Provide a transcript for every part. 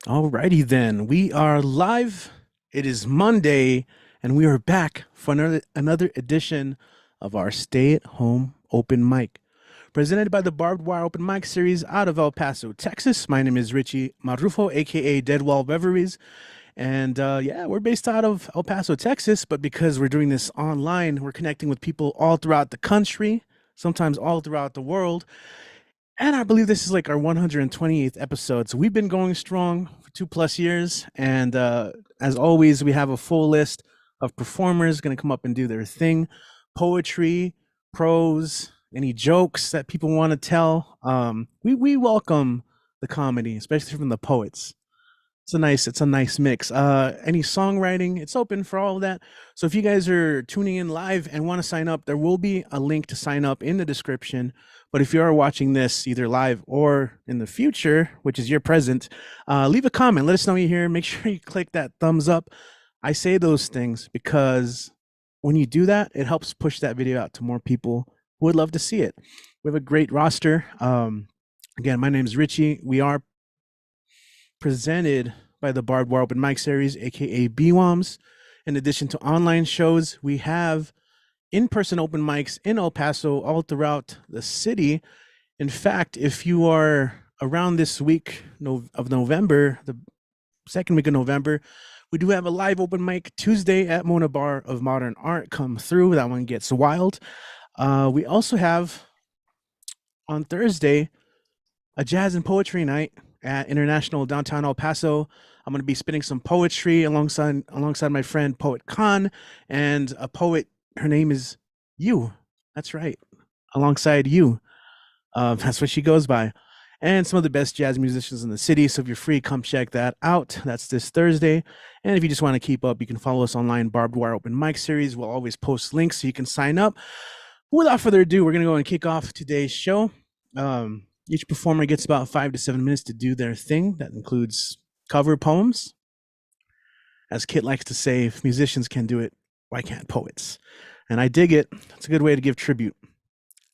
Alrighty then, we are live. It is Monday, and we are back for another edition of our stay-at-home open mic, presented by the Barbed Wire Open Mic Series out of El Paso, Texas. My name is Richie Marrufo, aka Deadwall Reveries, and yeah, we're based out of El Paso, Texas. But because we're doing this online, we're connecting with people all throughout the country, sometimes all throughout the world. And I believe this is like our 128th episode. So we've been going strong for 2+ years. And as always, we have a full list of performers going to come up and do their thing: poetry, prose, any jokes that people want to tell. We welcome the comedy, especially from the poets. It's a nice mix. Any songwriting, it's open for all of that. So if you guys are tuning in live and want to sign up, there will be a link to sign up in the description. But if you are watching this either live or in the future, which is your present, leave a comment. Let us know you're here. Make sure you click that thumbs up. I say those things because when you do that, it helps push that video out to more people who would love to see it. We have a great roster. Again, my name is Richie. We are presented by the Barbed Wire Open Mic Series, aka BWOMS. In addition to online shows, we have in-person open mics in El Paso all throughout the city. In fact, if you are around this week of November, the second week of November, we do have a live open mic Tuesday at Mona Bar of Modern Art. Come through. That one gets wild. We also have on Thursday a jazz and poetry night at International Downtown El Paso. I'm going to be spitting some poetry alongside my friend Poet Khan and a poet. Her name is You. That's right. Alongside You. That's what she goes by. And some of the best jazz musicians in the city. So if you're free, come check that out. That's this Thursday. And if you just want to keep up, you can follow us online, Barbed Wire Open Mic Series. We'll always post links so you can sign up. Without further ado, we're going to go and kick off today's show. Each performer gets about 5 to 7 minutes to do their thing. That includes cover poems. As Kit likes to say, if musicians can do it, why can't poets? And I dig it. It's a good way to give tribute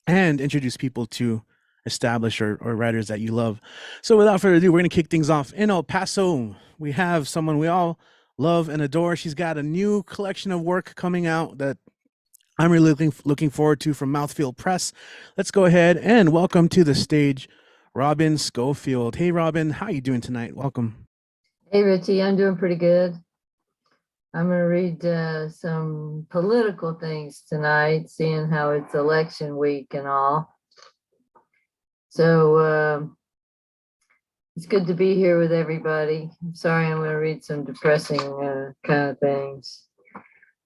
and introduce people to established or writers that you love. So without further ado, we're going to kick things off in El Paso. We have someone we all love and adore. She's got a new collection of work coming out that I'm really looking forward to from Mouthfeel Press. Let's go ahead and welcome to the stage Robin Schofield. Hey, Robin, how are you doing tonight? Welcome. Hey, Richie, I'm doing pretty good. I'm going to read some political things tonight, seeing how it's election week and all. So it's good to be here with everybody. I'm sorry, I'm going to read some depressing kind of things.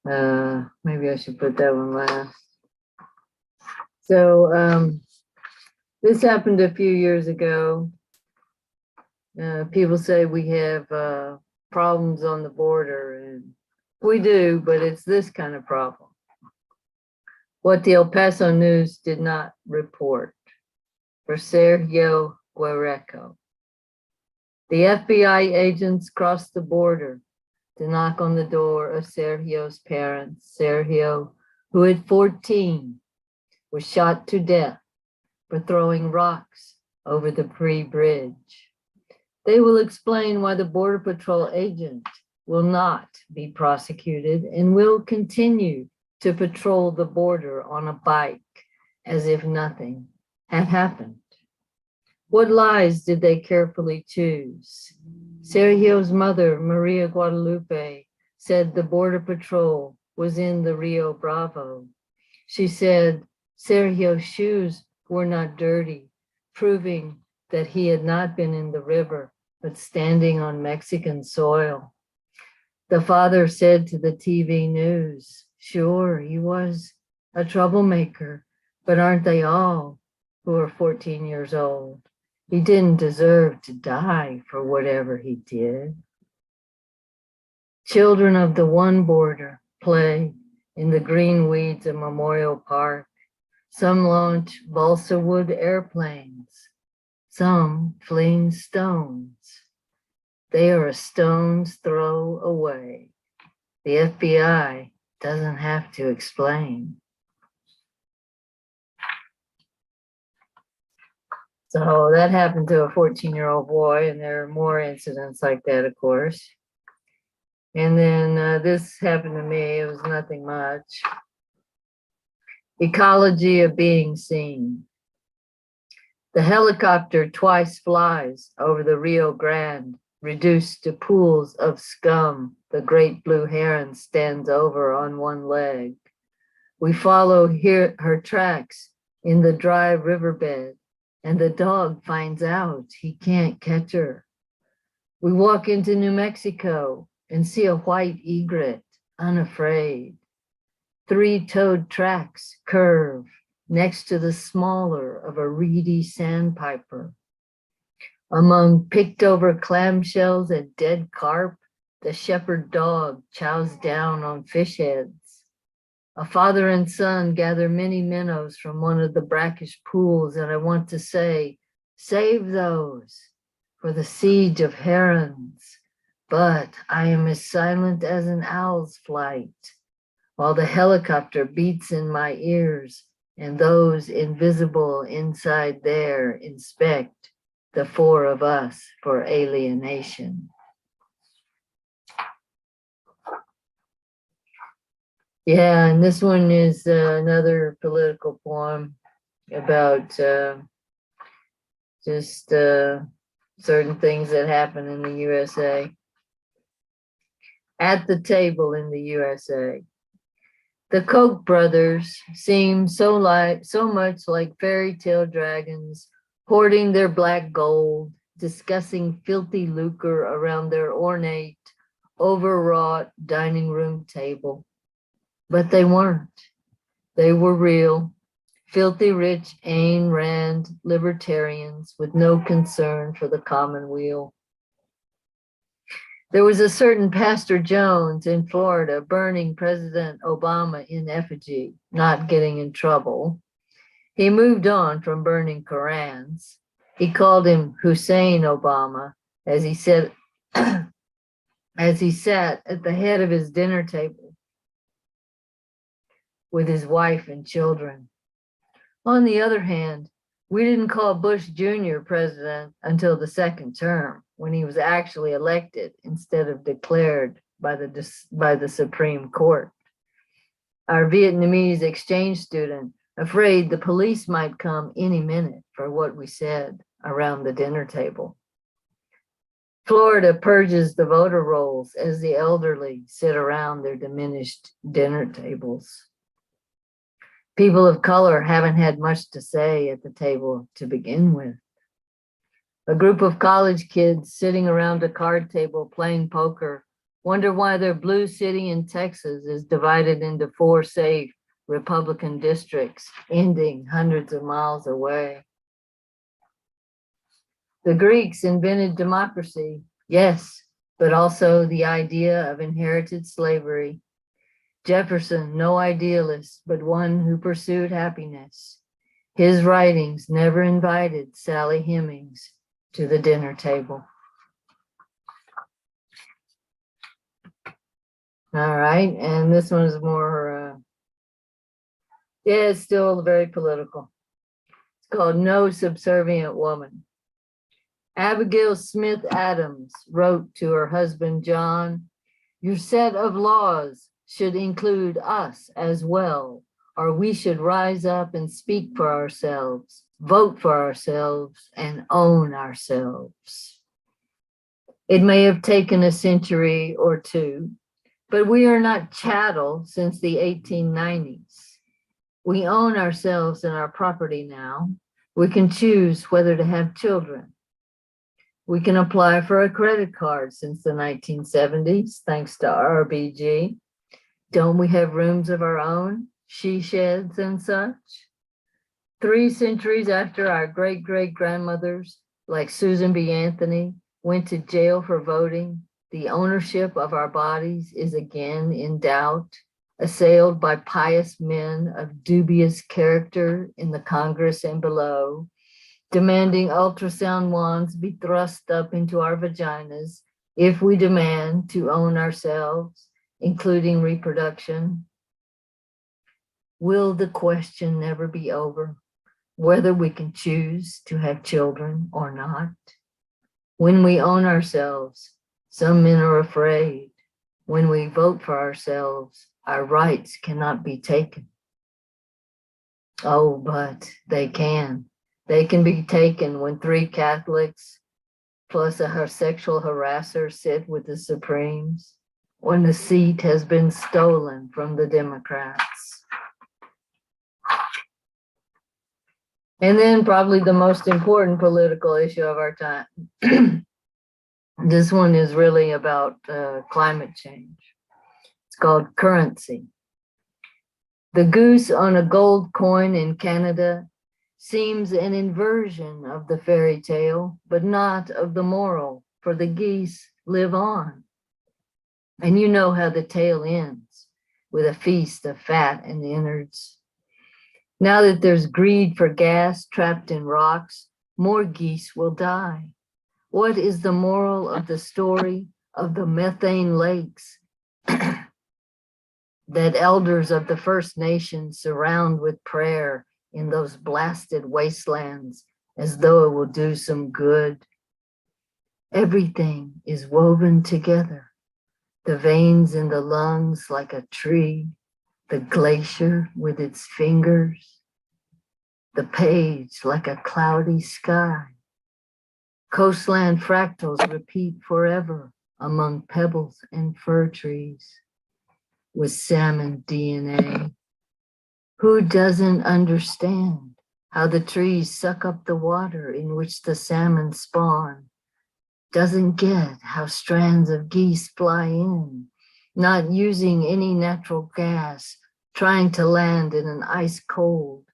Maybe I should put that one last. So this happened a few years ago. People say we have problems on the border, and we do, but it's this kind of problem. What the El Paso News did not report. For Sergio Guerreco. The FBI agents crossed the border to knock on the door of Sergio's parents. Sergio, who at 14 was shot to death for throwing rocks over the pre-bridge. They will explain why the Border Patrol agent will not be prosecuted and will continue to patrol the border on a bike as if nothing had happened. What lies did they carefully choose? Sergio's mother, Maria Guadalupe, said the Border Patrol was in the Rio Bravo. She said Sergio's shoes were not dirty, proving that he had not been in the river, but standing on Mexican soil. The father said to the TV news, sure, he was a troublemaker, but aren't they all who are 14 years old? He didn't deserve to die for whatever he did. Children of the one border play in the green weeds of Memorial Park. Some launch balsa wood airplanes, some fling stones. They are a stone's throw away. The FBI doesn't have to explain. So that happened to a 14-year-old boy, and there are more incidents like that, of course. And then this happened to me. It was nothing much. Ecology of being seen. The helicopter twice flies over the Rio Grande, reduced to pools of scum. The great blue heron stands over on one leg. We follow her tracks in the dry riverbed, and the dog finds out he can't catch her. We walk into New Mexico and see a white egret, unafraid. Three-toed tracks curve next to the smaller of a reedy sandpiper. Among picked-over clamshells and dead carp, the shepherd dog chows down on fish heads. A father and son gather many minnows from one of the brackish pools, and I want to say, save those for the siege of herons. But I am as silent as an owl's flight, while the helicopter beats in my ears, and those invisible inside there inspect the four of us for alienation. Yeah, and this one is another political poem about just certain things that happen in the USA. At the table in the USA. The Koch brothers seem so much like fairy tale dragons, hoarding their black gold, discussing filthy lucre around their ornate, overwrought dining room table. But they weren't. They were real, filthy rich Ayn Rand libertarians with no concern for the commonweal. There was a certain Pastor Jones in Florida burning President Obama in effigy, not getting in trouble. He moved on from burning Korans. He called him Hussein Obama as he said, as he sat at the head of his dinner table with his wife and children. On the other hand, we didn't call Bush Jr. president until the second term, when he was actually elected instead of declared by the Supreme Court. Our Vietnamese exchange student, afraid the police might come any minute for what we said around the dinner table. Florida purges the voter rolls as the elderly sit around their diminished dinner tables. People of color haven't had much to say at the table to begin with. A group of college kids sitting around a card table playing poker wonder why their blue city in Texas is divided into 4 safe Republican districts, ending hundreds of miles away. The Greeks invented democracy, yes, but also the idea of inherited slavery. Jefferson, no idealist, but one who pursued happiness. His writings never invited Sally Hemings to the dinner table. All right, and this one is more, yeah, it's still very political. It's called No Subservient Woman. Abigail Smith Adams wrote to her husband, John, "Your set of laws should include us as well, or we should rise up and speak for ourselves, vote for ourselves, and own ourselves." It may have taken a century or two, but we are not chattel since the 1890s. We own ourselves and our property now. We can choose whether to have children. We can apply for a credit card since the 1970s, thanks to RBG. Don't we have rooms of our own, she sheds and such? 3 centuries after our great-great-grandmothers, like Susan B. Anthony, went to jail for voting, the ownership of our bodies is again in doubt, assailed by pious men of dubious character in the Congress and below, demanding ultrasound wands be thrust up into our vaginas if we demand to own ourselves, including reproduction. Will the question never be over? whether we can choose to have children or not. When we own ourselves, some men are afraid. When we vote for ourselves, our rights cannot be taken. Oh, but they can. They can be taken when 3 Catholics plus a sexual harasser sit with the Supremes, when the seat has been stolen from the Democrats. And then probably the most important political issue of our time. This one is really about climate change. It's called currency. The goose on a gold coin in Canada seems an inversion of the fairy tale, but not of the moral, for the geese live on. And you know how the tale ends, with a feast of fat and innards. Now that there's greed for gas trapped in rocks, more geese will die. What is the moral of the story of the methane lakes that elders of the First Nations surround with prayer in those blasted wastelands as though it will do some good? Everything is woven together. The veins in the lungs like a tree, the glacier with its fingers, the page like a cloudy sky. Coastland fractals repeat forever among pebbles and fir trees with salmon DNA. Who doesn't understand how the trees suck up the water in which the salmon spawn? Doesn't get how strands of geese fly in, not using any natural gas, trying to land in an ice cold,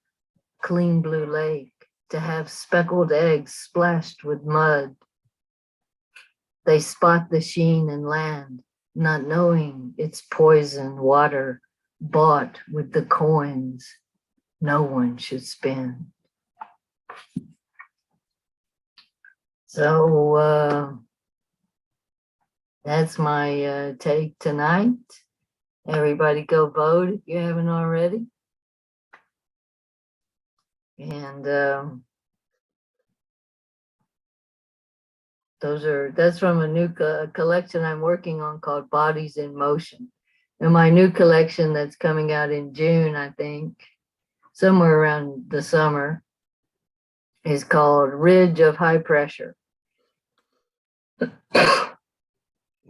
clean blue lake, to have speckled eggs splashed with mud. They spot the sheen and land, not knowing it's poison water bought with the coins no one should spend. So that's my take tonight. Everybody go vote if you haven't already. And that's from a new collection I'm working on called Bodies in Motion. And my new collection that's coming out in June, I think, somewhere around the summer, is called Ridge of High Pressure.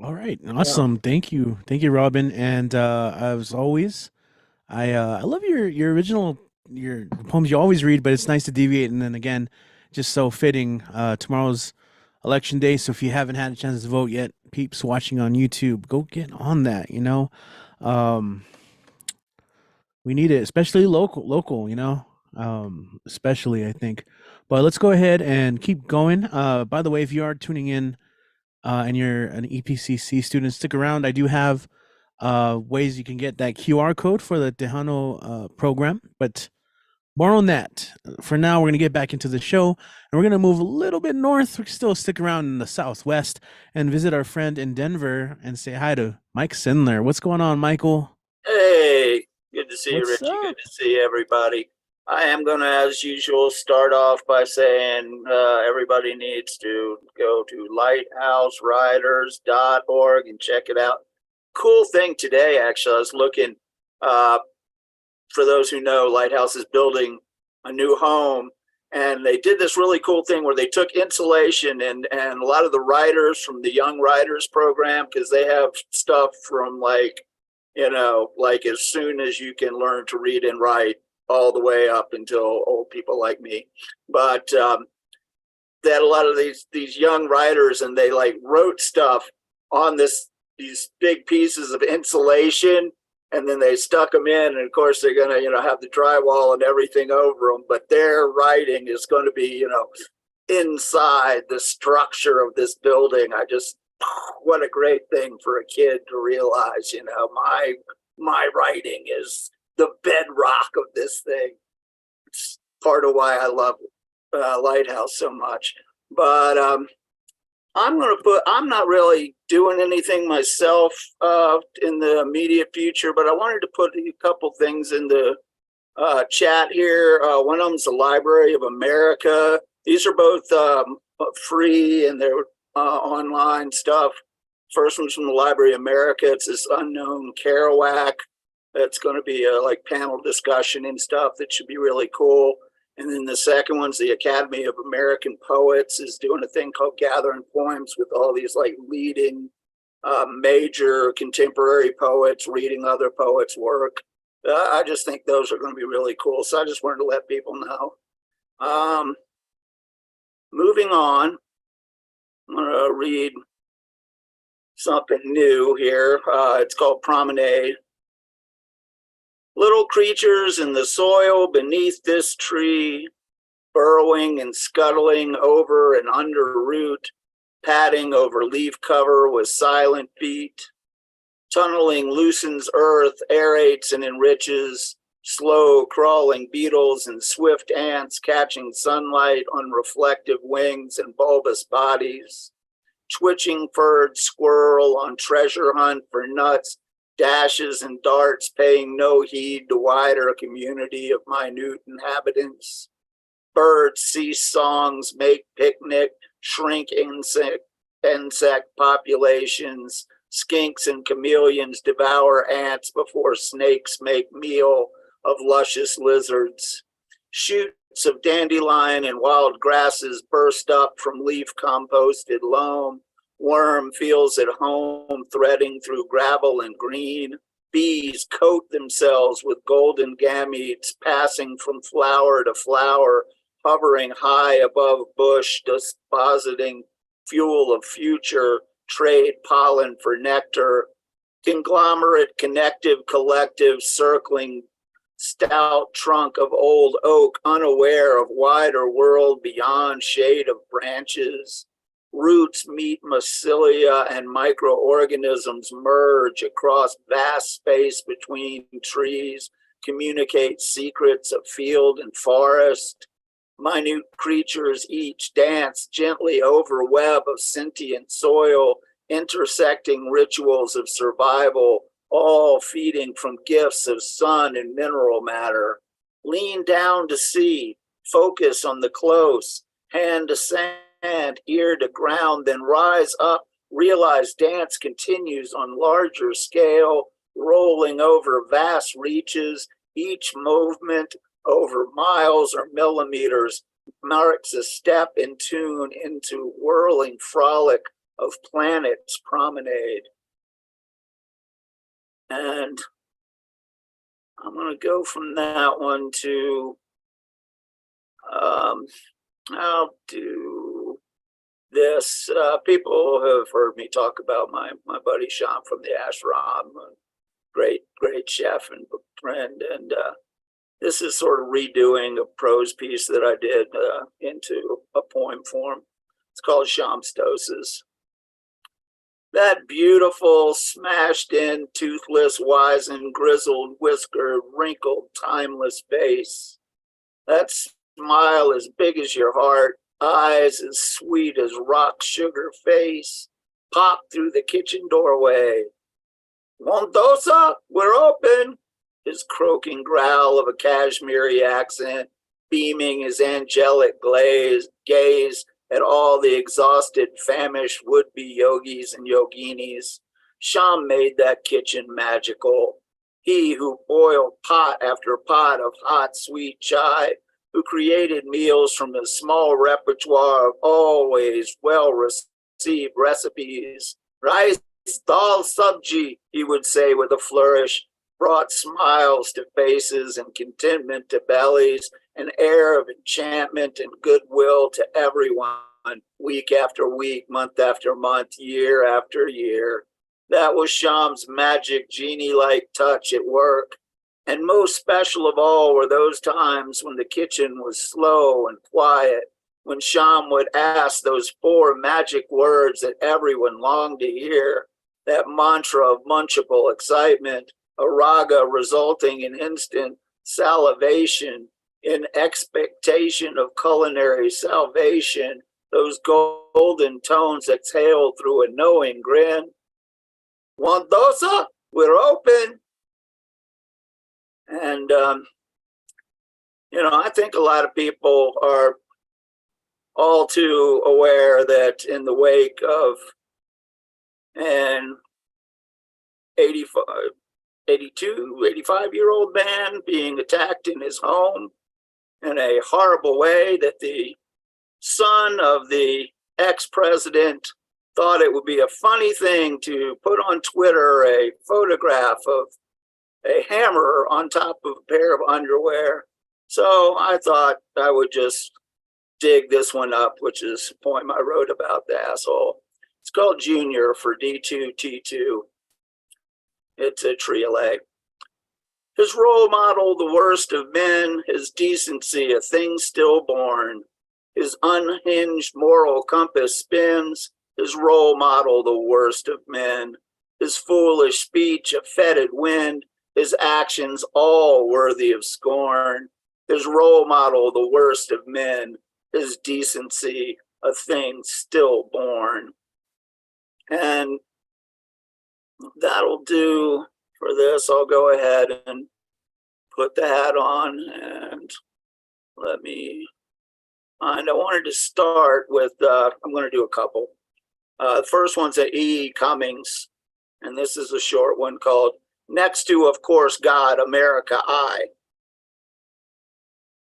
All right, awesome. Thank you, Robin. And as always, I love your original your poems you always read, but it's nice to deviate. And then again, just so fitting. Tomorrow's election day, so if you haven't had a chance to vote yet, peeps watching on YouTube, go get on that. We need it, especially local. Especially I think. But let's go ahead and keep going. By the way, if you are tuning in and you're an EPCC student, stick around. I do have ways you can get that QR code for the Tejano program, but more on that. For now, we're going to get back into the show, and we're going to move a little bit north. We can still stick around in the Southwest and visit our friend in Denver and say hi to Mike Sindler. What's going on, Michael? Hey, good to see you, Richie. Good to see everybody. I am going to, as usual, start off by saying everybody needs to go to lighthouseriders.org and check it out. Cool thing today, actually, I was looking, for those who know, Lighthouse is building a new home, and they did this really cool thing where they took insulation and a lot of the writers from the Young Writers program, because they have stuff from like as soon as you can learn to read and write all the way up until old people like me. But they had a lot of these young writers, and they like wrote stuff on these big pieces of insulation, and then they stuck them in, and of course they're going to have the drywall and everything over them, but their writing is going to be inside the structure of this building. What a great thing for a kid to realize, my writing is the bedrock of this thing. It's part of why I love Lighthouse so much. But I'm not really doing anything myself in the immediate future, but I wanted to put a couple things in the chat here. One of them's the Library of America. These are both free and they're online stuff. First one's from the Library of America. It's this unknown Kerouac. That's going to be a like panel discussion and stuff that should be really cool. And then the second one's the Academy of American Poets is doing a thing called Gathering Poems with all these like leading major contemporary poets reading other poets' work. I just think those are going to be really cool. So I just wanted to let people know. Moving on, I'm going to read something new here. It's called Promenade. Little creatures in the soil beneath this tree, burrowing and scuttling over and under root, padding over leaf cover with silent feet. Tunneling loosens earth, aerates and enriches, slow crawling beetles and swift ants catching sunlight on reflective wings and bulbous bodies. Twitching furred squirrel on treasure hunt for nuts, dashes and darts paying no heed to wider community of minute inhabitants. Birds cease songs, make picnic, shrink insect populations. Skinks and chameleons devour ants before snakes make meal of luscious lizards. Shoots of dandelion and wild grasses burst up from leaf composted loam. Worm feels at home threading through gravel and green. Bees coat themselves with golden gametes passing from flower to flower, hovering high above bush, depositing fuel of future, trade pollen for nectar. Conglomerate, connective, collective, circling stout trunk of old oak, unaware of wider world beyond shade of branches. Roots meet mycelia and microorganisms merge across vast space between trees, communicate secrets of field and forest. Minute creatures each dance gently over web of sentient soil, intersecting rituals of survival, all feeding from gifts of sun and mineral matter. Lean down to see, focus on the close, hand to sand, ear to ground, then rise up, realize dance continues on larger scale, rolling over vast reaches, each movement over miles or millimeters marks a step in tune into whirling frolic of planets promenade. And I'm going to go from that one to, I'll do this. People have heard me talk about my buddy Sean from the ashram, a great chef and friend. And this is sort of redoing a prose piece that I did into a poem form. It's called Shamstoses. That beautiful, smashed in, toothless, wizened, grizzled, whiskered, wrinkled, timeless face. That smile as big as your heart, eyes as sweet as rock sugar face, popped through the kitchen doorway. Mondosa, we're open. His croaking growl of a Kashmiri accent, beaming his angelic gaze at all the exhausted, famished would-be yogis and yoginis. Sham made that kitchen magical. He who boiled pot after pot of hot, sweet chai, who created meals from a small repertoire of always well-received recipes. Rice, dal, sabji, he would say with a flourish, brought smiles to faces and contentment to bellies, an air of enchantment and goodwill to everyone, week after week, month after month, year after year. That was Sham's magic genie-like touch at work. And most special of all were those times when the kitchen was slow and quiet, when Sham would ask those 4 magic words that everyone longed to hear, that mantra of munchable excitement, a raga resulting in instant salivation, in expectation of culinary salvation, those golden tones exhaled through a knowing grin. Wandosa, we're open. And I think a lot of people are all too aware that in the wake of an 85, 82, 85-year-old man being attacked in his home in a horrible way, that the son of the ex-president thought it would be a funny thing to put on Twitter a photograph of a hammer on top of a pair of underwear. So I thought I would just dig this one up, which is a poem I wrote about the asshole. It's called Junior for D2T2. It's a triolet. His role model, the worst of men, his decency, a thing stillborn. His unhinged moral compass spins, his role model, the worst of men. His foolish speech, a fetid wind, his actions all worthy of scorn. His role model, the worst of men, his decency, a thing stillborn. And that'll do for this. I'll go ahead and put the hat on and let me find. I wanted to start with, I'm going to do a couple. The first one's a E. Cummings, and this is a short one called Next to, of course, God, America, I.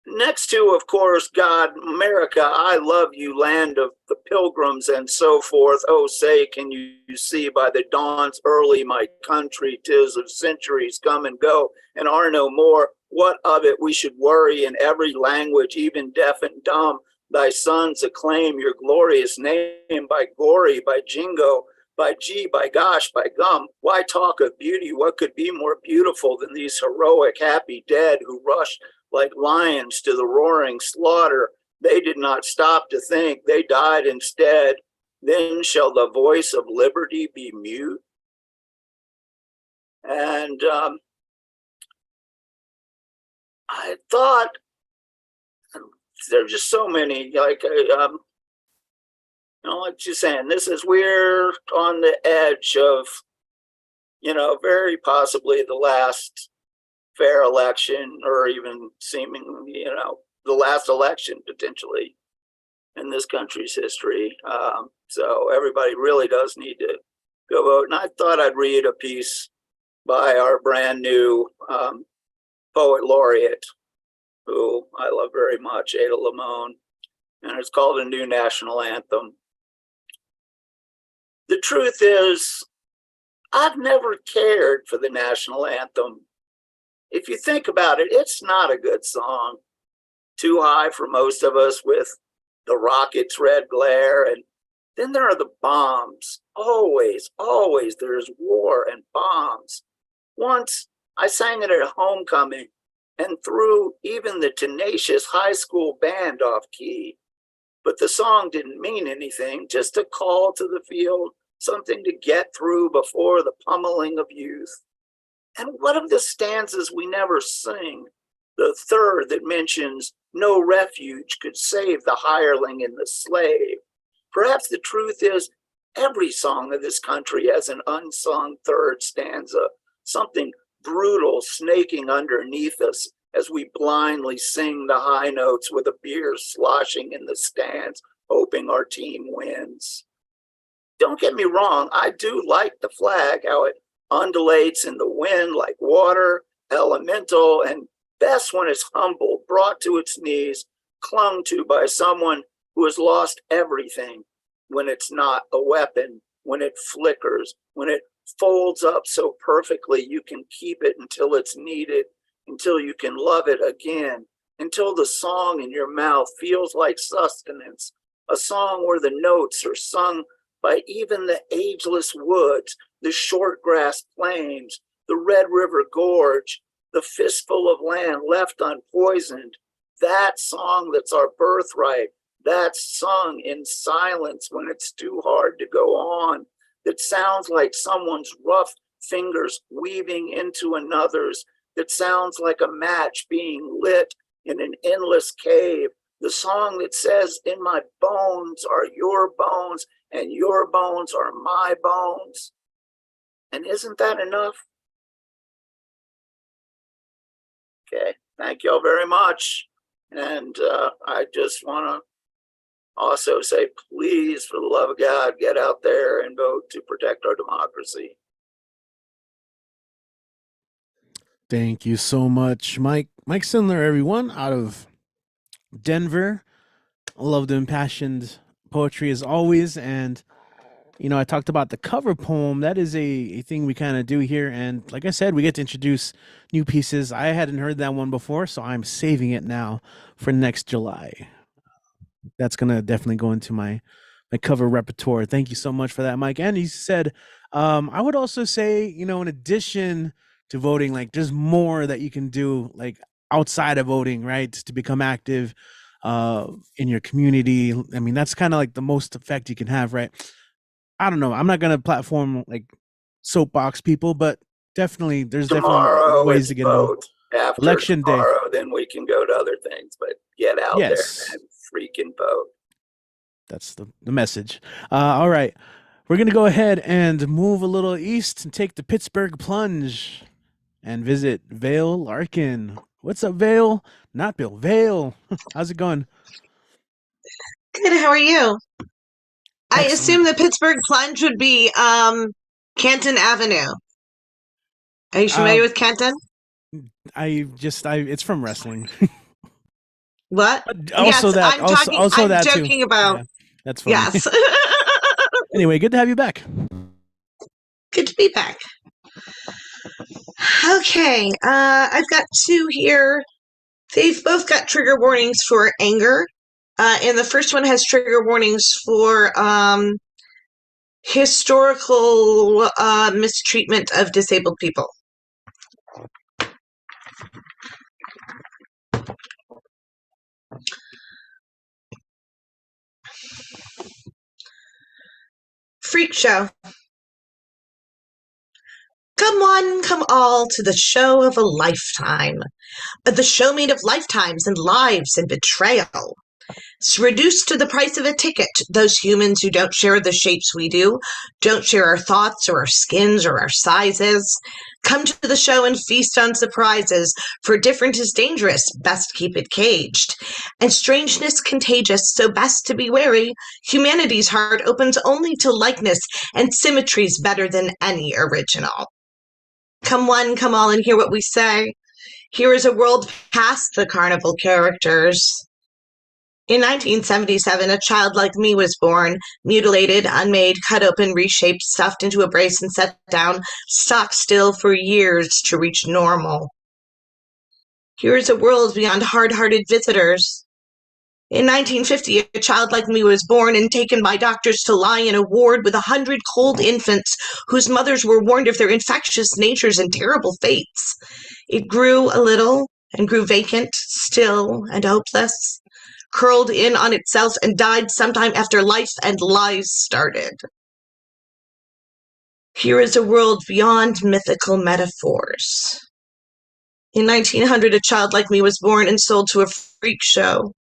Next to, of course, God, America, I love you, land of the pilgrims and so forth. Oh, say, can you see by the dawn's early my country, 'tis of centuries come and go and are no more. What of it we should worry in every language, even deaf and dumb. Thy sons acclaim your glorious name by gory, by jingo, by gee, by gosh, by gum. Why talk of beauty? What could be more beautiful than these heroic, happy dead who rushed like lions to the roaring slaughter? They did not stop to think, they died instead. Then shall the voice of liberty be mute? And I thought, there's just so many, like, like you're saying, this is, we're on the edge of, very possibly the last fair election, or even seemingly, the last election potentially in this country's history. So everybody really does need to go vote. And I thought I'd read a piece by our brand new poet laureate, who I love very much, Ada Limon, and it's called A New National Anthem. The truth is, I've never cared for the national anthem. If you think about it, it's not a good song. Too high for most of us with the rocket's red glare. And then there are the bombs. Always, always there's war and bombs. Once I sang it at homecoming and threw even the tenacious high school band off key. But the song didn't mean anything, just a call to the field, something to get through before the pummeling of youth. And what of the stanzas we never sing? The third that mentions no refuge could save the hireling and the slave. Perhaps the truth is every song of this country has an unsung third stanza, something brutal snaking underneath us as we blindly sing the high notes with a beer sloshing in the stands, hoping our team wins. Don't get me wrong, I do like the flag, how it undulates in the wind like water, elemental, and best when it's humble, brought to its knees, clung to by someone who has lost everything, when it's not a weapon, when it flickers, when it folds up so perfectly you can keep it until it's needed, until you can love it again, until the song in your mouth feels like sustenance, a song where the notes are sung by even the ageless woods, the short grass plains, the Red River Gorge, the fistful of land left unpoisoned, that song that's our birthright, that's sung in silence when it's too hard to go on, that sounds like someone's rough fingers weaving into another's, that sounds like a match being lit in an endless cave, the song that says, in my bones are your bones, and your bones are my bones. And isn't that enough? Okay, thank you all very much. And I just want to also say, please, for the love of God, get out there and vote to protect our democracy. Thank you so much, Mike. Mike Sindler, everyone, out of Denver. Love the impassioned poetry as always. And, you know, I talked about the cover poem. That is a thing we kind of do here. And like I said, we get to introduce new pieces. I hadn't heard that one before, so I'm saving it now for next July. That's going to definitely go into my cover repertoire. Thank you so much for that, Mike. And he said, I would also say, you know, in addition to voting, like there's more that you can do, like outside of voting, right? To become active in your community. I mean, that's kind of like the most effect you can have, right? I don't know. I'm not gonna platform like soapbox people, but definitely there's definitely Tomorrow ways it's to get involved. vote. After Election day. tomorrow, then we can go to other things. But get out there Yes. and freaking vote. That's the message. All right. We're going to go ahead and move a little east and take the Pittsburgh plunge and visit Vale Larkin. What's up, Vale? Not Bill. Vale. How's it going? Good. How are you? I Excellent. assume the Pittsburgh plunge would be Canton Avenue. Are you familiar with Canton? It's from wrestling. What? But also yes, that, I'm talking. also I'm that joking too. about. Yeah, that's funny. Yes. Anyway, good to have you back. Good to be back. Okay, I've got two here. They've both got trigger warnings for anger, and the first one has trigger warnings for historical mistreatment of disabled people. Freak show. Come one, come all to the show of a lifetime. The show made of lifetimes and lives and betrayal. It's reduced to the price of a ticket. Those humans who don't share the shapes we do, don't share our thoughts or our skins or our sizes. Come to the show and feast on surprises, for different is dangerous, best keep it caged. And strangeness contagious, so best to be wary. Humanity's heart opens only to likeness, and symmetry's better than any original. Come one, come all, and hear what we say. Here is a world past the carnival characters. In 1977, a child like me was born, mutilated, unmade, cut open, reshaped, stuffed into a brace and set down, stock still for years to reach normal. Here is a world beyond hard-hearted visitors. In 1950, a child like me was born and taken by doctors to lie in a ward with 100 cold infants whose mothers were warned of their infectious natures and terrible fates. It grew a little and grew vacant, still and hopeless, curled in on itself and died sometime after life and lies started. Here is a world beyond mythical metaphors. In 1900, a child like me was born and sold to a freak show,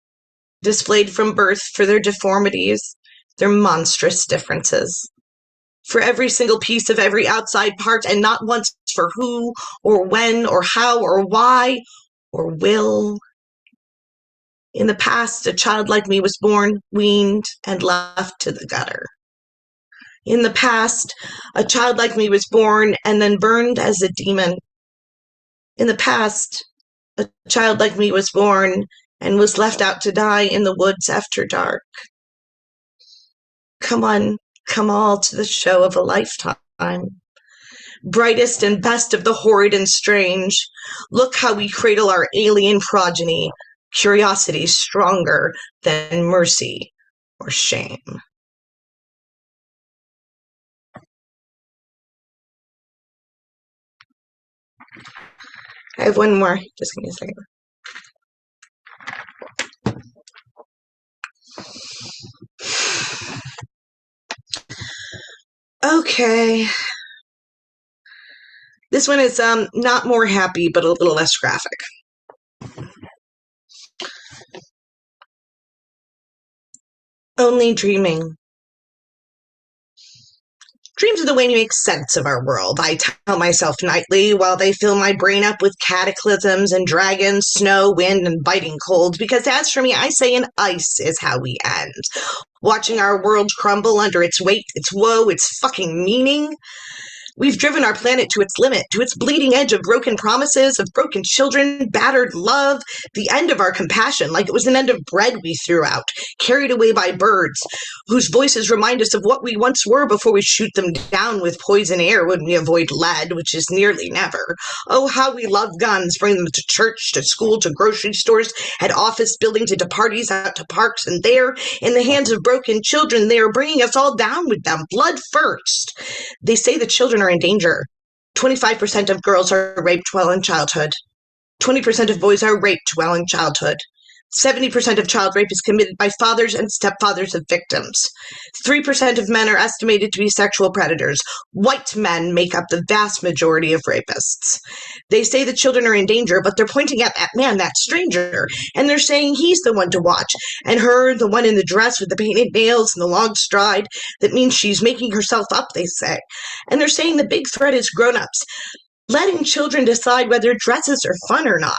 displayed from birth for their deformities, their monstrous differences. For every single piece of every outside part, and not once for who, or when, or how, or why, or will. In the past, a child like me was born, weaned, and left to the gutter. In the past, a child like me was born and then burned as a demon. In the past, a child like me was born and was left out to die in the woods after dark. Come on, come all to the show of a lifetime. Brightest and best of the horrid and strange. Look how we cradle our alien progeny, curiosity stronger than mercy or shame. I have one more. Just give me a second. Okay. This one is not more happy, but a little less graphic. Only dreaming. Dreams are the way to make sense of our world, I tell myself nightly, while they fill my brain up with cataclysms and dragons, snow, wind, and biting cold, because as for me, I say an ice is how we end. Watching our world crumble under its weight, its woe, its fucking meaning. We've driven our planet to its limit, to its bleeding edge of broken promises, of broken children, battered love, the end of our compassion, like it was an end of bread we threw out, carried away by birds, whose voices remind us of what we once were before we shoot them down with poison air when we avoid lead, which is nearly never. Oh, how we love guns, bring them to church, to school, to grocery stores, at office buildings, into parties, out to parks, and there, in the hands of broken children, they are bringing us all down with them, blood first. They say the children are in danger. 25% of girls are raped while in childhood. 20% of boys are raped while in childhood. 70% of child rape is committed by fathers and stepfathers of victims. 3% of men are estimated to be sexual predators. White men make up the vast majority of rapists. They say the children are in danger, but they're pointing at that man, that stranger, and they're saying he's the one to watch, and her, the one in the dress with the painted nails and the long stride, that means she's making herself up, they say. And they're saying the big threat is grown-ups, letting children decide whether dresses are fun or not.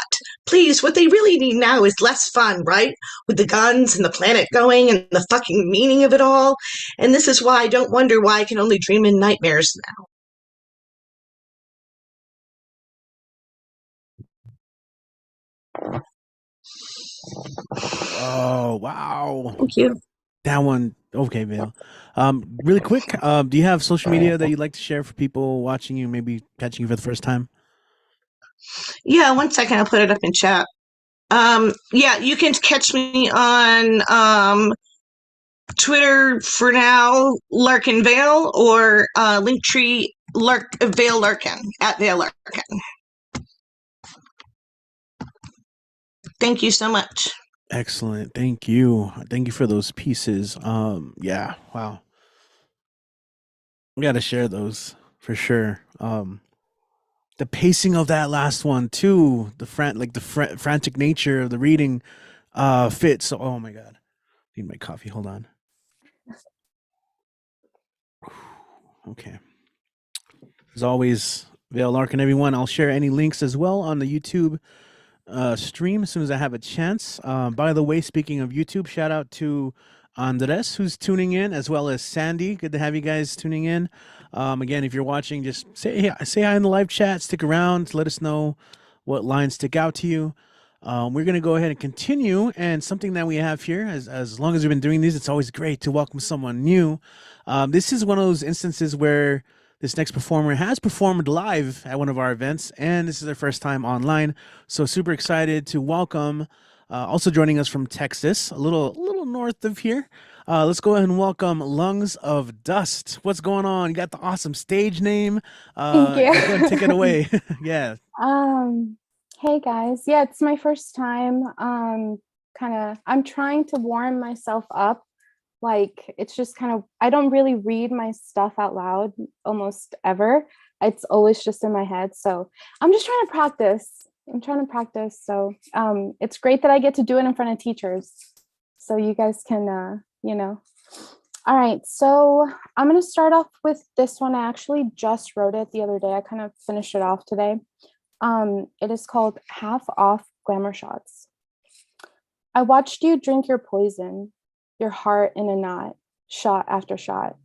Please, what they really need now is less fun, right? With the guns and the planet going and the fucking meaning of it all. And this is why I don't wonder why I can only dream in nightmares now. Oh, wow. Thank you. That one. Okay, Vale. Really quick, do you have social media that you'd like to share for people watching you, maybe catching you for the first time? Yeah, 1 second, I'll put it up in chat. Yeah, you can catch me on Twitter for now, Larkin Vale, or Linktree Vale Larkin, at Vale Larkin. Thank you so much. Excellent. Thank you. Thank you for those pieces. Yeah, wow. We got to share those for sure. The pacing of that last one too, the frantic nature of the reading fits. So, oh my god. Need my coffee. Hold on. Okay. As always, Vale Larkin, everyone. I'll share any links as well on the YouTube stream as soon as I have a chance. By the way, speaking of YouTube, shout out to Andres who's tuning in, as well as Sandy. Good to have you guys tuning in. Again, if you're watching, just say hi in the live chat. Stick around. Let us know what lines stick out to you. We're going to go ahead and continue. And something that we have here, as long as we've been doing these, it's always great to welcome someone new. This is one of those instances where this next performer has performed live at one of our events, and this is their first time online. So super excited to welcome, also joining us from Texas, a little north of here. Let's go ahead and welcome Lungs of Dust. What's going on? You got the awesome stage name. Thank you. Go ahead and take it away. Yeah. Hey guys. Yeah, it's my first time. I'm trying to warm myself up. Like, it's just kind of, I don't really read my stuff out loud almost ever. It's always just in my head. So I'm just trying to practice. So it's great that I get to do it in front of teachers. So you guys can, All right. So I'm going to start off with this one. I actually just wrote it the other day. I kind of finished it off today. It is called Half Off Glamour Shots. I watched you drink your poison, your heart in a knot, shot after shot.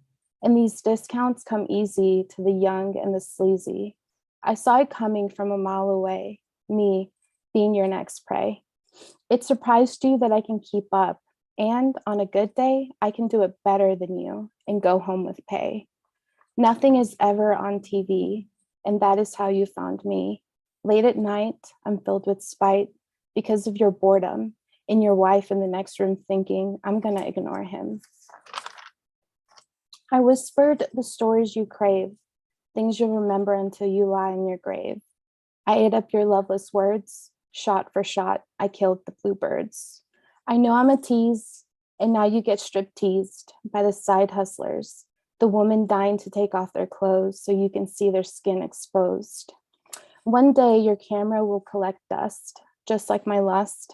And these discounts come easy to the young and the sleazy. I saw it coming from a mile away, me being your next prey. It surprised you that I can keep up. And on a good day, I can do it better than you and go home with pay. Nothing is ever on TV, and that is how you found me. Late at night, I'm filled with spite because of your boredom and your wife in the next room thinking I'm gonna ignore him. I whispered the stories you crave, things you'll remember until you lie in your grave. I ate up your loveless words, shot for shot, I killed the bluebirds. I know I'm a tease, and now you get strip teased by the side hustlers, the woman dying to take off their clothes so you can see their skin exposed. One day your camera will collect dust, just like my lust.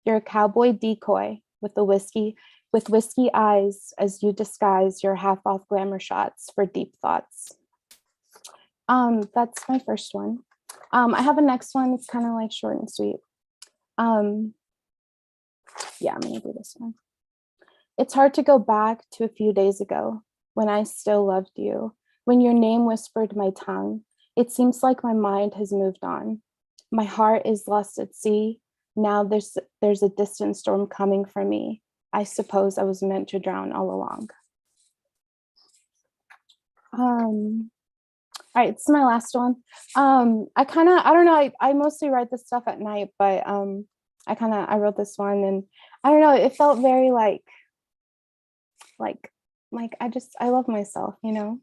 You're a cowboy decoy with the whiskey with whiskey eyes as you disguise your half-off glamour shots for deep thoughts. That's my first one. I have a next one. It's kind of like short and sweet. Yeah, I'm gonna do this one. It's hard to go back to a few days ago when I still loved you, when your name whispered my tongue. It seems like my mind has moved on. My heart is lost at sea. Now there's a distant storm coming for me. I suppose I was meant to drown all along. All right, it's my last one. I don't know, I mostly write this stuff at night, but I wrote this one, and I don't know, it felt very like I love myself, you know?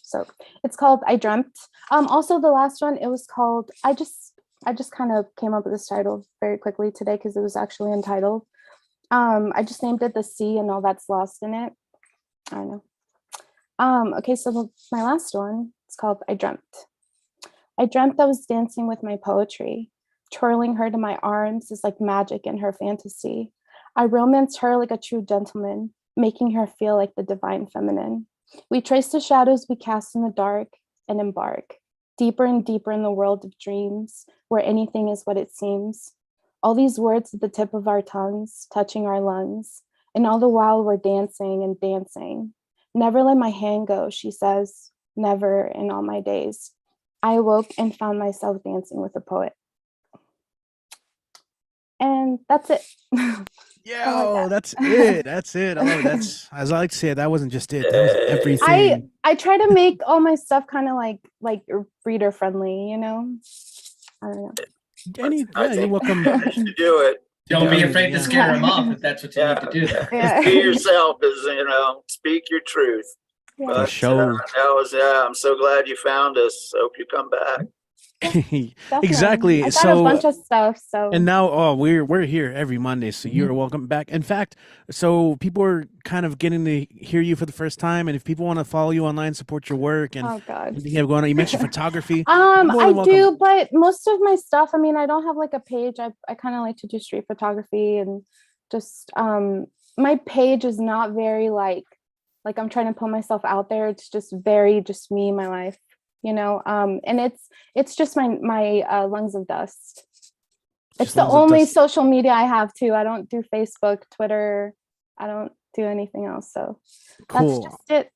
So it's called I Dreamt. Also the last one, it was called, I just kind of came up with this title very quickly today because it was actually untitled. I just named it The Sea and All That's Lost in It. I don't know. Okay, so my last one, it's called I Dreamt. I dreamt I was dancing with my poetry. Twirling her to my arms is like magic in her fantasy. I romanced her like a true gentleman, making her feel like the divine feminine. We trace the shadows we cast in the dark and embark deeper and deeper in the world of dreams, where anything is what it seems. All these words at the tip of our tongues, touching our lungs, and all the while we're dancing and dancing. Never let my hand go, she says, never in all my days. I awoke and found myself dancing with a poet. And that's it. Yeah, that's it. That's it. I love it. That's, as I like to say, that wasn't just it. That was everything. I try to make all my stuff kind of like reader friendly, you know? I don't know. Jenny, yeah, you're welcome. To do it. Don't be afraid to scare them off if that's what you need to do. Yeah. Be yourself, speak your truth. Yeah. But, show. I'm so glad you found us. Hope you come back. Exactly. I got So a bunch of stuff. So and now we're here every Monday, so you're welcome back. In fact, so people are kind of getting to hear you for the first time, and if people want to follow you online, support your work, and oh god. anything you have going on, you mentioned photography. I welcome. do, but most of my stuff, I mean, I don't have like a page. I kind of like to do street photography, and just my page is not very like I'm trying to put myself out there. It's just very just me, my life, you know. And it's just my lungs of dust. It's the only social media I have too. I don't do Facebook, Twitter. I don't do anything else. So Cool. That's just it.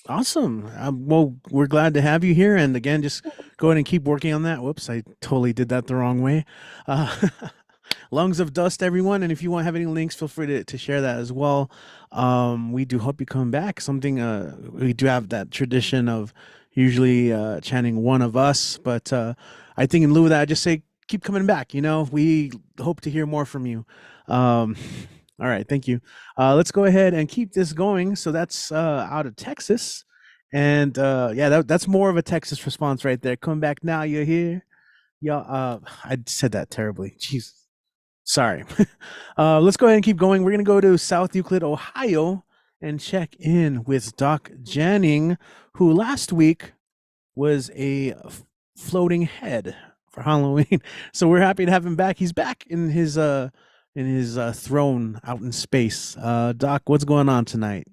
Awesome. Well, we're glad to have you here. And again, just go ahead and keep working on that. Whoops, I totally did that the wrong way. Lungs of Dust, everyone. And if you want to have any links, feel free to share that as well. We do hope you come back. We do have that tradition of usually chanting one of us. But I think in lieu of that, I just say, keep coming back. You know, we hope to hear more from you. All right, thank you. Let's go ahead and keep this going. So that's out of Texas. And that's more of a Texas response right there. Come back now, you're here. Yeah, I said that terribly. Jeez. Sorry. Let's go ahead and keep going. We're going to go to South Euclid, Ohio, and check in with Doc Janning, who last week was a floating head for Halloween. So we're happy to have him back. He's back in his throne out in space. Doc, what's going on tonight?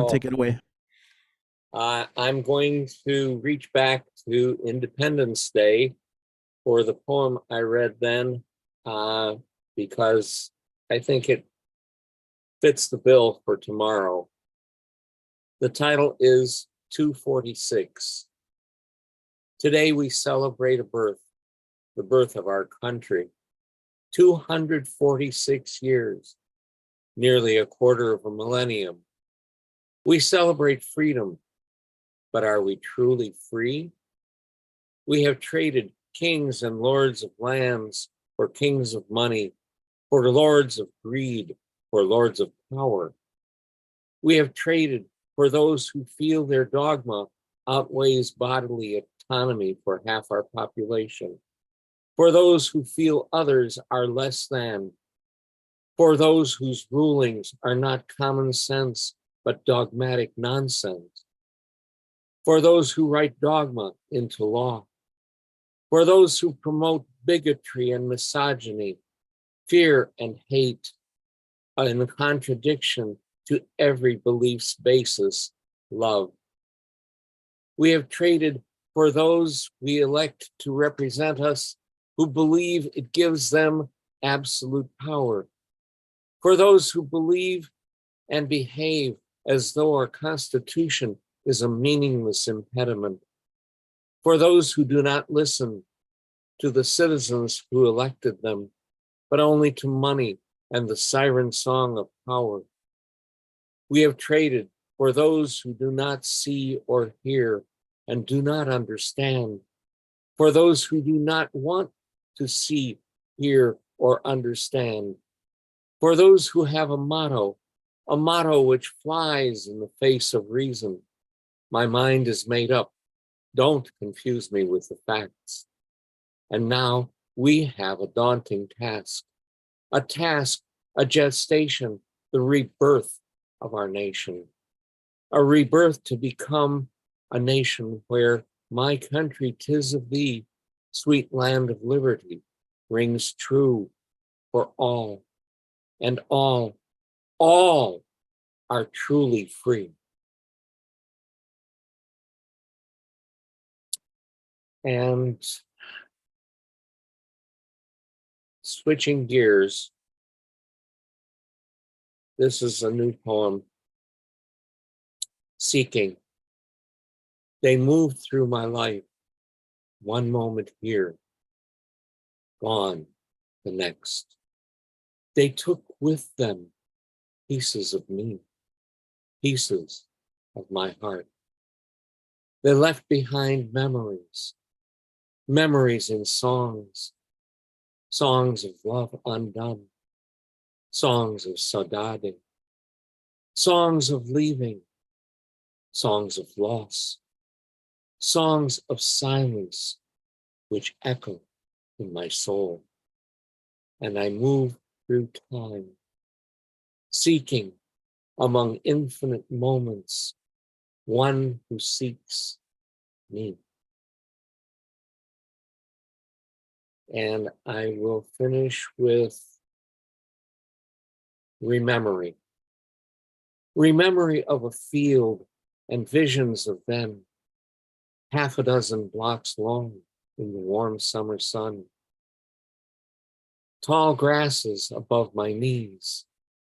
Take it away. I'm going to reach back to Independence Day for the poem I read then, because I think it fits the bill for tomorrow. The title is 246. Today we celebrate a birth, the birth of our country. 246 years, nearly a quarter of a millennium. We celebrate freedom, but are we truly free? We have traded kings and lords of lands for kings of money, for lords of greed, for lords of power. We have traded for those who feel their dogma outweighs bodily autonomy for half our population, for those who feel others are less than, for those whose rulings are not common sense, but dogmatic nonsense, for those who write dogma into law, for those who promote bigotry and misogyny, fear and hate, in contradiction to every belief's basis, love. We have traded for those we elect to represent us who believe it gives them absolute power, for those who believe and behave as though our Constitution is a meaningless impediment, for those who do not listen to the citizens who elected them, but only to money and the siren song of power. We have traded for those who do not see or hear and do not understand, for those who do not want to see, hear, or understand, for those who have a motto which flies in the face of reason. My mind is made up. Don't confuse me with the facts. And now we have a daunting task, a gestation, the rebirth of our nation, a rebirth to become a nation where my country, 'tis of thee, sweet land of liberty, rings true for all, and all are truly free. And switching gears, this is a new poem, Seeking. They moved through my life, one moment here, gone the next. They took with them pieces of me, pieces of my heart. They left behind memories, memories in songs, songs of love undone, songs of saudade, songs of leaving, songs of loss, songs of silence which echo in my soul. And I move through time, seeking among infinite moments one who seeks me. And I will finish with rememory. Rememory of a field and visions of them, half a dozen blocks long in the warm summer sun. Tall grasses above my knees,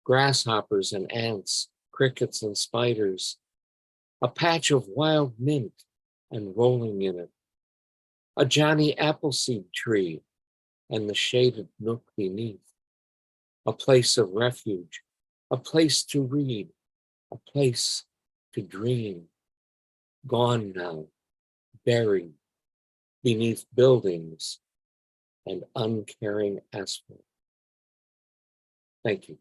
grasshoppers and ants, crickets and spiders, a patch of wild mint and rolling in it, a Johnny Appleseed tree and the shaded nook beneath, a place of refuge, a place to read, a place to dream, gone now, buried beneath buildings and uncaring asphalt. Thank you.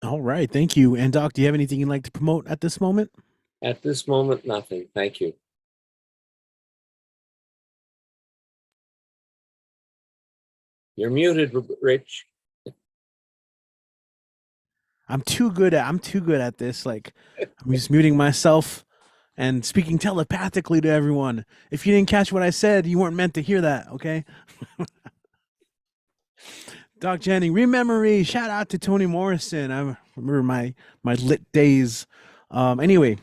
All right, thank you. And Doc, do you have anything you'd like to promote at this moment? At this moment, nothing. Thank you. You're muted, Rich. I'm too good at this. Like, I'm just muting myself and speaking telepathically to everyone. If you didn't catch what I said, you weren't meant to hear that, okay? Doc Jennings, rememory. Shout out to Toni Morrison. I remember my lit days. Anyway,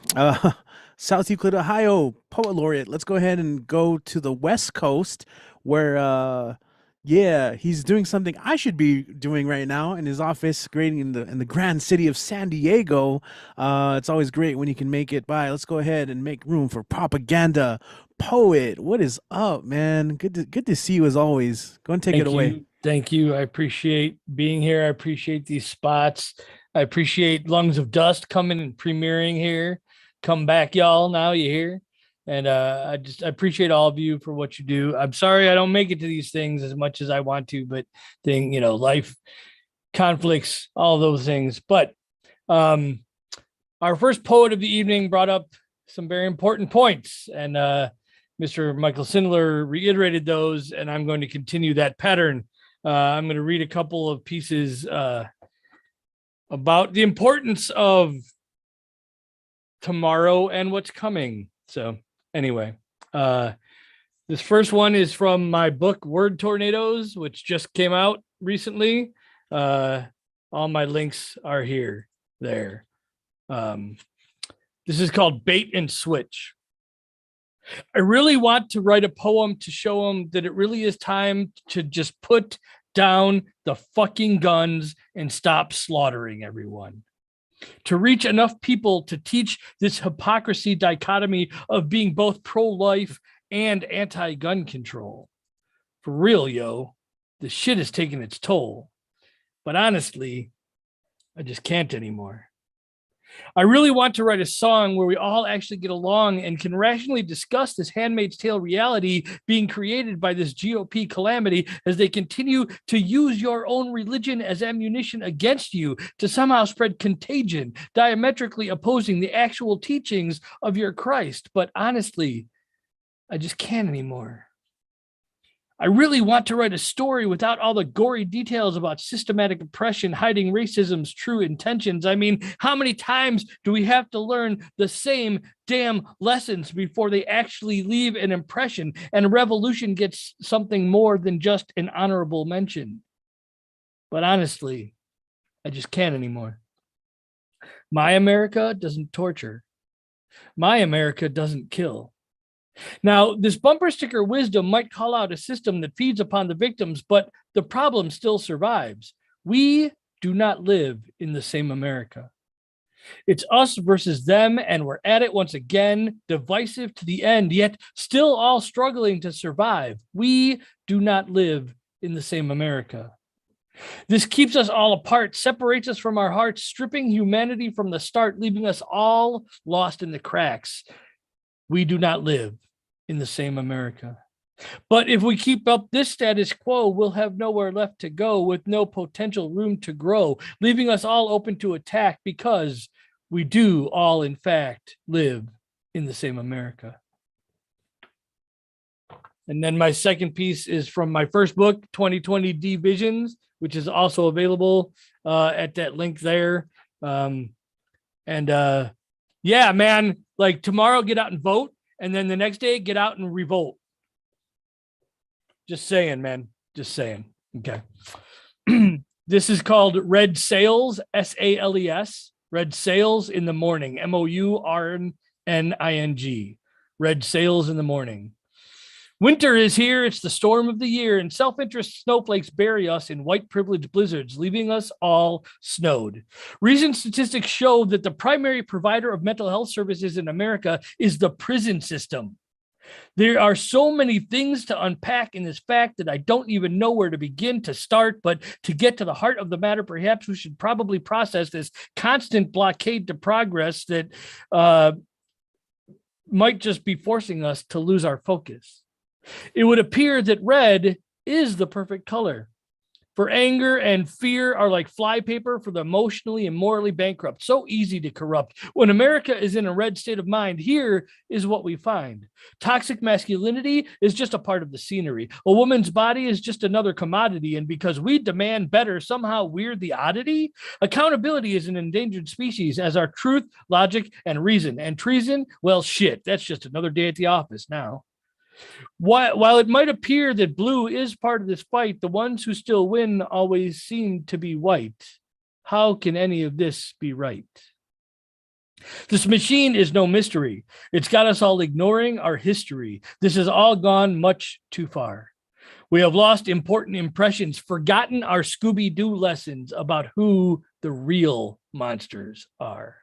South Euclid, Ohio, poet laureate. Let's go ahead and go to the West Coast, where he's doing something I should be doing right now in his office, grading in the grand city of San Diego. It's always great when you can make it by. Let's go ahead and make room for propaganda poet. What is up, man? Good to see you as always. Go and take it away. Thank you. I appreciate being here. I appreciate these spots. I appreciate Lungs of Dust coming and premiering here. Come back, y'all. Now you're here. And I appreciate all of you for what you do. I'm sorry I don't make it to these things as much as I want to, but life, conflicts, all those things. But our first poet of the evening brought up some very important points. And Mr. Michael Sindler reiterated those, and I'm going to continue that pattern. I'm going to read a couple of pieces about the importance of tomorrow and what's coming. So anyway, this first one is from my book, Word Tornadoes, which just came out recently. All my links are here, there. This is called Bait and Switch. I really want to write a poem to show them that it really is time to just put down the fucking guns and stop slaughtering everyone. To reach enough people to teach this hypocrisy dichotomy of being both pro-life and anti-gun control. For real, yo, the shit is taking its toll. But honestly, I just can't anymore. I really want to write a song where we all actually get along and can rationally discuss this Handmaid's Tale reality being created by this GOP calamity as they continue to use your own religion as ammunition against you to somehow spread contagion, diametrically opposing the actual teachings of your Christ. But honestly, I just can't anymore. I really want to write a story without all the gory details about systematic oppression, hiding racism's true intentions. I mean, how many times do we have to learn the same damn lessons before they actually leave an impression and a revolution gets something more than just an honorable mention? But honestly, I just can't anymore. My America doesn't torture. My America doesn't kill. Now, this bumper sticker wisdom might call out a system that feeds upon the victims, but the problem still survives. We do not live in the same America. It's us versus them, and we're at it once again, divisive to the end, yet still all struggling to survive. We do not live in the same America. This keeps us all apart, separates us from our hearts, stripping humanity from the start, leaving us all lost in the cracks. We do not live in the same America. But if we keep up this status quo, we'll have nowhere left to go with no potential room to grow, leaving us all open to attack because we do all, in fact, live in the same America. And then my second piece is from my first book, 2020 D Visions, which is also available at that link there. Yeah, man, like tomorrow, get out and vote. And then the next day, get out and revolt. Just saying, man. Just saying. Okay. This is called Red Sails, SALES. Red Sails in the Morning, MOURNING. Red Sails in the Morning. Winter is here. It's the storm of the year, and self-interest snowflakes bury us in white privilege blizzards, leaving us all snowed. Recent statistics show that the primary provider of mental health services in America is the prison system. There are so many things to unpack in this fact that I don't even know where to begin to start, but to get to the heart of the matter, perhaps we should probably process this constant blockade to progress that might just be forcing us to lose our focus. It would appear that red is the perfect color. For anger and fear are like flypaper for the emotionally and morally bankrupt. So easy to corrupt. When America is in a red state of mind, here is what we find. Toxic masculinity is just a part of the scenery. A woman's body is just another commodity. And because we demand better, somehow we're the oddity. Accountability is an endangered species, as are truth, logic, and reason. And treason, well, shit, that's just another day at the office now. While it might appear that blue is part of this fight, the ones who still win always seem to be white. How can any of this be right? This machine is no mystery. It's got us all ignoring our history. This has all gone much too far. We have lost important impressions, forgotten our Scooby-Doo lessons about who the real monsters are.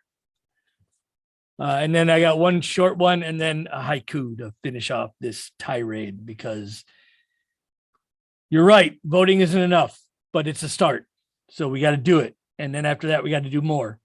And then I got one short one and then a haiku to finish off this tirade, because you're right, voting isn't enough, but it's a start. So we got to do it. And then after that, we got to do more.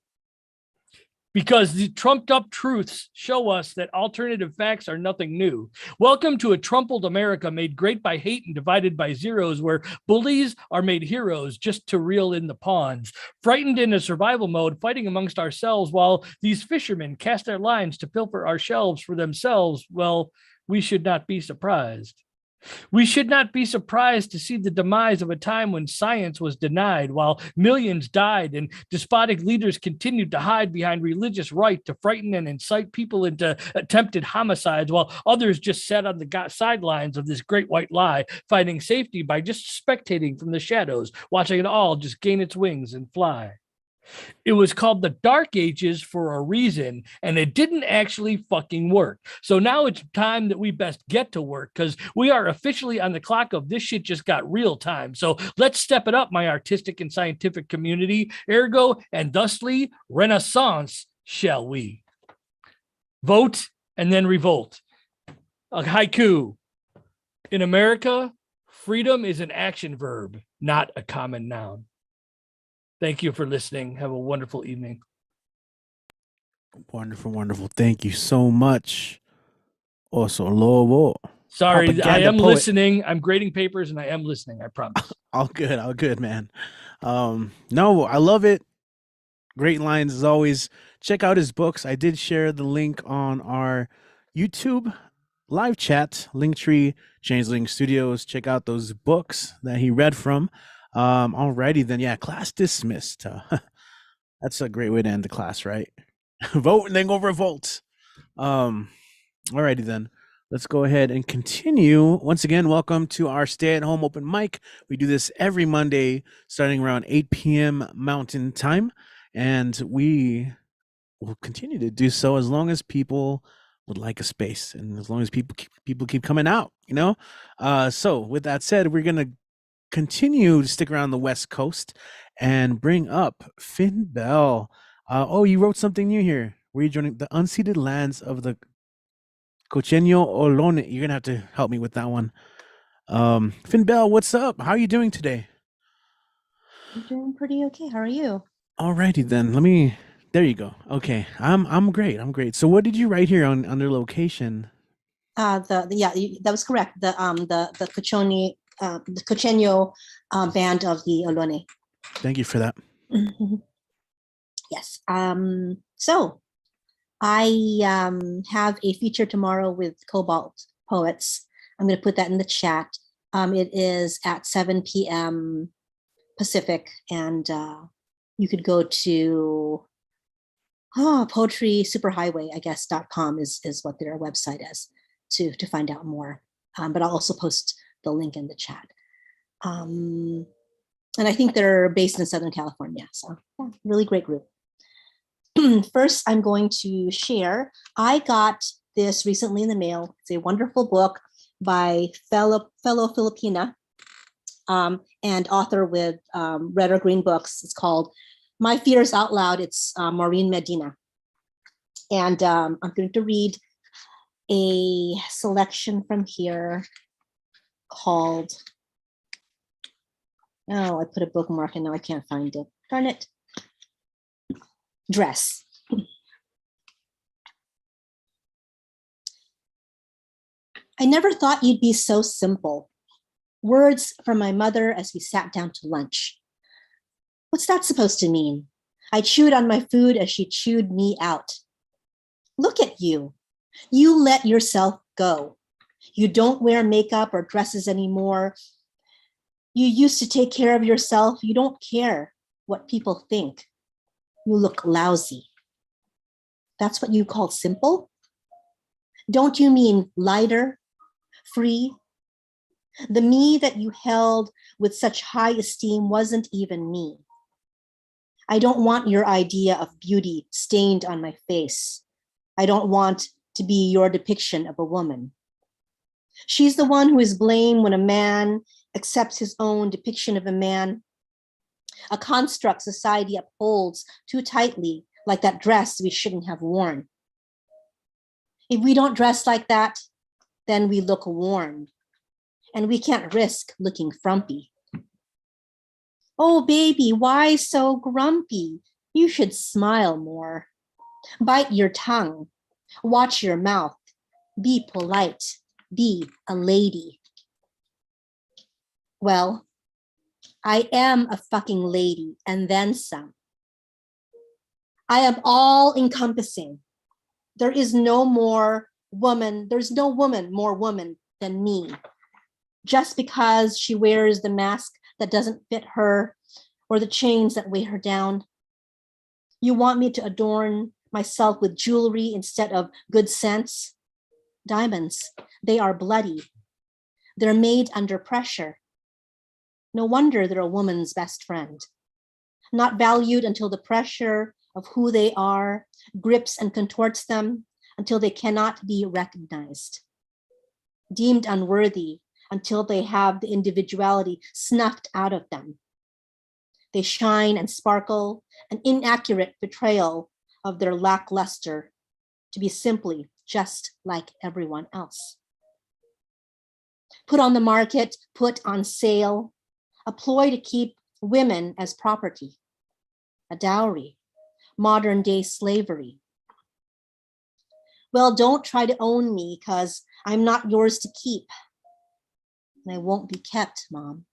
Because the trumped up truths show us that alternative facts are nothing new. Welcome to a trumpled America made great by hate and divided by zeros, where bullies are made heroes just to reel in the pawns. Frightened in a survival mode, fighting amongst ourselves while these fishermen cast their lines to pilfer our shelves for themselves. Well, we should not be surprised. We should not be surprised to see the demise of a time when science was denied, while millions died and despotic leaders continued to hide behind religious right to frighten and incite people into attempted homicides, while others just sat on the sidelines of this great white lie, finding safety by just spectating from the shadows, watching it all just gain its wings and fly. It was called the Dark Ages for a reason, and it didn't actually fucking work. So now it's time that we best get to work, because we are officially on the clock of this shit just got real time. So let's step it up, my artistic and scientific community. Ergo and thusly, Renaissance, shall we? Vote and then revolt. A haiku. In America, freedom is an action verb, not a common noun. Thank you for listening. Have a wonderful evening. Wonderful, wonderful. Thank you so much. Also, Lobo. Sorry, I Propaganda am poet. listening. I'm grading papers and I am listening. I promise. All good, man. No, I love it. Great lines as always. Check out his books. I did share the link on our YouTube live chat, Linktree, Changeling Studios. Check out those books that he read from. Alrighty then, yeah, class dismissed. That's a great way to end the class, right? Vote and then go revolt. Alrighty then. Let's go ahead and continue. Once again, welcome to our stay-at-home open mic. We do this every Monday starting around 8 p.m. Mountain Time, and we will continue to do so as long as people would like a space and as long as people keep coming out, you know? So with that said, we're going to continue to stick around the West Coast and bring up Finn Bell. Oh, you wrote something new here. Where you joining the unceded lands of the Cocheño Olone? You're gonna have to help me with that one. Finn Bell, what's up? How are you doing today? I'm doing pretty okay. How are you? Alrighty then. There you go. Okay, I'm great. I'm great. So what did you write here on under location? That was correct. The Cocheño band of the Olone. Thank you for that. Yes. So I have a feature tomorrow with Cobalt Poets. I'm going to put that in the chat. It is at 7 p.m. Pacific, and you could go to Poetry Superhighway, I guess, .com is what their website is to find out more. But I'll also post the link in the chat. And I think they're based in Southern California. So yeah, really great group. First, I'm going to share. I got this recently in the mail. It's a wonderful book by fellow Filipina and author with Red or Green Books. It's called My Fears Out Loud. It's Maureen Medina. And I'm going to read a selection from here called, oh, I put a bookmark and now I can't find it. Darn it. Dress. I never thought you'd be so simple. Words from my mother as we sat down to lunch. What's that supposed to mean? I chewed on my food as she chewed me out. Look at you. You let yourself go. You don't wear makeup or dresses anymore. You used to take care of yourself. You don't care what people think. You look lousy. That's what you call simple? Don't you mean lighter, free? The me that you held with such high esteem wasn't even me. I don't want your idea of beauty stained on my face. I don't want to be your depiction of a woman. She's the one who is blamed when a man accepts his own depiction of a man, a construct society upholds too tightly, like that dress we shouldn't have worn. If we don't dress like that, then we look worn, and we can't risk looking frumpy. Oh, baby, why so grumpy? You should smile more. Bite your tongue. Watch your mouth. Be polite. Be a lady. Well, I am a fucking lady and then some. I am all encompassing. There is no more woman. There's no woman more woman than me. just because she wears the mask that doesn't fit her or the chains that weigh her down. You want me to adorn myself with jewelry instead of good sense? Diamonds, they are bloody. They're made under pressure. No wonder they're a woman's best friend. Not valued until the pressure of who they are grips and contorts them until they cannot be recognized. Deemed unworthy until they have the individuality snuffed out of them. They shine and sparkle, an inaccurate betrayal of their lackluster to be simply just like everyone else. Put on the market, put on sale, a ploy to keep women as property, a dowry, modern day slavery. Well, don't try to own me because I'm not yours to keep. And I won't be kept, Mom.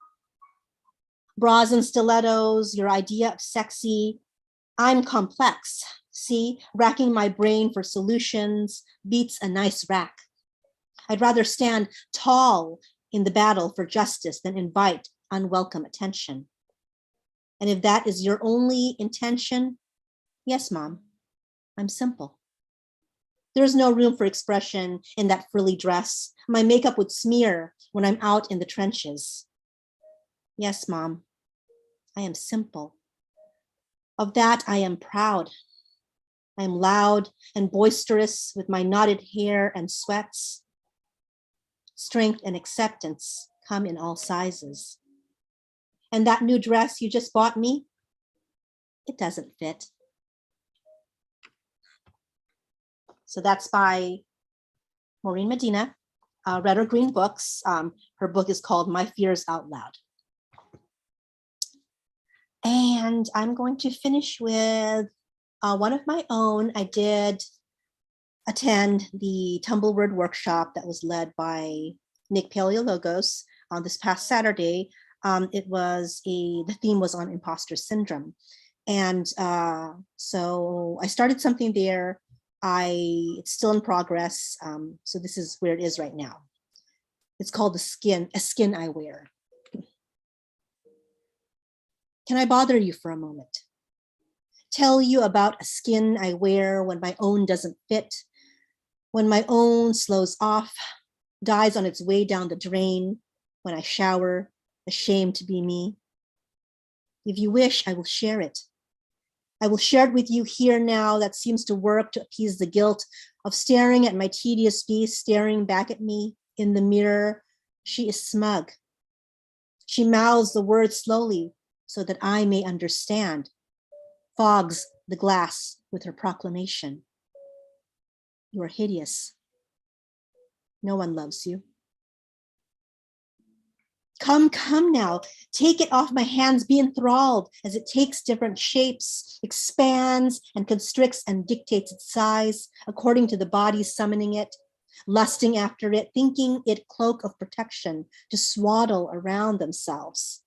Bras and stilettos, your idea of sexy. I'm complex. See, racking my brain for solutions beats a nice rack. I'd rather stand tall in the battle for justice than invite unwelcome attention. And if that is your only intention, yes, Mom, I'm simple. There's no room for expression in that frilly dress. My makeup would smear when I'm out in the trenches. Yes, Mom, I am simple. Of that, I am proud. I am loud and boisterous with my knotted hair and sweats. Strength and acceptance come in all sizes. And that new dress you just bought me, it doesn't fit. So that's by Maureen Medina, Red or Green Books. Her book is called My Fears Out Loud. And I'm going to finish with one of my own. I did attend the Tumbleword workshop that was led by Nick Paleologos on this past Saturday. The theme was on imposter syndrome. And so I started something there. It's still in progress. So this is where it is right now. It's called A Skin I Wear. Can I bother you for a moment? Tell you about a skin I wear when my own doesn't fit, when my own slows off, dies on its way down the drain, when I shower, ashamed to be me. If you wish, I will share it. I will share it with you here now. That seems to work to appease the guilt of staring at my tedious beast staring back at me in the mirror. She is smug. She mouths the words slowly so that I may understand, fogs the glass with her proclamation. You are hideous. No one loves you. Come now, take it off my hands, be enthralled as it takes different shapes, expands and constricts and dictates its size according to the body summoning it, lusting after it, thinking it cloak of protection to swaddle around themselves.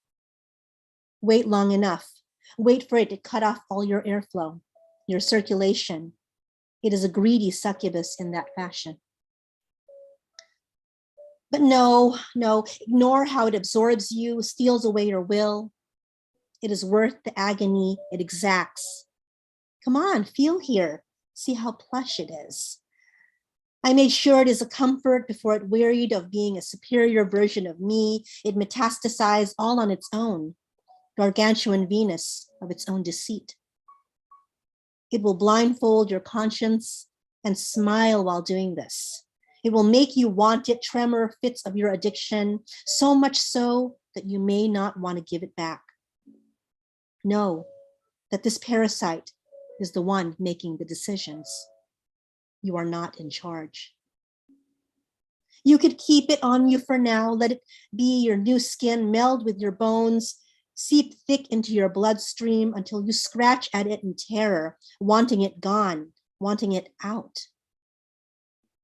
Wait long enough. Wait for it to cut off all your airflow, your circulation. It is a greedy succubus in that fashion. But no, ignore how it absorbs you, steals away your will. It is worth the agony it exacts. Come on, feel here. See how plush it is. I made sure it is a comfort before it wearied of being a superior version of me. It metastasized all on its own, gargantuan Venus of its own deceit. It will blindfold your conscience and smile while doing this. It will make you want it, tremor fits of your addiction, so much so that you may not want to give it back. Know that this parasite is the one making the decisions. You are not in charge. You could keep it on you for now, let it be your new skin, meld with your bones, seep thick into your bloodstream until you scratch at it in terror, wanting it gone, wanting it out.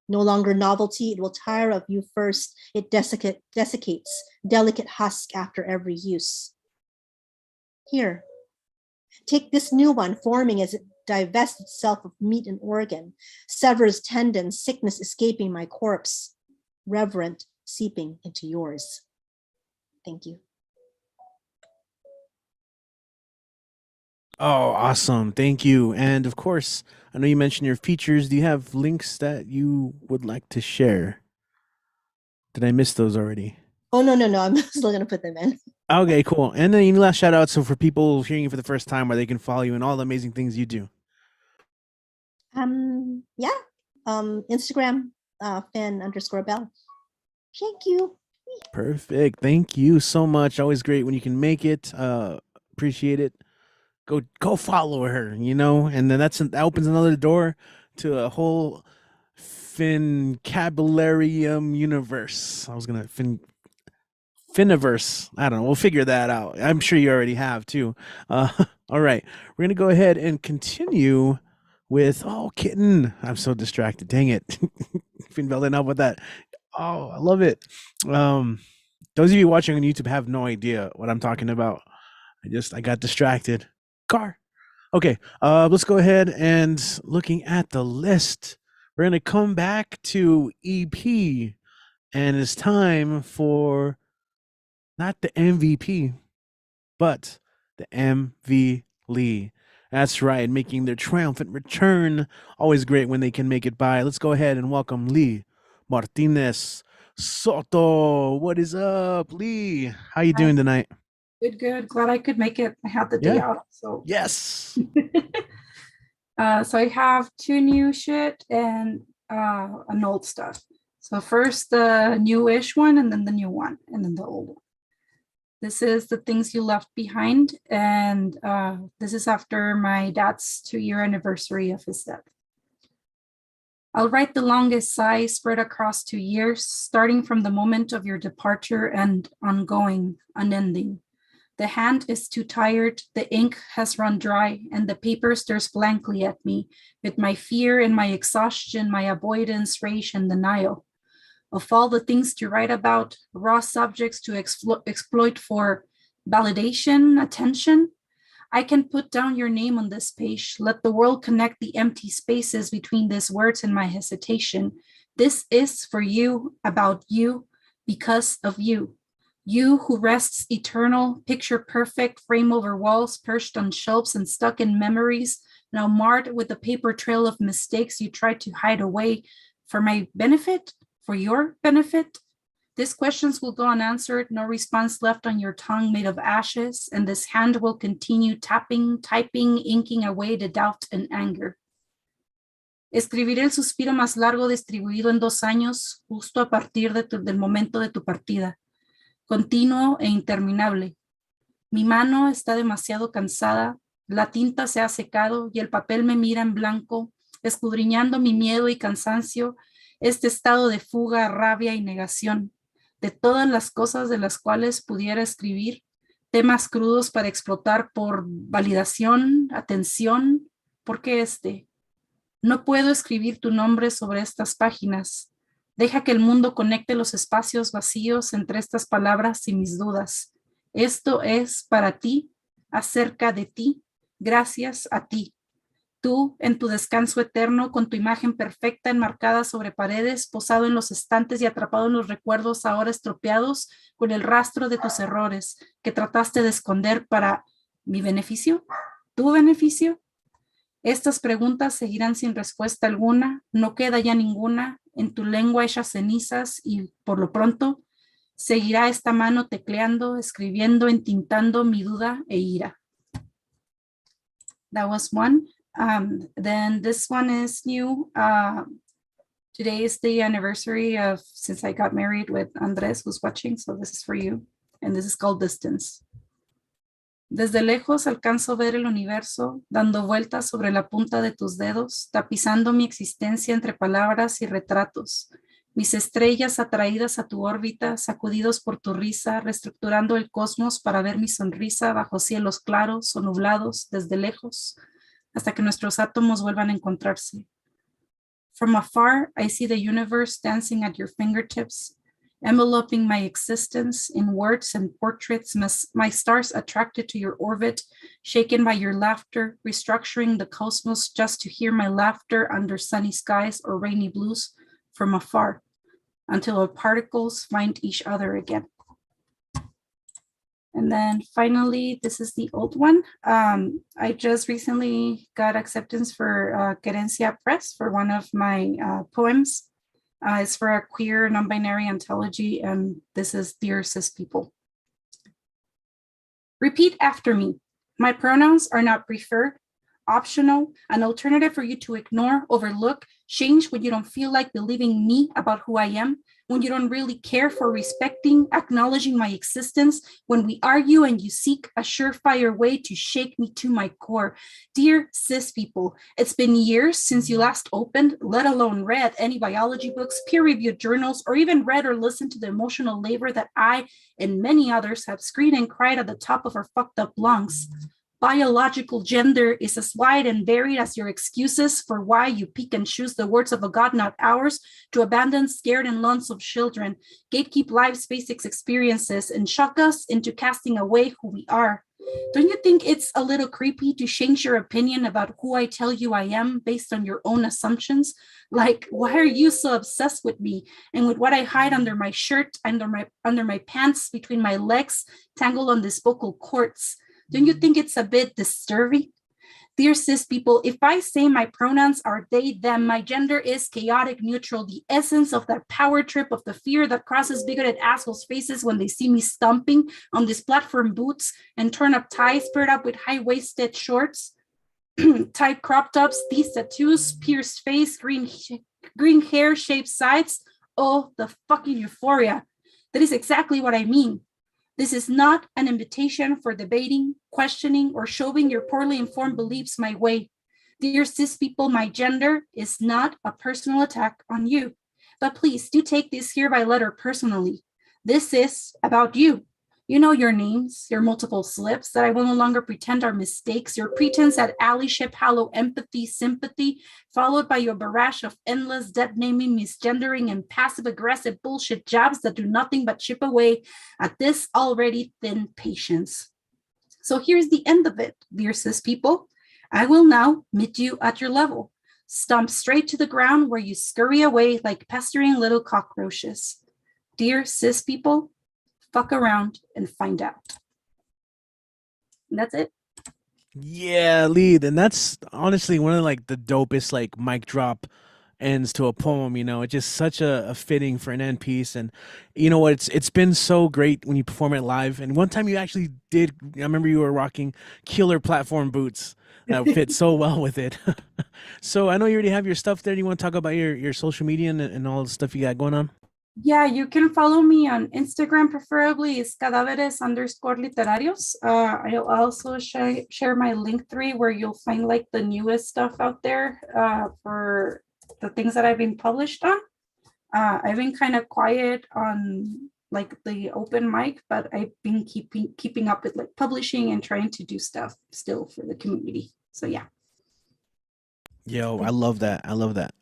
No longer novelty, it will tire of you first. It desiccates, delicate husk after every use. Here, take this new one, forming as it divests itself of meat and organ, severs tendons, sickness escaping my corpse, reverent seeping into yours. Thank you. Oh, awesome. Thank you. And of course, I know you mentioned your features. Do you have links that you would like to share? Did I miss those already? Oh, no. I'm still going to put them in. Okay, cool. And then any last shout out so for people hearing you for the first time where they can follow you and all the amazing things you do. Yeah. Instagram, Finn_Bell. Thank you. Perfect. Thank you so much. Always great when you can make it. Appreciate it. Go follow her, you know, and then that opens another door to a whole Fincabularium universe. I was gonna Finiverse. I don't know. We'll figure that out. I'm sure you already have too. All right, we're gonna go ahead and continue with kitten. I'm so distracted. Dang it. Been building up with that. Oh, I love it. Those of you watching on YouTube have no idea what I'm talking about. I got distracted. Car. Okay, let's go ahead and looking at the list. We're gonna come back to EP, and it's time for not the MVP, but the MV Lee. That's right, making their triumphant return. Always great when they can make it by. Let's go ahead and welcome Lee Martinez Soto. What is up, Lee? How you doing tonight? Good. Glad I could make it. I had the day out. So yes. So I have 2 new shit and an old stuff. So first the newish one, and then the new one, and then the old one. This is the things you left behind, and this is after my dad's 2-year anniversary of his death. I'll write the longest sigh spread across 2 years, starting from the moment of your departure and ongoing, unending. The hand is too tired, the ink has run dry, and the paper stares blankly at me with my fear and my exhaustion, my avoidance, rage, and denial. Of all the things to write about, raw subjects to exploit for validation, attention, I can put down your name on this page. Let the world connect the empty spaces between these words and my hesitation. This is for you, about you, because of you. You who rests eternal, picture perfect, frame over walls, perched on shelves and stuck in memories, now marred with the paper trail of mistakes you tried to hide away for my benefit, for your benefit. These questions will go unanswered, no response left on your tongue made of ashes, and this hand will continue tapping, typing, inking away the doubt and anger. Escribiré el suspiro más largo distribuido en 2 años, justo a partir del momento de tu partida. Continuo e interminable. Mi mano está demasiado cansada, la tinta se ha secado y el papel me mira en blanco, escudriñando mi miedo y cansancio, este estado de fuga, rabia y negación, de todas las cosas de las cuales pudiera escribir, temas crudos para explotar por validación, atención, ¿por qué No puedo escribir tu nombre sobre estas páginas. Deja que el mundo conecte los espacios vacíos entre estas palabras y mis dudas. Esto es para ti, acerca de ti, gracias a ti. Tú, en tu descanso eterno, con tu imagen perfecta enmarcada sobre paredes, posado en los estantes y atrapado en los recuerdos ahora estropeados, con el rastro de tus errores que trataste de esconder para mi beneficio, tu beneficio. Estas preguntas seguirán sin respuesta alguna, no queda ya ninguna, en tu lengua hechas cenizas y, por lo pronto, seguirá esta mano tecleando, escribiendo, entintando mi duda e ira. That was one. Then this one is new. Today is the anniversary of since I got married with Andres, who's watching, so this is for you. And this is called Distance. Desde lejos alcanzo ver el universo, dando vueltas sobre la punta de tus dedos, tapizando mi existencia entre palabras y retratos. Mis estrellas atraídas a tu órbita, sacudidos por tu risa, reestructurando el cosmos para ver mi sonrisa bajo cielos claros o nublados desde lejos, hasta que nuestros átomos vuelvan a encontrarse. From afar, I see the universe dancing at your fingertips, enveloping my existence in words and portraits, my stars attracted to your orbit, shaken by your laughter, restructuring the cosmos just to hear my laughter under sunny skies or rainy blues from afar, until our particles find each other again. And then finally, this is the old one. I just recently got acceptance for Querencia Press for one of my poems. It's for a queer non-binary anthology, and this is Dear Cis People. Repeat after me. My pronouns are not preferred, optional, an alternative for you to ignore, overlook, change when you don't feel like believing me about who I am, when you don't really care for respecting, acknowledging my existence, when we argue and you seek a surefire way to shake me to my core. Dear cis people, it's been years since you last opened, let alone read any biology books, peer-reviewed journals, or even read or listened to the emotional labor that I and many others have screamed and cried at the top of our fucked up lungs. Biological gender is as wide and varied as your excuses for why you pick and choose the words of a God not ours to abandon scared and lonesome children, gatekeep life's basic experiences, and shock us into casting away who we are. Don't you think it's a little creepy to change your opinion about who I tell you I am based on your own assumptions? Like, why are you so obsessed with me and with what I hide under my shirt, under my pants, between my legs, tangled on these vocal cords? Don't you think it's a bit disturbing? Dear cis people, if I say my pronouns are they, them, my gender is chaotic neutral, the essence of that power trip of the fear that crosses bigoted assholes' faces when they see me stomping on these platform boots and turn up ties paired up with high-waisted shorts, tight crop tops, these tattoos, pierced face, green hair, shaped sides. Oh, the fucking euphoria. That is exactly what I mean. This is not an invitation for debating, questioning, or shoving your poorly informed beliefs my way. Dear cis people, my gender is not a personal attack on you. But please do take this here by letter personally. This is about you. You know your names, your multiple slips that I will no longer pretend are mistakes, your pretense at allyship, hollow empathy, sympathy, followed by your barrage of endless dead-naming, misgendering, and passive-aggressive bullshit jabs that do nothing but chip away at this already thin patience. So here's the end of it, dear cis people. I will now meet you at your level. Stomp straight to the ground where you scurry away like pestering little cockroaches. Dear cis people, fuck around and find out. And that's it. Yeah, lead. And that's honestly one of like the dopest like mic drop ends to a poem, you know. It's just such a fitting for an end piece. And you know what, it's been so great when you perform it live. And one time you actually did, I remember you were rocking killer platform boots that fit so well with it. So I know you already have your stuff there. Do you want to talk about your social media and all the stuff you got going on? Yeah, you can follow me on Instagram, preferably is cadáveres_literarios. I'll also share my Linktree where you'll find like the newest stuff out there for the things that I've been published on. I've been kind of quiet on like the open mic, but I've been keeping up with like publishing and trying to do stuff still for the community. So yeah. Yo, I love that. I love that.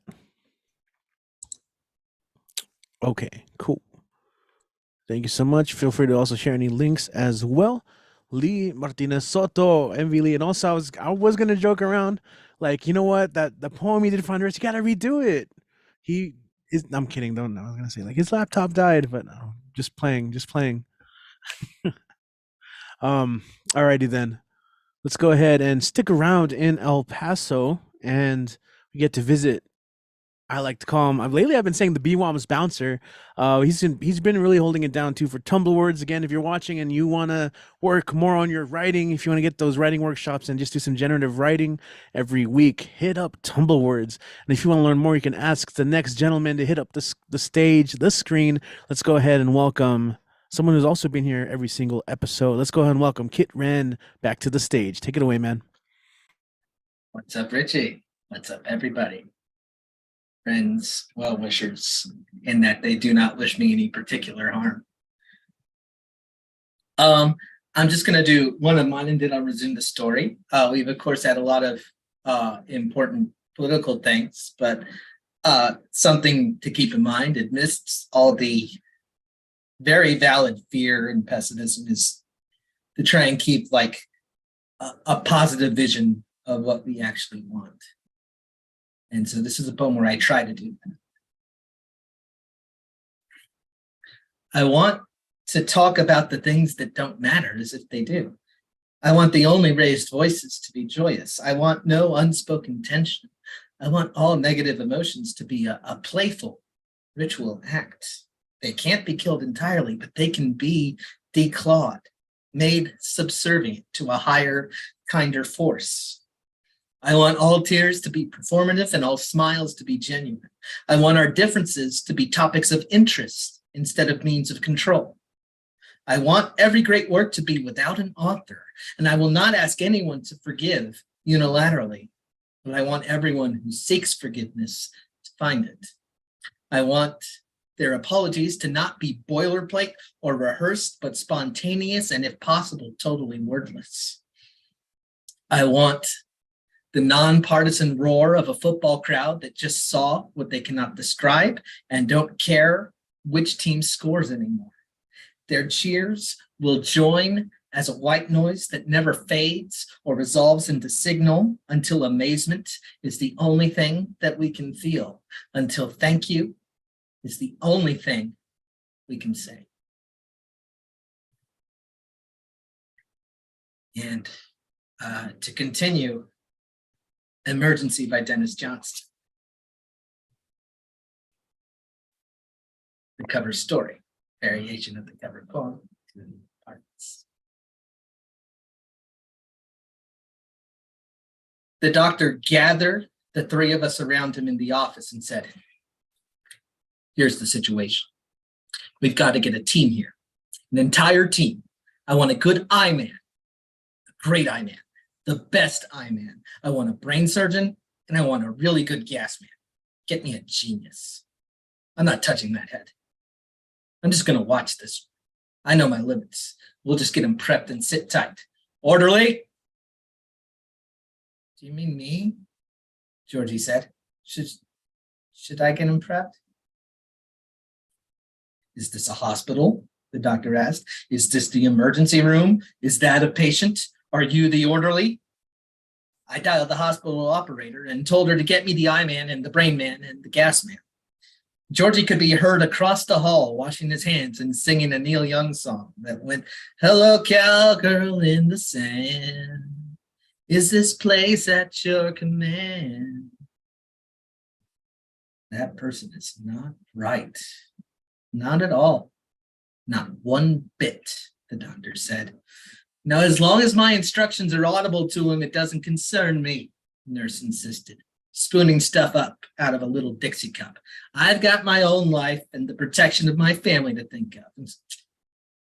Okay, cool. Thank you so much. Feel free to also share any links as well. Lee Martinez Soto, Envy Lee. And also I was gonna joke around, like, you know what? That the poem he did for Honduras, you gotta redo it. I'm kidding, don't know. I was gonna say like his laptop died, but no, just playing. Alrighty then. Let's go ahead and stick around in El Paso and we get to visit. I like to call him. Lately, I've been saying the BWOMS bouncer. He's been really holding it down too for Tumble Words. Again, if you're watching and you want to work more on your writing, if you want to get those writing workshops and just do some generative writing every week, hit up Tumble Words. And if you want to learn more, you can ask the next gentleman to hit up the stage, the screen. Let's go ahead and welcome someone who's also been here every single episode. Let's go ahead and welcome Kit Wren back to the stage. Take it away, man. What's up, Richie? What's up, everybody? Friends, well-wishers, in that they do not wish me any particular harm. I'm just going to do one of mine and then I'll resume the story. We've, of course, had a lot of important political things, but something to keep in mind amidst all the very valid fear and pessimism is to try and keep like a positive vision of what we actually want. And so this is a poem where I try to do that. I want to talk about the things that don't matter as if they do. I want the only raised voices to be joyous. I want no unspoken tension. I want all negative emotions to be a playful ritual act. They can't be killed entirely, but they can be declawed, made subservient to a higher, kinder force. I want all tears to be performative and all smiles to be genuine. I want our differences to be topics of interest instead of means of control. I want every great work to be without an author, and I will not ask anyone to forgive unilaterally, but I want everyone who seeks forgiveness to find it. I want their apologies to not be boilerplate or rehearsed, but spontaneous and, if possible, totally wordless. I want the nonpartisan roar of a football crowd that just saw what they cannot describe and don't care which team scores anymore. Their cheers will join as a white noise that never fades or resolves into signal until amazement is the only thing that we can feel, until thank you is the only thing we can say. And to continue, Emergency by Dennis Johnston. The cover story, variation of the cover poem, two parts. The doctor gathered the three of us around him in the office and said, here's the situation. We've got to get a team here, an entire team. I want a good eye man, a great eye man, the best eye man. I want a brain surgeon, and I want a really good gas man. Get me a genius. I'm not touching that head. I'm just going to watch this. I know my limits. We'll just get him prepped and sit tight. Orderly? Do you mean me? Georgie said. Should I get him prepped? Is this a hospital? The doctor asked. Is this the emergency room? Is that a patient? Are you the orderly? I dialed the hospital operator and told her to get me the eye man and the brain man and the gas man. Georgie could be heard across the hall washing his hands and singing a Neil Young song that went, hello, cowgirl in the sand. Is this place at your command? That person is not right. Not at all. Not one bit, the doctor said. Now, as long as my instructions are audible to him, it doesn't concern me, the nurse insisted, spooning stuff up out of a little Dixie cup. I've got my own life and the protection of my family to think of.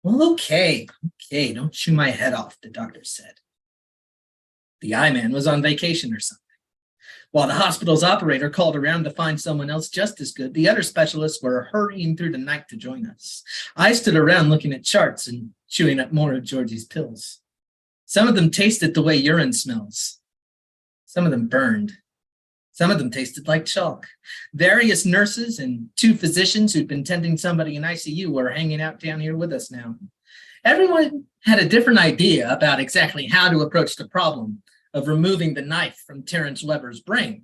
Well, okay, don't chew my head off, the doctor said. The eye man was on vacation or something. While the hospital's operator called around to find someone else just as good, the other specialists were hurrying through the night to join us. I stood around looking at charts and chewing up more of Georgie's pills. Some of them tasted the way urine smells. Some of them burned. Some of them tasted like chalk. Various nurses and 2 physicians who'd been tending somebody in ICU were hanging out down here with us now. Everyone had a different idea about exactly how to approach the problem of removing the knife from Terrence Weber's brain.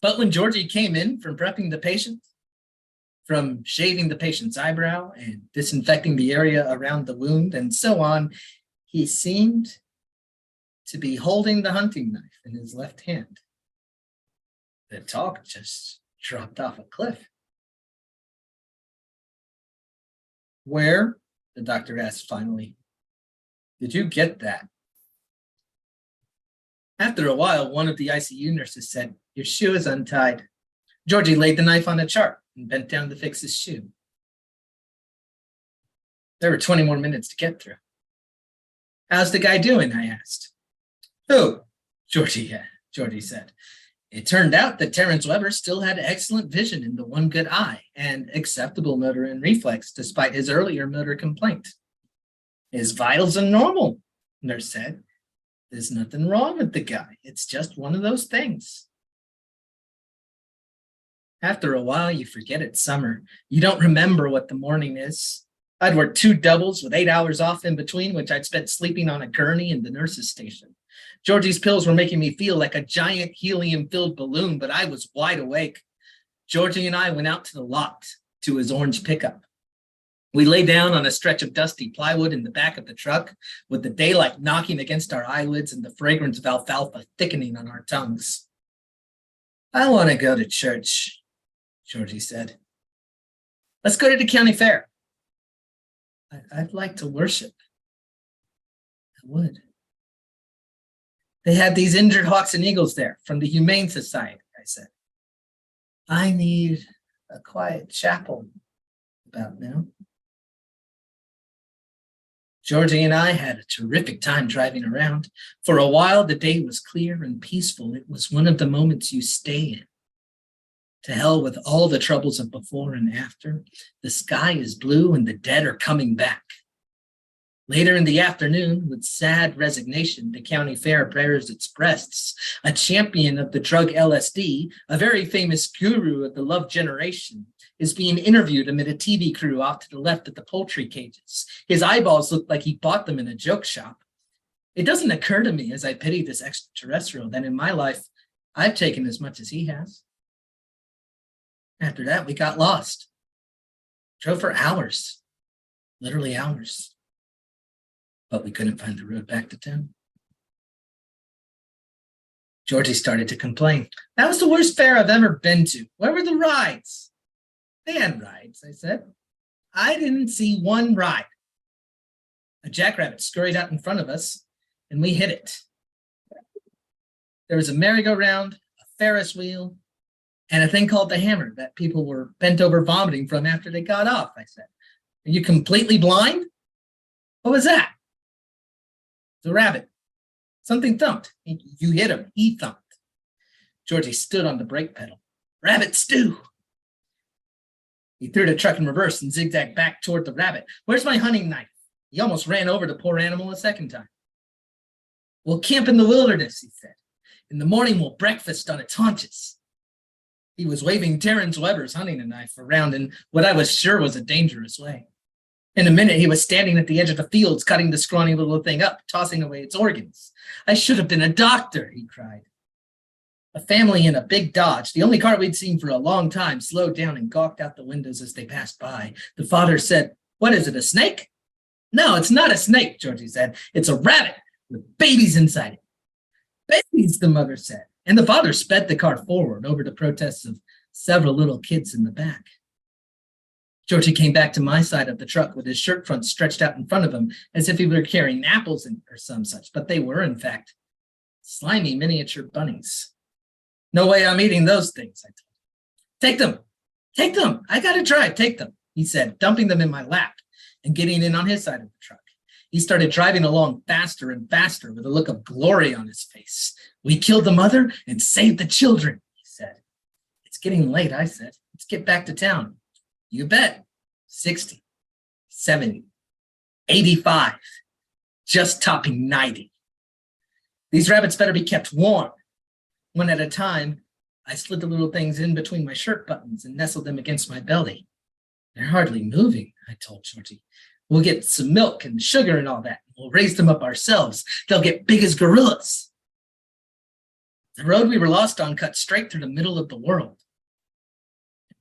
But when Georgie came in from prepping the patient, from shaving the patient's eyebrow and disinfecting the area around the wound and so on, he seemed to be holding the hunting knife in his left hand. The talk just dropped off a cliff. Where, the doctor asked finally, did you get that? After a while, one of the ICU nurses said, your shoe is untied. Georgie laid the knife on a chart and bent down to fix his shoe. There were 20 more minutes to get through. How's the guy doing? I asked. Who? Georgie said. It turned out that Terrence Weber still had excellent vision in the one good eye and acceptable motor and reflex despite his earlier motor complaint. His vitals are normal, nurse said. There's nothing wrong with the guy. It's just one of those things. After a while, you forget it's summer. You don't remember what the morning is. I'd worked 2 doubles with 8 hours off in between, which I'd spent sleeping on a gurney in the nurse's station. Georgie's pills were making me feel like a giant helium-filled balloon, but I was wide awake. Georgie and I went out to the lot to his orange pickup. We lay down on a stretch of dusty plywood in the back of the truck, with the daylight knocking against our eyelids and the fragrance of alfalfa thickening on our tongues. I want to go to church, Georgie said. Let's go to the county fair. I'd like to worship. I would. They had these injured hawks and eagles there from the Humane Society, I said. I need a quiet chapel about now. Georgie and I had a terrific time driving around. For a while, the day was clear and peaceful. It was one of the moments you stay in. To hell with all the troubles of before and after. The sky is blue and the dead are coming back. Later in the afternoon, with sad resignation, the county fair bares its breasts. A champion of the drug LSD, a very famous guru of the love generation, is being interviewed amid a TV crew off to the left at the poultry cages. His eyeballs look like he bought them in a joke shop. It doesn't occur to me as I pity this extraterrestrial that in my life, I've taken as much as he has. After that, we got lost. Drove for hours, literally hours. But we couldn't find the road back to town. Georgie started to complain. That was the worst fair I've ever been to. Where were the rides? They had rides, I said. I didn't see one ride. A jackrabbit scurried out in front of us, and we hit it. There was a merry-go-round, a Ferris wheel, and a thing called the hammer that people were bent over vomiting from after they got off, I said. Are you completely blind? What was that? The rabbit. Something thumped. You hit him. He thumped. Georgie stood on the brake pedal. Rabbit stew. He threw the truck in reverse and zigzagged back toward the rabbit. Where's my hunting knife? He almost ran over the poor animal a second time. We'll camp in the wilderness, he said. In the morning, we'll breakfast on its haunches. He was waving Terrence Weber's hunting knife around in what I was sure was a dangerous way. In a minute, he was standing at the edge of the fields, cutting the scrawny little thing up, tossing away its organs. I should have been a doctor, he cried. A family in a big Dodge, the only car we'd seen for a long time, slowed down and gawked out the windows as they passed by. The father said, what is it, a snake? No, it's not a snake, Georgie said. It's a rabbit with babies inside it. Babies, the mother said. And the father sped the car forward over the protests of several little kids in the back. Georgie came back to my side of the truck with his shirt front stretched out in front of him as if he were carrying apples or some such, but they were, in fact, slimy miniature bunnies. No way I'm eating those things, I told him. Take them. I got to drive. Take them, he said, dumping them in my lap and getting in on his side of the truck. He started driving along faster and faster with a look of glory on his face. We killed the mother and saved the children, he said. It's getting late, I said. Let's get back to town. You bet. 60, 70, 85, just topping 90. These rabbits better be kept warm. One at a time, I slid the little things in between my shirt buttons and nestled them against my belly. They're hardly moving, I told Georgie. We'll get some milk and sugar and all that. We'll raise them up ourselves. They'll get big as gorillas. The road we were lost on cut straight through the middle of the world.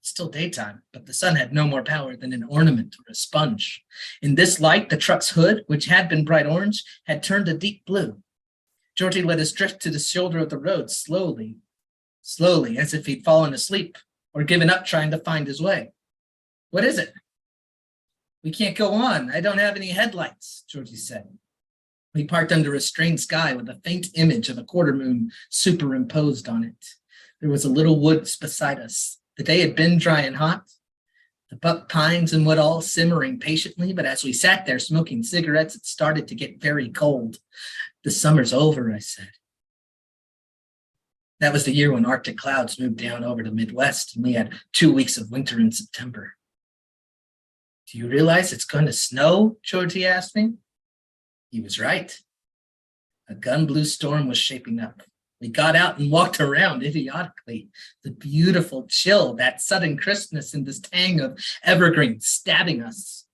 Still daytime, but the sun had no more power than an ornament or a sponge. In this light, the truck's hood, which had been bright orange, had turned a deep blue. Georgie let us drift to the shoulder of the road slowly, as if he'd fallen asleep or given up trying to find his way. What is it? We can't go on. I don't have any headlights, Georgie said. We parked under a strange sky with a faint image of a quarter moon superimposed on it. There was a little woods beside us. The day had been dry and hot, the buck pines and wood all simmering patiently, but as we sat there smoking cigarettes, it started to get very cold. The summer's over, I said. That was the year when Arctic clouds moved down over the Midwest, and we had 2 weeks of winter in September. Do you realize it's going to snow? Georgie asked me. He was right. A gun blue storm was shaping up. We got out and walked around idiotically. The beautiful chill, that sudden crispness and this tang of evergreen stabbing us.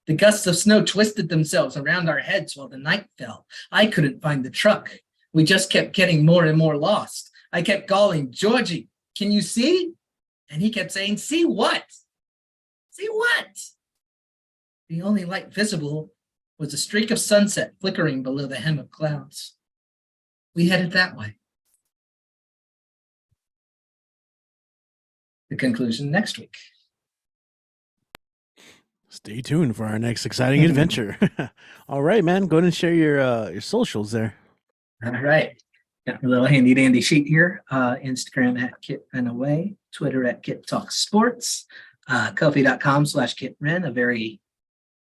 The gusts of snow twisted themselves around our heads while the night fell. I couldn't find the truck. We just kept getting more and more lost. I kept calling, Georgie, can you see? And he kept saying, see what? See what? The only light visible was a streak of sunset flickering below the hem of clouds. We headed that way. The conclusion next week. Stay tuned for our next exciting adventure. All right, man. Go ahead and share your socials there. All right. Got a little handy dandy sheet here. Instagram at KitRenAway, Twitter at KitTalkSports, Ko-fi.com/KitRen, a very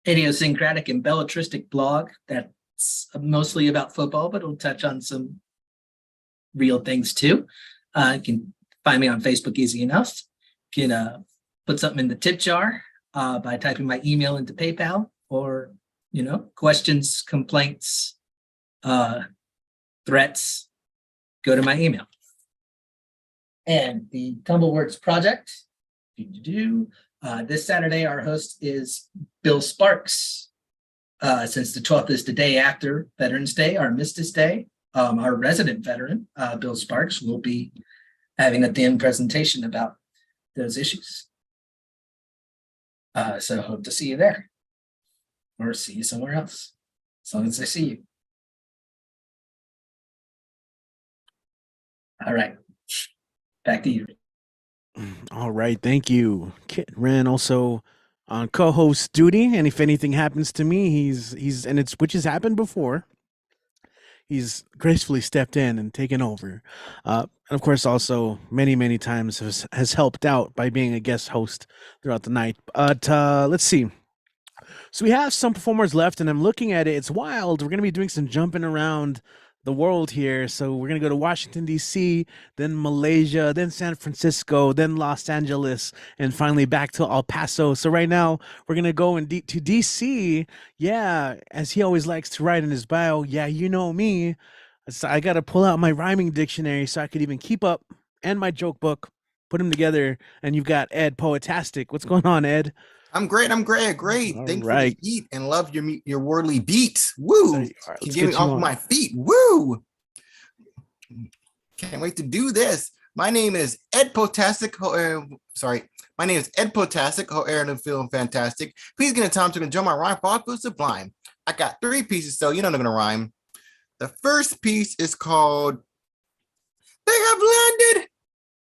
idiosyncratic and belletristic blog that's mostly about football, but it'll touch on some real things too. You can find me on Facebook easy enough. You can put something in the tip jar by typing my email into PayPal, or, questions, complaints, threats, go to my email. And the Tumbleworks project, this Saturday, our host is Bill Sparks. Since the 12th is the day after Veterans Day, our Armistice Day, our resident veteran, Bill Sparks, will be having a theme presentation about those issues. So hope to see you there, or see you somewhere else, as long as I see you. All right, back to you. All right, thank you, Kit Ren. Also on co-host duty, and if anything happens to me, which has happened before, he's gracefully stepped in and taken over. And of course, also many times has helped out by being a guest host throughout the night. But let's see. So we have some performers left, and I'm looking at it. It's wild. We're going to be doing some jumping around the world here. So we're going to go to Washington, D.C., then Malaysia, then San Francisco, then Los Angeles, and finally back to El Paso. So right now we're going to go to D.C. Yeah, as he always likes to write in his bio. Yeah, you know me. So I got to pull out my rhyming dictionary so I could even keep up, and my joke book, put them together. And you've got Ed Poetastic. What's going on, Ed? I'm great. Great. All Thanks right. for the beat, and love your worldly beats. Woo! Right, Can get me off my feet. Woo! Can't wait to do this. My name is Ed Potastic. My name is Ed Potastic. And feeling fantastic. Please get a time to enjoy my rhyme for sublime. I got 3 pieces, so you know they're gonna rhyme. The first piece is called "They Have Landed."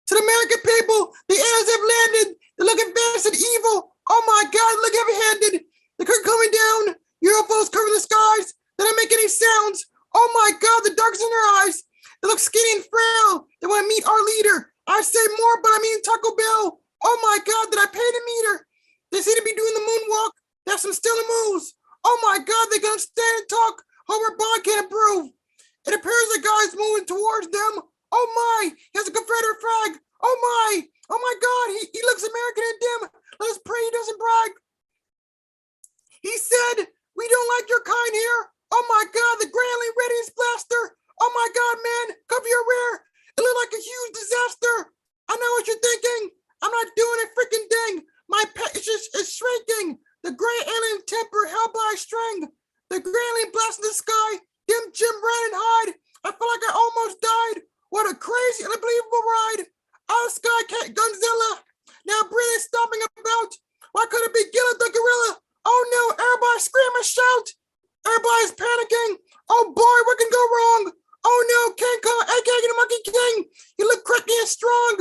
To the American people, the aliens have landed. They're looking fast and evil. Oh my God, look heavy-handed. The curtain coming down. UFOs covering the skies. They don't make any sounds. Oh my God, the dark's in their eyes. They look skinny and frail. They want to meet our leader. I say more, but I mean Taco Bell. Oh my God, did I pay to meet her? They seem to be doing the moonwalk. They have some stellar moves. Oh my God, they're going to stand and talk. Homer Bond can't approve. It appears the guy's moving towards them. Oh my, he has a Confederate flag. Oh my God, he looks American and dim. Let us pray he doesn't brag. He said, "We don't like your kind here." Oh my God, the Granley Readiness Blaster. Oh my God, man, cover your rear. It looked like a huge disaster. I know what you're thinking. I'm not doing a freaking thing. My pet is shrinking. The gray alien temper held by a string. The Granley blast in the sky. Dim Jim ran and hide. I feel like I almost died. What a crazy, unbelievable ride. Out of sky cat Godzilla. Now breathing, stomping about. Why could it be Gilla the gorilla? Oh no, everybody scream and shout. Everybody's panicking. Oh boy, what can go wrong? Oh no, King Kong, aka the Monkey King. He looked cracky and strong.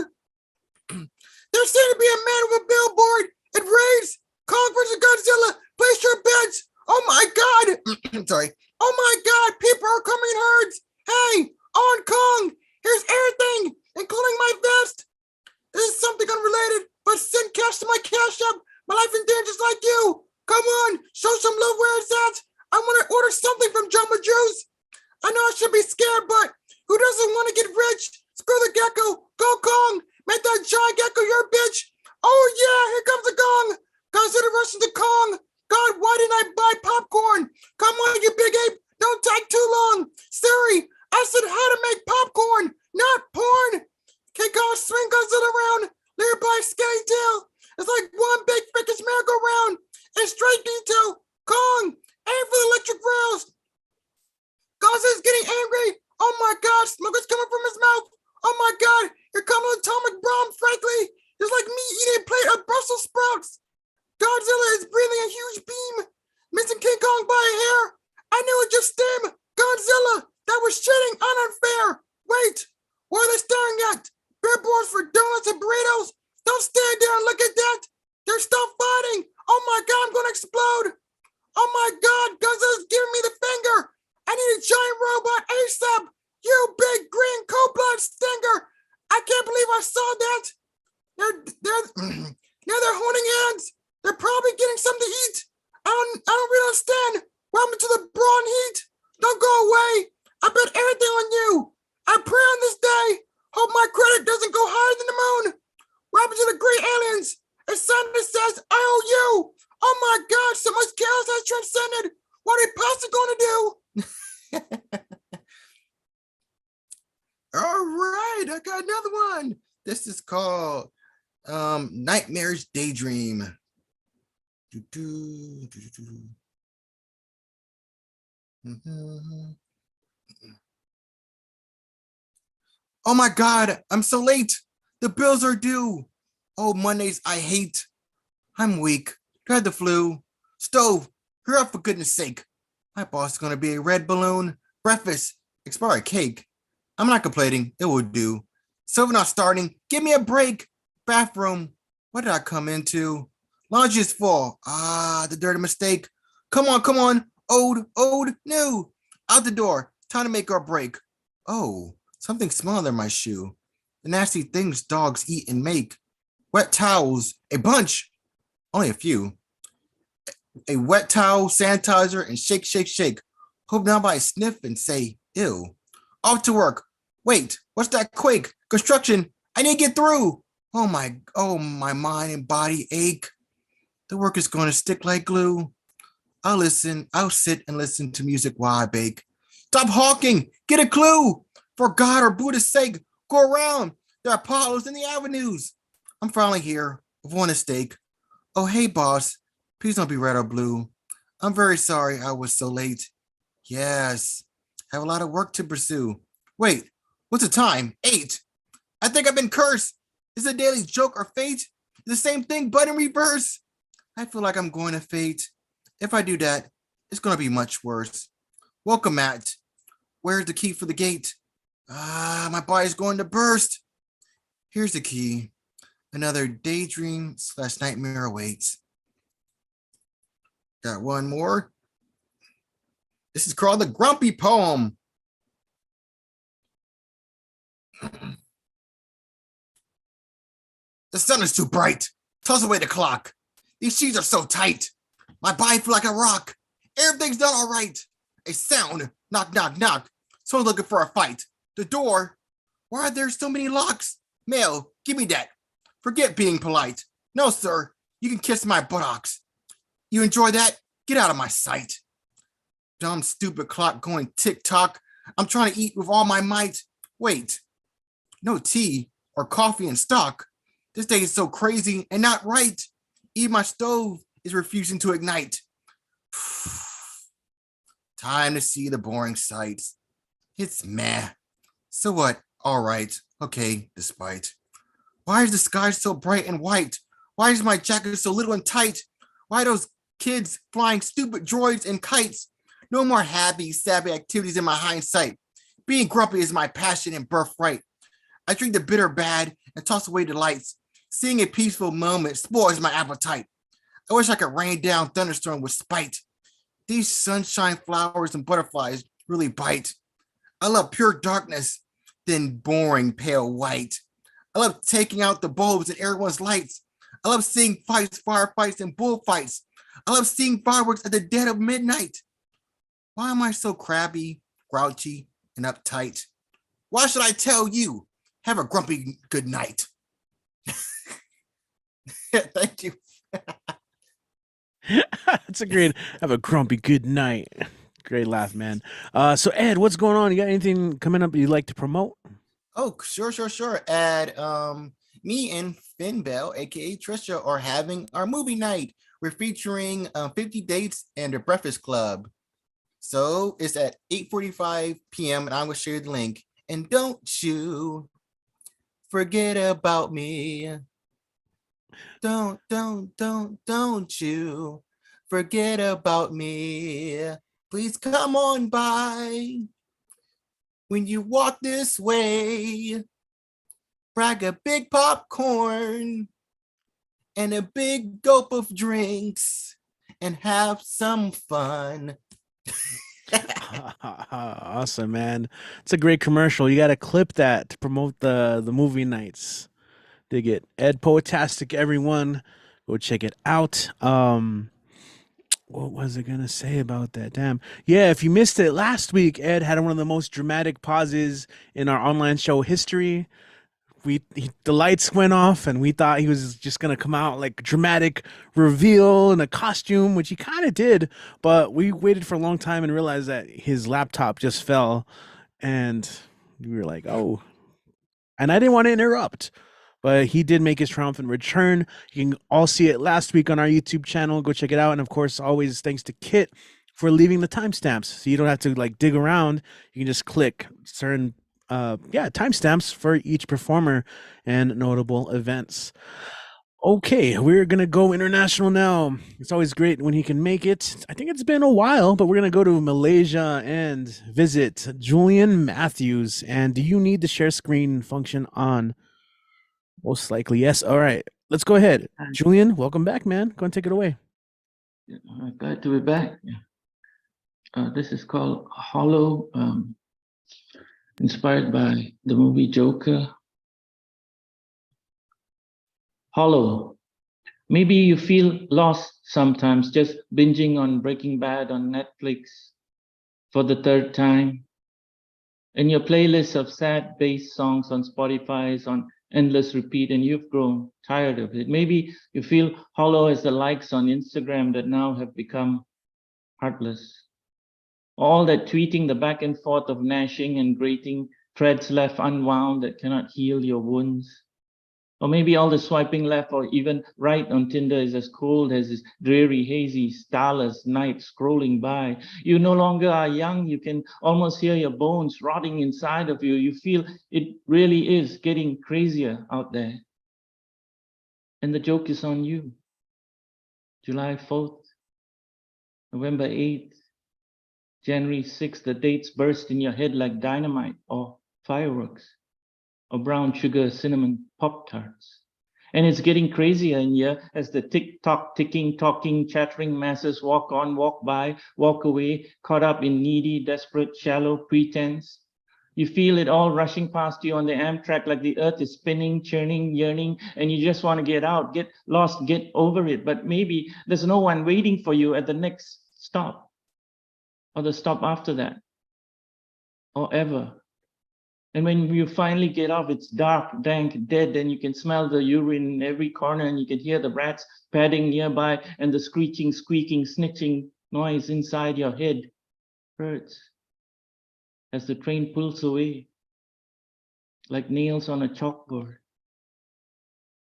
There seemed to be a man with a billboard. It reads, "Kong versus Godzilla, place your bets." Oh my God. Sorry. Oh my God, people are coming in herds. Hey, on Kong, here's everything, including my vest. This is something unrelated, but send cash to my cash app. My life in danger just like you. Come on, show some love where it's at. I want to order something from Jumbo Juice. I know I should be scared, but who doesn't want to get rich? Screw the gecko. Go Kong. Make that giant gecko your bitch. Oh yeah, here comes the gong. Consider rushing to Kong. God, why didn't I buy popcorn? Come on, you big ape. Don't take too long. Siri, I said how to make popcorn, not porn. King Kong swing Godzilla around. Lyric by Skinny Tail. It's like one big freaking merry-go-round. In straight detail. Kong, aim for the electric rails. Godzilla's getting angry. Oh my God, smoke is coming from his mouth. Oh my God, here comes an atomic bomb, frankly. It's like me eating a plate of Brussels sprouts. Godzilla is breathing a huge beam. Now they're holding hands. They're probably getting something to eat. I don't really understand. What happened to the brawn heat? Don't go away. I bet everything on you. I pray on this day. Hope my credit doesn't go higher than the moon. What happened to the great aliens? A sun that says, I owe you. Oh my God, so much chaos has transcended. What are Paso going to do? All right, I got another one. This is called Nightmare's Daydream. Oh my God, I'm so late. The bills are due. Oh, Mondays I hate. I'm weak. Had the flu. Stove, hurry up for goodness sake. My boss is gonna be a red balloon. Breakfast, expired cake. I'm not complaining, it will do. Silver not starting, give me a break. Bathroom, what did I come into? Laundry is full. The dirty mistake. Come on. Old, new. Out the door, time to make our break. Oh, something smaller in my shoe. The nasty things dogs eat and make. Wet towels, a bunch. Only a few. A wet towel, sanitizer, and shake. Hope nobody sniff and say, ew. Off to work. Wait, what's that quake? Construction, I need to get through. Oh my mind and body ache. The work is going to stick like glue. I'll sit and listen to music while I bake. Stop hawking, get a clue. For God or Buddha's sake, go around. There are potholes in the avenues. I'm finally here with one mistake. Oh, hey, boss, please don't be red or blue. I'm very sorry I was so late. Yes, I have a lot of work to pursue. Wait, what's the time? 8. I think I've been cursed. Is it a daily joke or fate? The same thing, but in reverse. I feel like I'm going to fate. If I do that, it's going to be much worse. Welcome, Matt. Where's the key for the gate? My body's going to burst. Here's the key. Another daydream / nightmare awaits. Got one more. This is called the Grumpy Poem. The sun is too bright. Toss away the clock. These sheets are so tight. My body feels like a rock. Everything's not all right. A sound. Knock, knock, knock. Someone's looking for a fight. The door. Why are there so many locks? Mail. Give me that. Forget being polite. No, sir. You can kiss my buttocks. You enjoy that? Get out of my sight. Dumb, stupid clock going tick-tock. I'm trying to eat with all my might. Wait. No tea or coffee in stock. This day is so crazy and not right. Even my stove is refusing to ignite. Time to see the boring sights. It's meh. So what? All right. Okay, despite. Why is the sky so bright and white? Why is my jacket so little and tight? Why are those kids flying stupid droids and kites? No more happy, savvy activities in my hindsight. Being grumpy is my passion and birthright. I drink the bitter bad and toss away the lights. Seeing a peaceful moment spoils my appetite. I wish I could rain down thunderstorm with spite. These sunshine flowers and butterflies really bite. I love pure darkness than boring pale white. I love taking out the bulbs in everyone's lights. I love seeing fights, firefights, and bullfights. I love seeing fireworks at the dead of midnight. Why am I so crabby, grouchy, and uptight? Why should I tell you? Have a grumpy good night. Thank you. That's a great. Have a grumpy good night. Great laugh, man. So Ed, what's going on? You got anything coming up you'd like to promote? Oh, sure. Me and Finn Bell, aka Trisha, are having our movie night. We're featuring 50 Dates and the Breakfast Club. So it's at 8:45 p.m. and I'm gonna share the link. And don't you forget about me. Don't you forget about me. Please come on by. When you walk this way, brag a big popcorn and a big gulp of drinks and have some fun. Awesome, man. It's a great commercial. You got to clip that to promote the movie nights. Dig it. Ed Poetastic, everyone. Go check it out. What was I gonna say about that? Damn. Yeah, if you missed it last week, Ed had one of the most dramatic pauses in our online show history. The lights went off and we thought he was just gonna come out like dramatic reveal in a costume, which he kind of did, but we waited for a long time and realized that his laptop just fell, and we were like, oh. And I didn't want to interrupt, but he did make his triumphant return. You can all see it last week on our YouTube channel. Go check it out. And of course, always thanks to Kit for leaving the timestamps, so you don't have to like dig around. You can just click certain timestamps for each performer and notable events. Okay, we're gonna go international now. It's always great when he can make it. I think it's been a while, but we're gonna go to Malaysia and visit Julian Matthews. And do you need the share screen function on? Most likely, yes. All right, let's go ahead. Julian, welcome back, man. Go and take it away. Glad to be back. This is called Hollow, inspired by the movie Joker. Hollow. Maybe you feel lost sometimes, just binging on Breaking Bad on Netflix for the third time. And your playlist of sad bass songs on Spotify is on endless repeat, and you've grown tired of it. Maybe you feel hollow as the likes on Instagram that now have become heartless. All that tweeting, the back and forth of gnashing and grating, threads left unwound that cannot heal your wounds. Or maybe all the swiping left or even right on Tinder is as cold as this dreary, hazy, starless night scrolling by. You no longer are young. You can almost hear your bones rotting inside of you. You feel it really is getting crazier out there. And the joke is on you. July 4th, November 8th, January 6th, the dates burst in your head like dynamite or fireworks, or brown sugar cinnamon Pop-Tarts. And it's getting crazier in here as the tick-tock, ticking, talking, chattering masses walk on, walk by, walk away, caught up in needy, desperate, shallow pretense. You feel it all rushing past you on the Amtrak like the earth is spinning, churning, yearning, and you just want to get out, get lost, get over it. But maybe there's no one waiting for you at the next stop, or the stop after that, or ever. And when you finally get off, it's dark, dank, dead, and you can smell the urine in every corner, and you can hear the rats padding nearby, and the screeching, squeaking, snitching noise inside your head hurts as the train pulls away like nails on a chalkboard.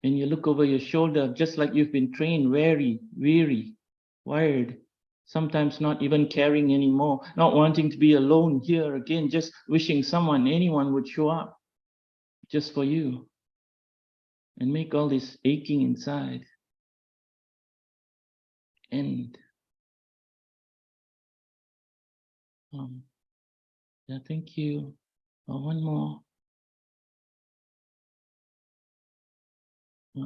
And you look over your shoulder just like you've been trained, wary, weary, wired, sometimes not even caring anymore, not wanting to be alone here again, just wishing someone, anyone would show up just for you and make all this aching inside end. Yeah, thank you. Oh, one more. Get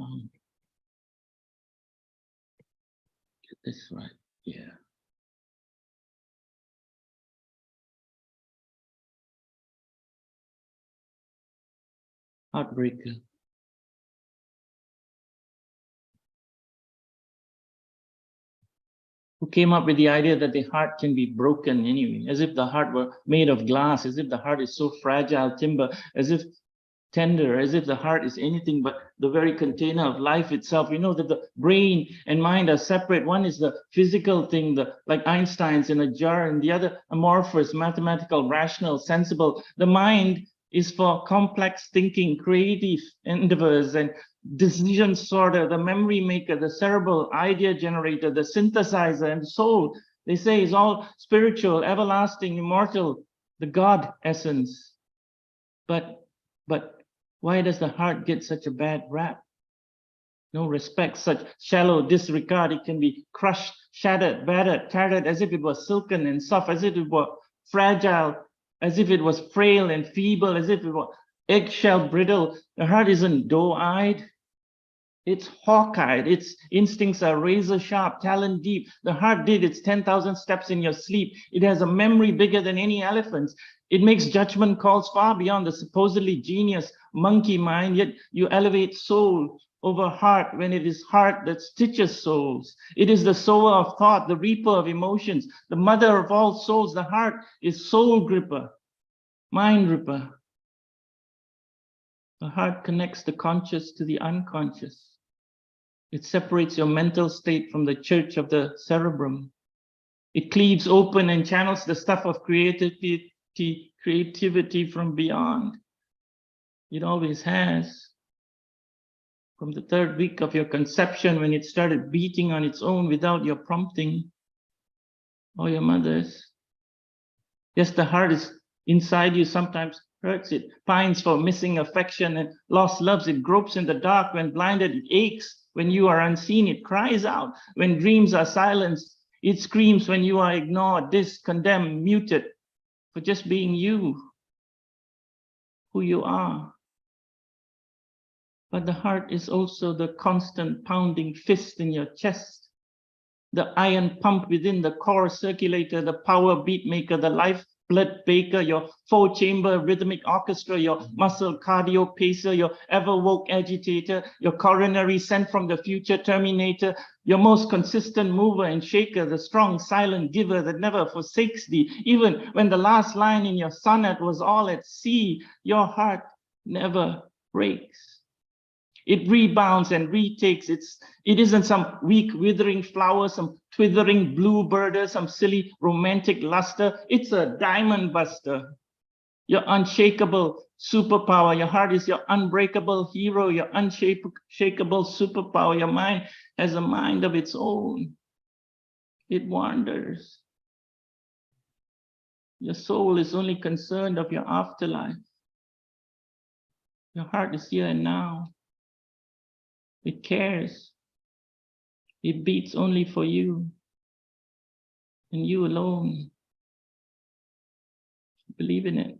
this right. Yeah. Heartbreaker. Who came up with the idea that the heart can be broken anyway, as if the heart were made of glass, as if the heart is so fragile timber, as if tender, as if the heart is anything but the very container of life itself. You know that the brain and mind are separate. One is the physical thing, like Einstein's in a jar, and the other amorphous, mathematical, rational, sensible. The mind is for complex thinking, creative endeavors, and decision sorter, the memory maker, the cerebral idea generator, the synthesizer, and the soul, they say, is all spiritual, everlasting, immortal, the God essence. But why does the heart get such a bad rap? No respect, such shallow disregard. It can be crushed, shattered, battered, tattered, as if it was silken and soft, as if it were fragile, as if it was frail and feeble, as if it were eggshell brittle. The heart isn't doe-eyed. It's hawk-eyed. Its instincts are razor sharp, talon deep. The heart did its 10,000 steps in your sleep. It has a memory bigger than any elephant's. It makes judgment calls far beyond the supposedly genius monkey mind, yet you elevate soul over heart when it is heart that stitches souls. It is the sower of thought, the reaper of emotions, the mother of all souls. The heart is soul gripper, mind ripper. The heart connects the conscious to the unconscious. It separates your mental state from the church of the cerebrum. It cleaves open and channels the stuff of creativity from beyond. It always has. From the third week of your conception, when it started beating on its own without your prompting, or your mother's. Yes, the heart is inside you, sometimes hurts, it pines for missing affection and lost loves. It gropes in the dark when blinded, it aches when you are unseen. It cries out when dreams are silenced. It screams when you are ignored, dissed, condemned, muted for just being you, who you are. But the heart is also the constant pounding fist in your chest, the iron pump within the core circulator, the power beat maker, the life blood baker, your 4-chamber rhythmic orchestra, your muscle cardio pacer, your ever woke agitator, your coronary sent from the future terminator, your most consistent mover and shaker, the strong silent giver that never forsakes thee. Even when the last line in your sonnet was all at sea, your heart never breaks. It rebounds and retakes. It isn't some weak withering flower, some twithering bluebird, some silly romantic luster. It's a diamond buster. Your unshakable superpower. Your heart is your unbreakable hero, your unshakable superpower. Your mind has a mind of its own. It wanders. Your soul is only concerned of your afterlife. Your heart is here and now. It cares. It beats only for you and you alone. Believe in it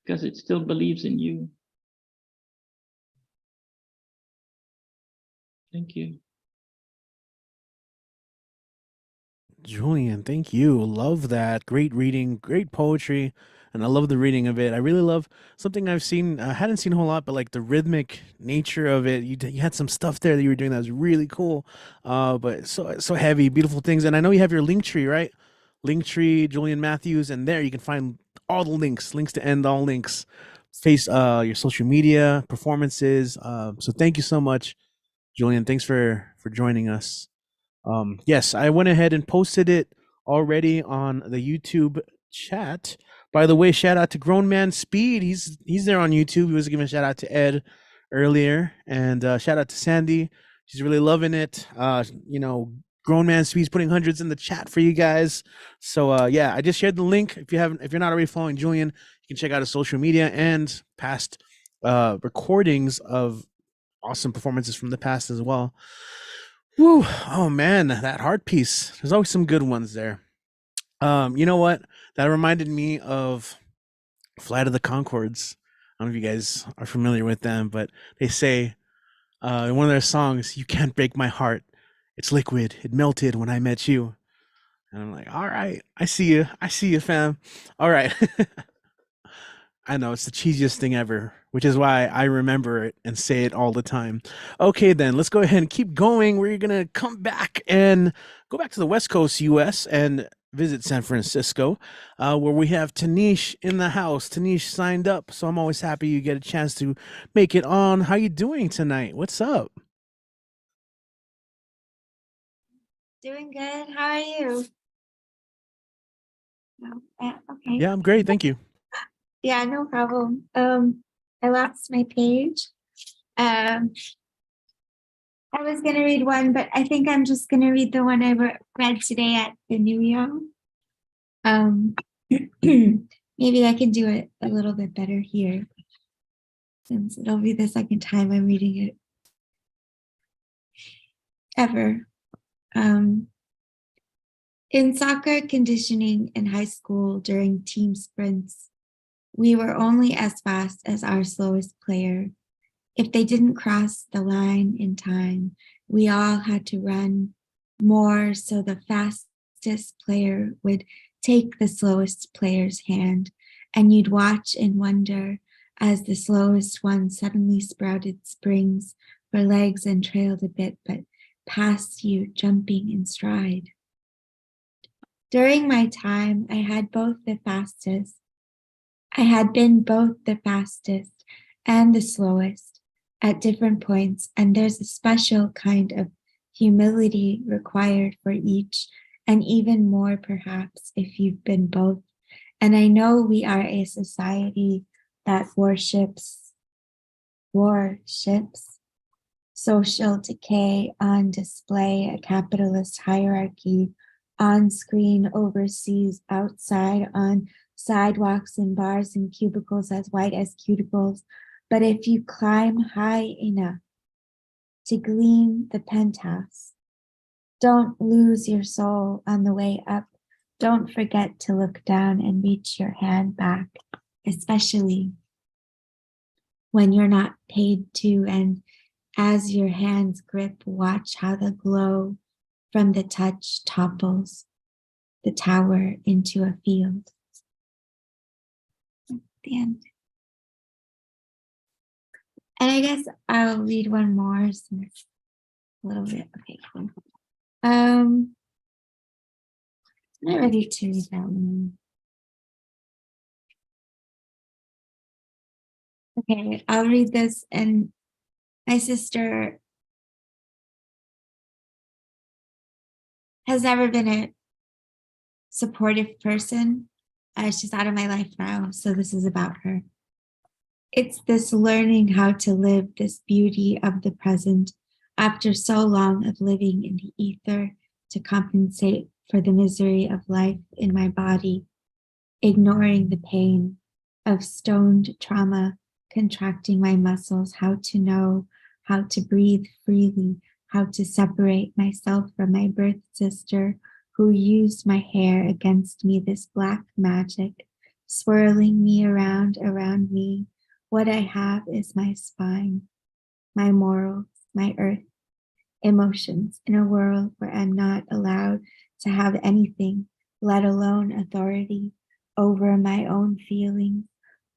because it still believes in you. Thank you. Julian, thank you. Love that. Great reading, great poetry, and I love the reading of it. I really love something I've seen. I hadn't seen a whole lot, but like the rhythmic nature of it. You had some stuff there that you were doing that was really cool. But so heavy, beautiful things. And I know you have your link tree, right? Link tree, Julian Matthews, and there you can find all the links to end all links. Face your social media performances. So thank you so much, Julian. Thanks for joining us. Yes, I went ahead and posted it already on the YouTube chat. By the way, shout out to Grown Man Speed. He's there on YouTube. He was giving a shout out to Ed earlier, and shout out to Sandy. She's really loving it. Grown Man Speed's putting hundreds in the chat for you guys. So yeah, I just shared the link. If you're not already following Julian, you can check out his social media and past recordings of awesome performances from the past as well. Whew. Oh man, that heart piece. There's always some good ones there. You know what? That reminded me of Flight of the Conchords. I don't know if you guys are familiar with them, but they say in one of their songs, "You can't break my heart. It's liquid. It melted when I met you." And I'm like, all right, I see you, fam. All right. I know it's the cheesiest thing ever, which is why I remember it and say it all the time. Okay, then let's go ahead and keep going. We're going to come back and go back to the West Coast US and visit San Francisco, where we have Tanish in the house. Tanish signed up, so I'm always happy you get a chance to make it on. How you doing tonight? What's up? Doing good. How are you? Okay. Yeah, I'm great. Thank you. Yeah, no problem. I lost my page. I was gonna read one, but I think I'm just gonna read the one I read today at the New York. Maybe I can do it a little bit better here, since it'll be the second time I'm reading it ever. In soccer conditioning in high school during team sprints, we were only as fast as our slowest player. If they didn't cross the line in time, we all had to run more so the fastest player would take the slowest player's hand, and you'd watch and wonder as the slowest one suddenly sprouted springs for legs and trailed a bit, but passed you jumping in stride. During my time, I had both the fastest. I had been both the fastest and the slowest at different points, and there's a special kind of humility required for each, and even more perhaps if you've been both. And I know we are a society that worships social decay on display, a capitalist hierarchy on screen, overseas, outside, on sidewalks and bars and cubicles as white as cuticles. But if you climb high enough to glean the penthouse, don't lose your soul on the way up. Don't forget to look down and reach your hand back, especially when you're not paid to. And as your hands grip, watch how the glow from the touch topples the tower into a field. The end. And I guess I'll read one more since a little bit. Okay, cool. I'm not ready to read that one. Okay, I'll read this. And my sister has never been a supportive person. She's out of my life now, so this is about her. It's this learning how to live this beauty of the present after so long of living in the ether to compensate for the misery of life in my body, ignoring the pain of stoned trauma, contracting my muscles, how to know how to breathe freely, how to separate myself from my birth sister who used my hair against me, this black magic, swirling me around me. What I have is my spine, my morals, my earth, emotions in a world where I'm not allowed to have anything, let alone authority over my own feelings.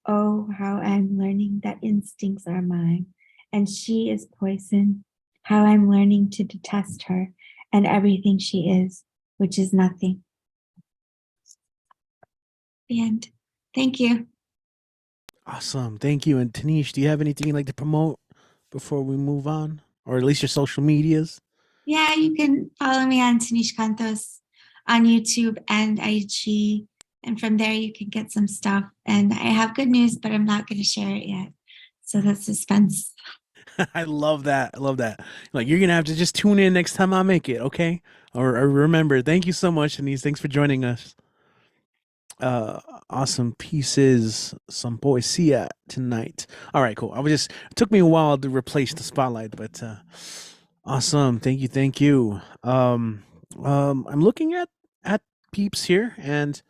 Oh, how I'm learning that instincts are mine and she is poison. How I'm learning to detest her and everything she is, which is nothing. The end. Thank you. Awesome. Thank you. And Tanish, do you have anything you'd like to promote before we move on? Or at least your social medias? Yeah, you can follow me on Tanish Cantos on YouTube and IG. And from there you can get some stuff. And I have good news, but I'm not going to share it yet. So that's suspense. I love that. I love that. Like, you're going to have to just tune in next time I make it, okay? Or remember, thank you so much, Denise. Thanks for joining us. Awesome pieces, some poesia tonight. All right, cool. It took me a while to replace the spotlight, but awesome. Thank you. I'm looking at peeps here, and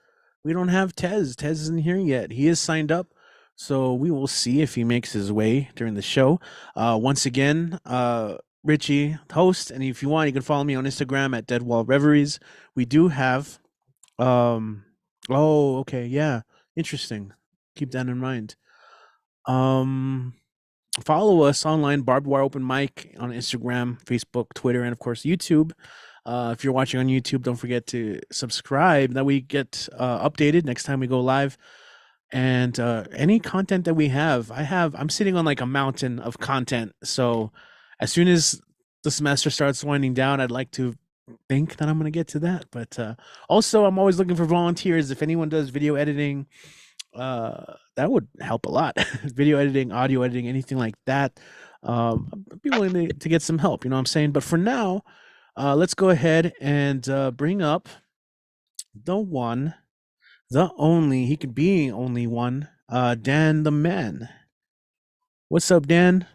we don't have Tez. Tez isn't here yet. He is signed up, so we will see if he makes his way during the show. Once again, Richie, host, and if you want, you can follow me on Instagram at Dead Wall Reveries. We do have oh, okay, yeah. Interesting. Keep that in mind. Follow us online, Barbed Wire Open Mic on Instagram, Facebook, Twitter, and of course YouTube. If you're watching on YouTube, don't forget to subscribe. That we get updated next time we go live. And any content that we have, I'm sitting on like a mountain of content. So as soon as the semester starts winding down, I'd like to think that I'm going to get to that. But also, I'm always looking for volunteers. If anyone does video editing, that would help a lot. Video editing, audio editing, anything like that. I'd be willing to get some help. You know what I'm saying? But for now, let's go ahead and bring up the one, the only, he could be only one, Dan the Man. What's up, Dan?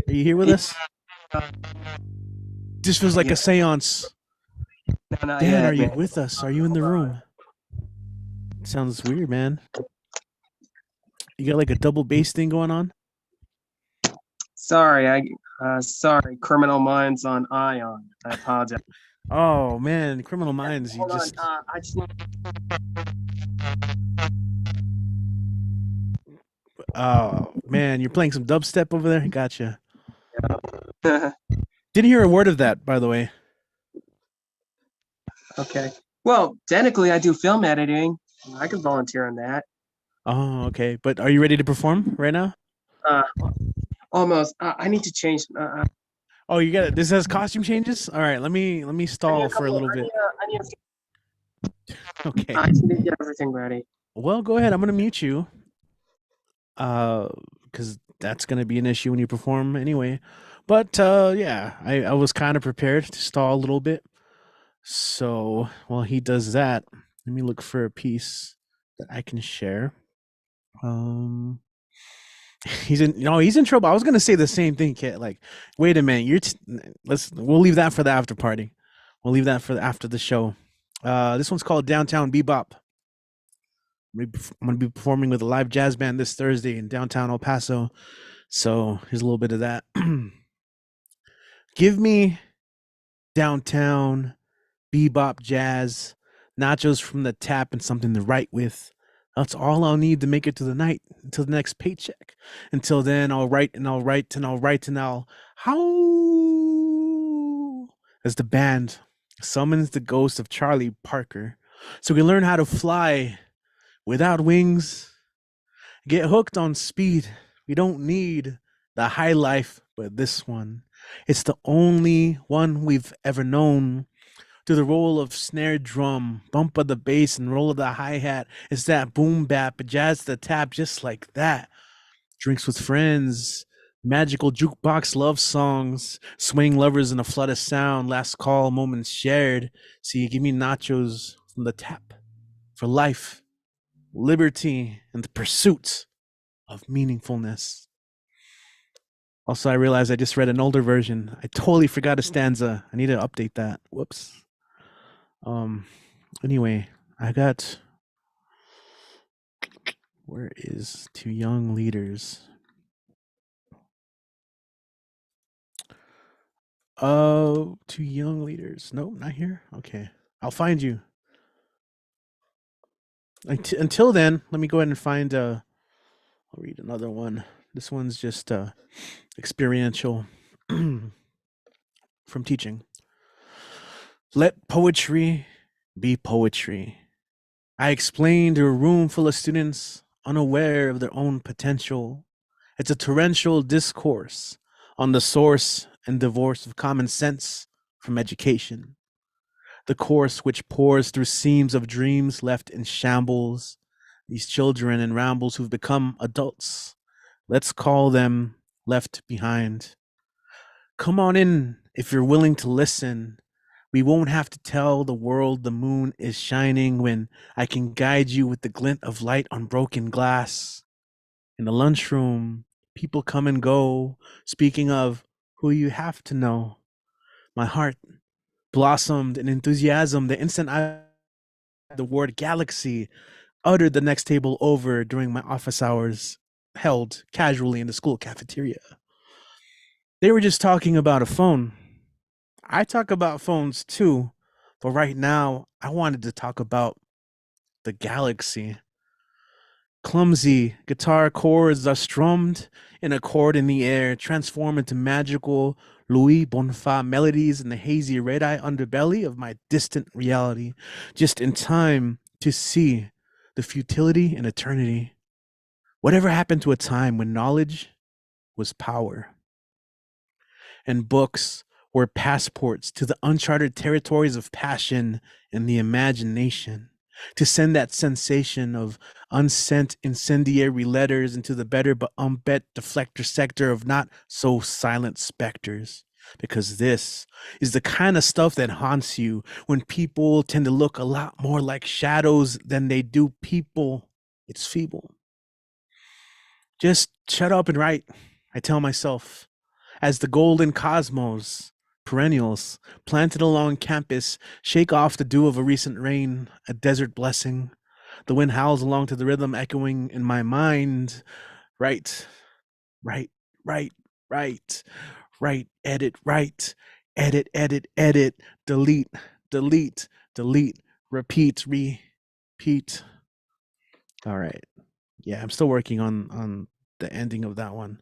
Are you here with us? This feels like a seance. No, Dan, yeah, are you man. with us? Are you in the room? Sounds weird, man. You got like a double bass thing going on? Sorry, Criminal Minds on Ion. I apologize. Oh man, Criminal Minds. You Hold just on. I just need... Oh man, you're playing some dubstep over there. Gotcha. Didn't hear a word of that, by the way. Okay. Well, technically, I do film editing. I could volunteer on that. Oh, okay. But are you ready to perform right now? Uh, almost. I need to change. Oh, you got it. This has costume changes. All right, let me stall for a little bit. Okay. I just need to get everything ready. Well, go ahead. I'm gonna mute you. Because that's gonna be an issue when you perform anyway. But yeah, I was kind of prepared to stall a little bit. So while he does that, let me look for a piece that I can share. He's in trouble. I was gonna say the same thing, Kit. Like, wait a minute, we'll leave that for the after party. We'll leave that for after the show. This one's called Downtown Bebop. I'm gonna be performing with a live jazz band this Thursday in downtown El Paso. So here's a little bit of that. Give me downtown bebop jazz, nachos from the tap, and something to write with. That's all I'll need to make it to the night until the next paycheck. Until then, I'll write and I'll write and I'll write and I'll how as the band summons the ghost of Charlie Parker, so we learn how to fly without wings. Get hooked on speed. We don't need the high life, but this one. It's the only one we've ever known. To the roll of snare drum, bump of the bass, and roll of the hi-hat. It's that boom bap, jazz the tap, just like that. Drinks with friends, magical jukebox love songs, swing lovers in a flood of sound, last call, moments shared. See, give me nachos from the tap for life, liberty, and the pursuit of meaningfulness. Also, I realized I just read an older version. I totally forgot a stanza. I need to update that. Whoops. Anyway, I got, where is Two Young Leaders? Oh, Two Young Leaders. No, not here. Okay, I'll find you. Until then, let me go ahead and find I'll read another one. This one's just experiential from teaching. Let poetry be poetry. I explained to a room full of students unaware of their own potential. It's a torrential discourse on the source and divorce of common sense from education. The course which pours through seams of dreams left in shambles. These children in rambles who've become adults. Let's call them left behind. Come on in if you're willing to listen. We won't have to tell the world the moon is shining when I can guide you with the glint of light on broken glass. In the lunchroom, people come and go, speaking of who you have to know. My heart blossomed in enthusiasm the instant I the word galaxy uttered the next table over during my office hours, held casually in the school cafeteria. They were just talking about a phone. I talk about phones too, but right now I wanted to talk about the galaxy. Clumsy guitar chords are strummed in a chord in the air, transform into magical Louis Bonfa melodies in the hazy red-eye underbelly of my distant reality, just in time to see the futility in eternity. Whatever happened to a time when knowledge was power? And books were passports to the uncharted territories of passion and the imagination, to send that sensation of unsent incendiary letters into the better but unbet deflector sector of not so silent specters. Because this is the kind of stuff that haunts you when people tend to look a lot more like shadows than they do people. It's feeble. Just shut up and write, I tell myself, as the golden cosmos, perennials, planted along campus, shake off the dew of a recent rain, a desert blessing. The wind howls along to the rhythm echoing in my mind. Right, right, right, right, right, edit, edit, delete, delete, delete, repeat, repeat. All right. Yeah, I'm still working on the ending of that one.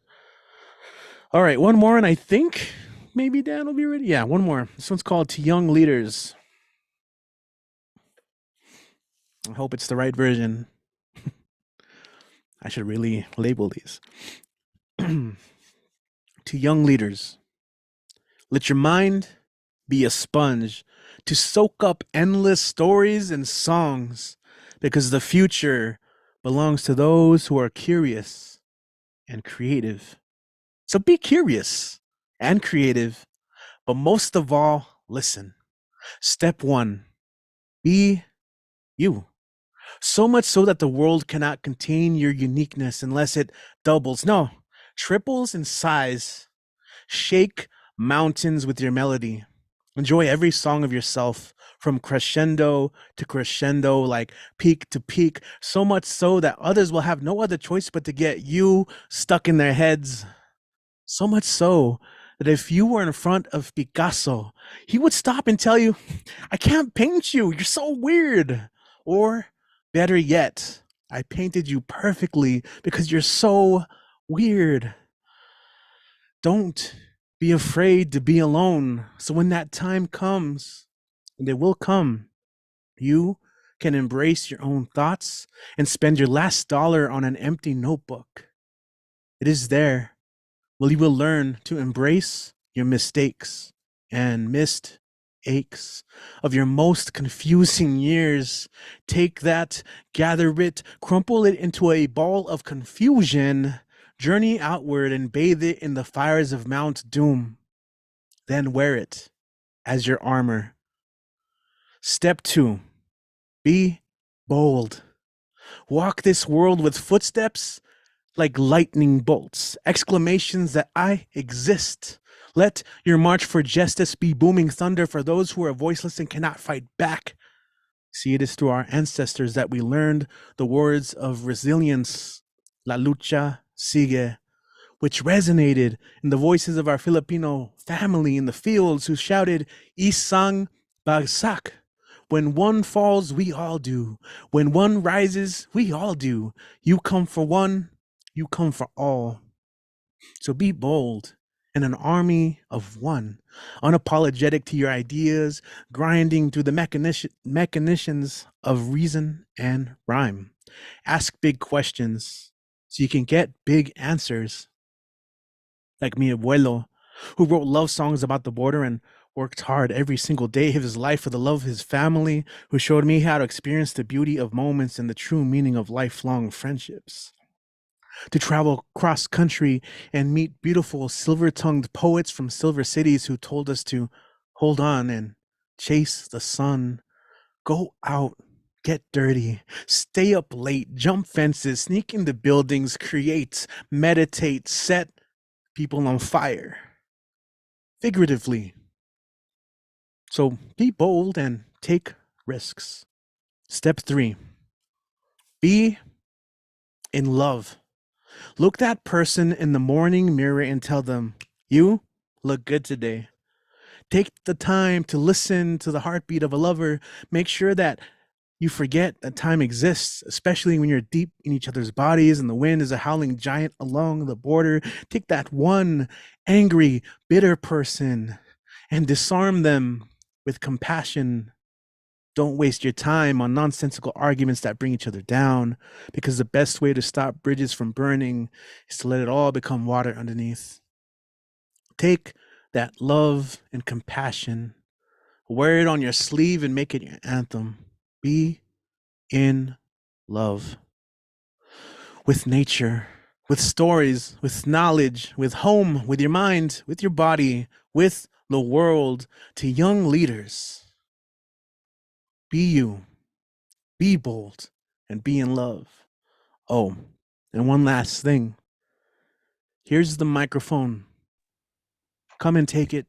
All right, one more, and I think maybe Dan will be ready. Yeah, one more. This one's called To Young Leaders. I hope it's the right version. I should really label these. To young leaders, let your mind be a sponge to soak up endless stories and songs, because the future belongs to those who are curious and creative. So be curious and creative, but most of all, listen. Step 1, be you. So much so that the world cannot contain your uniqueness unless it doubles, no, triples in size. Shake mountains with your melody. Enjoy every song of yourself, from crescendo to crescendo, like peak to peak, so much so that others will have no other choice but to get you stuck in their heads. So much so that if you were in front of Picasso, he would stop and tell you, I can't paint you, you're so weird. Or better yet, I painted you perfectly because you're so weird. Don't be afraid to be alone. So when that time comes, and it will come, you can embrace your own thoughts and spend your last dollar on an empty notebook. It is there. Well, you will learn to embrace your mistakes and missed aches of your most confusing years. Take that, gather it, crumple it into a ball of confusion, journey outward and bathe it in the fires of Mount Doom. Then wear it as your armor. Step 2, be bold. Walk this world with footsteps like lightning bolts, exclamations that I exist. Let your march for justice be booming thunder for those who are voiceless and cannot fight back. See, it is through our ancestors that we learned the words of resilience, La lucha sigue, which resonated in the voices of our Filipino family in the fields who shouted, Isang bagsak. When one falls, we all do. When one rises, we all do. You come for one, you come for all. So be bold and an army of one, unapologetic to your ideas, grinding through the machinations of reason and rhyme. Ask big questions so you can get big answers. Like mi abuelo, who wrote love songs about the border and worked hard every single day of his life for the love of his family, who showed me how to experience the beauty of moments and the true meaning of lifelong friendships. To travel cross country and meet beautiful silver-tongued poets from silver cities who told us to hold on and chase the sun, go out, get dirty, stay up late, jump fences, sneak into buildings, create, meditate, set people on fire, figuratively. So be bold and take risks. Step 3, be in love. Look that person in the morning mirror and tell them, you look good today. Take the time to listen to the heartbeat of a lover. Make sure that you forget that time exists, especially when you're deep in each other's bodies and the wind is a howling giant along the border. Take that one angry, bitter person and disarm them with compassion. Don't waste your time on nonsensical arguments that bring each other down, because the best way to stop bridges from burning is to let it all become water underneath. Take that love and compassion, wear it on your sleeve and make it your anthem. Be in love with nature, with stories, with knowledge, with home, with your mind, with your body, with the world. To young leaders, be you, be bold, and be in love. Oh, and one last thing. Here's the microphone. Come and take it.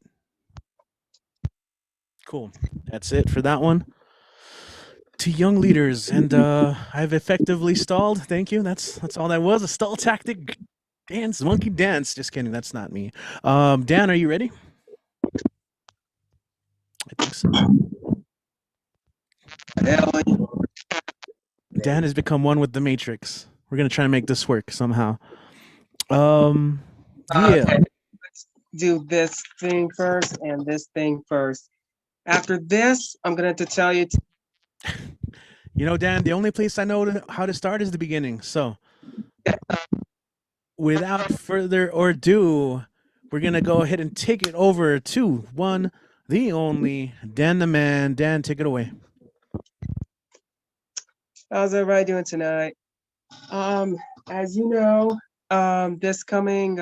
Cool. That's it for that one. To young leaders, and I've effectively stalled. Thank you. That's all that was. A stall tactic dance, monkey dance. Just kidding. That's not me. Dan, are you ready? I think so. Dan has become one with the Matrix. We're gonna try and make this work somehow. Yeah. Okay, let's do this thing first and this thing first. After this, I'm going to tell you. You know, Dan, the only place I know how to start is the beginning. So, without further ado, we're gonna go ahead and take it over to one, the only Dan the Man. Dan, take it away. How's everybody doing tonight? As you know, this coming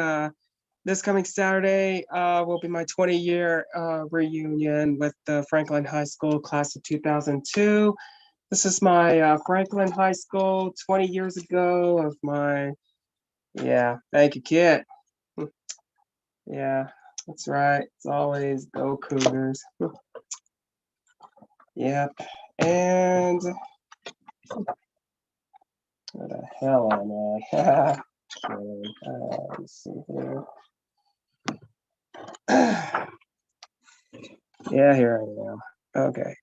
Saturday will be my 20-year reunion with the Franklin High School class of 2002. This is my Franklin High School 20 years ago of my, yeah, thank you, kid. Yeah, that's right. It's always go Cougars. Yep. And where the hell am I? Let's see here. Yeah, here I am. Okay.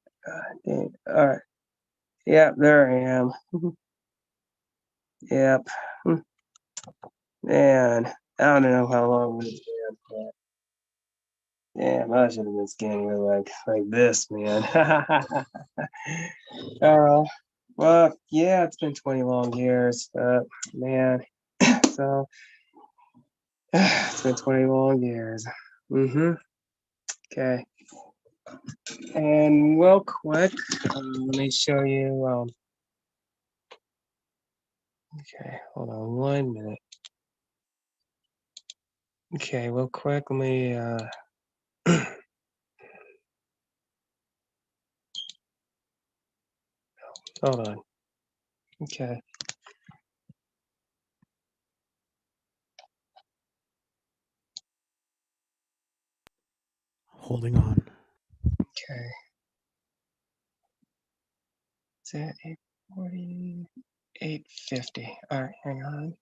All right. Yep, there I am. Yep. Man, I don't know how long we've been, but damn, I should have been skinnier like this, man. Oh, well, yeah, it's been 20 long years, man. So it's been 20 long years. Okay. And real quick, let me show you. Okay, hold on 1 minute. Okay, real quick, let me. Hold on. Okay. Holding on. Okay. Is that 840? 850. All right, hang on.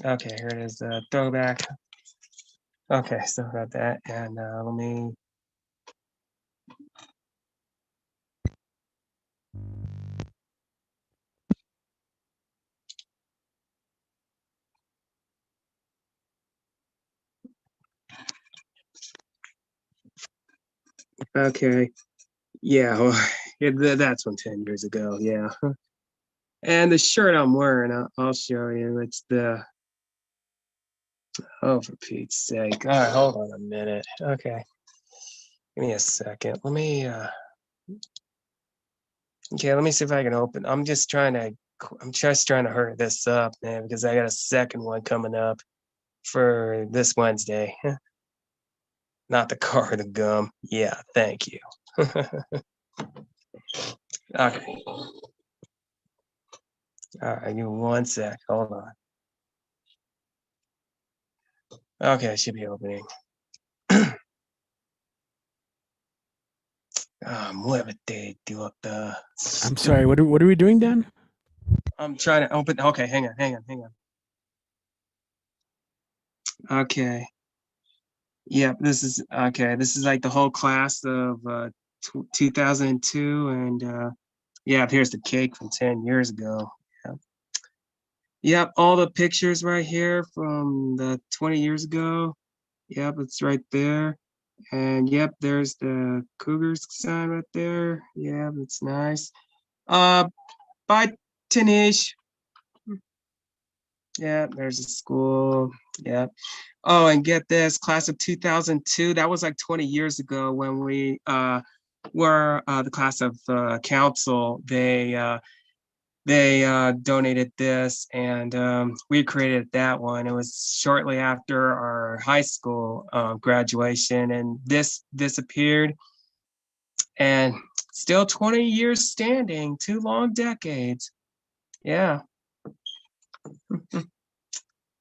Okay, here it is, the throwback. Okay, so got that, and let me. Okay, yeah, well, yeah, that's from 10 years ago, yeah. And the shirt I'm wearing, I'll show you. It's the, oh, for Pete's sake. All right, hold on a minute. Okay, give me a second. Let me, okay, let me see if I can open. I'm just trying to hurry this up, man, because I got a second one coming up for this Wednesday. Not the car, the gum. Yeah, thank you. Okay. All right, give me 1 sec. Hold on. Okay, I should be opening. Muévete, idiota. I'm sorry. What are we doing, Dan? I'm trying to open. Okay, hang on. Okay. Yeah, this is okay. This is like the whole class of 2002, and yeah, here's the cake from 10 years ago. Yeah. Yep, all the pictures right here from the 20 years ago. Yep, it's right there. And yep, there's the Cougars sign right there. Yeah, that's nice. Bye, Tanish. Yeah, there's a school. Yeah. Oh, and get this, class of 2002. That was like 20 years ago when we were the class of council. They donated this, and we created that one. It was shortly after our high school graduation, and this disappeared. And still 20 years standing, 2 long decades. Yeah.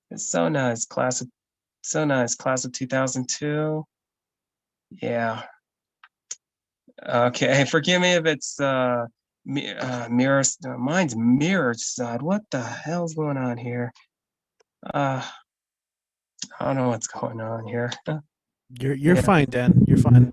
It's so nice, class of 2002. Yeah. Okay, forgive me if it's mirror. Mine's mirror side. What the hell's going on here? I don't know what's going on here. You're fine, Dan. You're fine.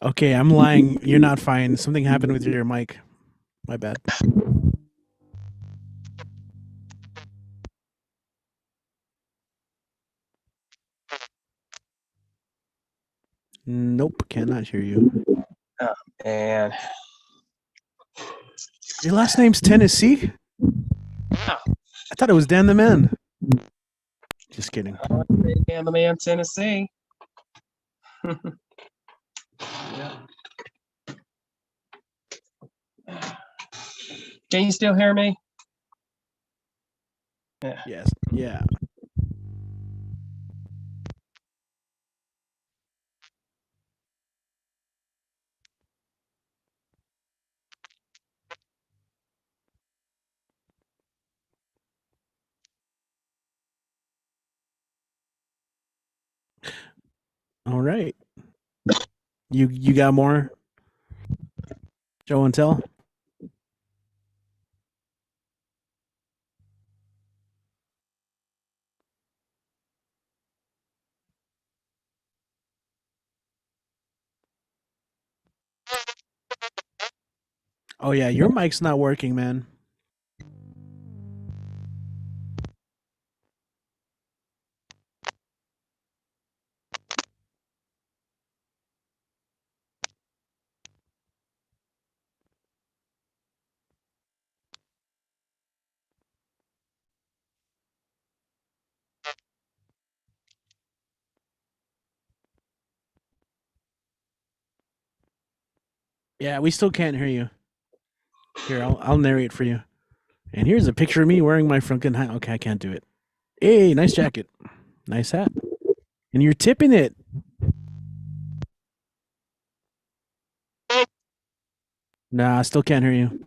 Okay, I'm lying. You're not fine. Something happened with your mic. My bad. Nope, cannot hear you. Oh, man. Your last name's Tennessee? Oh, I thought it was Dan the Man. Just kidding. Dan the Man, Tennessee. Yeah. Can you still hear me? Yeah. Yes. Yeah. All right. You got more? Show and tell? Oh yeah, your mic's not working, man. Yeah, we still can't hear you. Here, I'll narrate for you. And here's a picture of me wearing my Franken hat. Okay, I can't do it. Hey, nice jacket. Nice hat. And you're tipping it. Nah, I still can't hear you.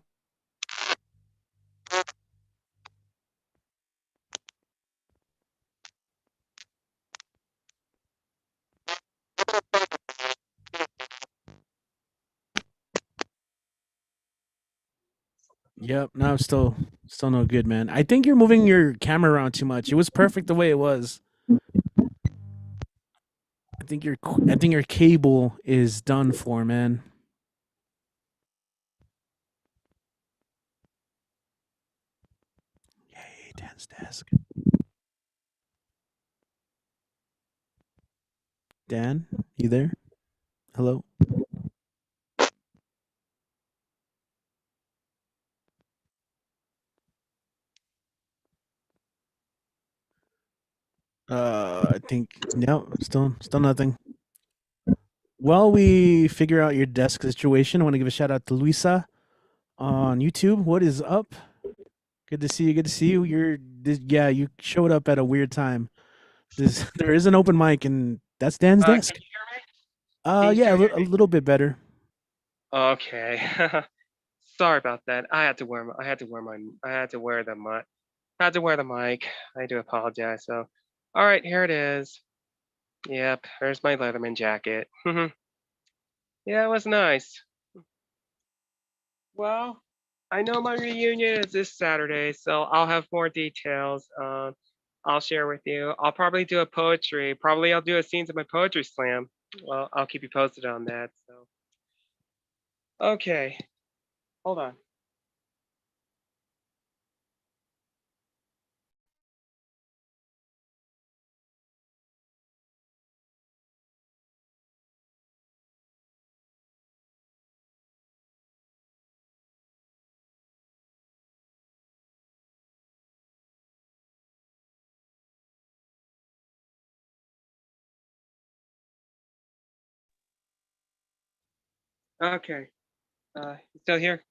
Yep, no, still no good, man. I think you're moving your camera around too much. It was perfect the way it was. I think your cable is done for, man. Yay, Dan's desk. Dan, you there? Hello? I think no, still nothing. While we figure out your desk situation, I want to give a shout out to Luisa on YouTube. What is up? Good to see you. Good to see you. Yeah, you showed up at a weird time. There is an open mic, and that's Dan's Can desk. you hear me? Can you Yeah, still hear a me? little bit better. Okay. Sorry about that. I had to wear the mic. I do apologize. So, all right, here it is. Yep, there's my Leatherman jacket. Yeah, it was nice. Well, I know my reunion is this Saturday, so I'll have more details. I'll share with you. I'll probably do a poetry. Probably I'll do a scenes of my poetry slam. Well, I'll keep you posted on that. So, okay, hold on. Okay, you still here?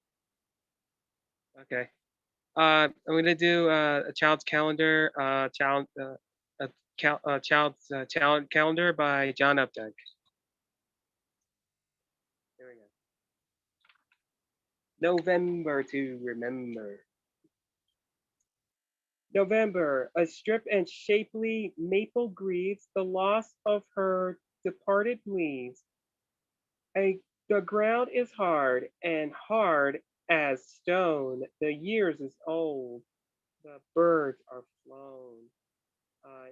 Okay. I'm gonna do a child's calendar, child's talent calendar by John Updike. Here we go. November to remember. November, a strip and shapely maple grieves the loss of her departed leaves. The ground is hard and hard as stone. The years is old. The birds are flown.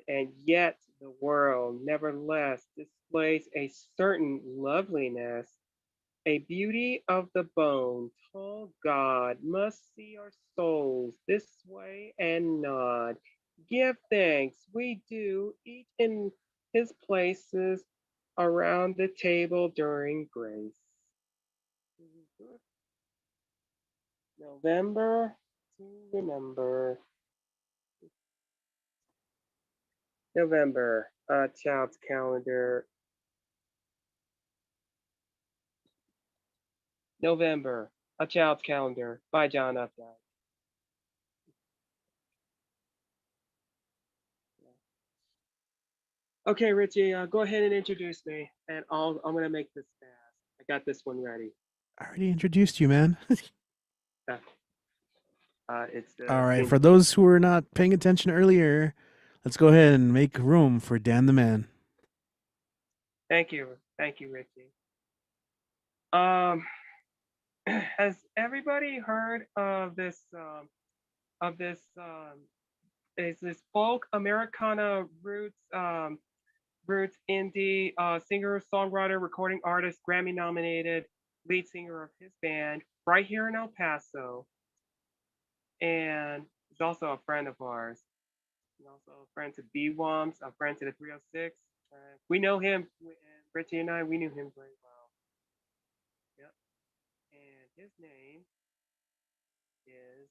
And yet the world nevertheless displays a certain loveliness A beauty of the bone, tall God must see our souls this way and nod. Give thanks, we do, each in his places around the table during grace. November to remember. November, child's calendar. November, A Child's Calendar by John Updike. Okay, Richie, go ahead and introduce me, and I'm gonna make this fast. I got this one ready. I already introduced you, man. It's All right. For those who were not paying attention earlier, let's go ahead and make room for Dan the Man. Thank you, Richie. Has everybody heard of this? Is this folk Americana roots indie singer, songwriter, recording artist, Grammy nominated lead singer of his band right here in El Paso, and he's also a friend of ours. He's also a friend to BWOMS, a friend to the 306. We know him, Richie and I. We knew him very well. Yep. And his name is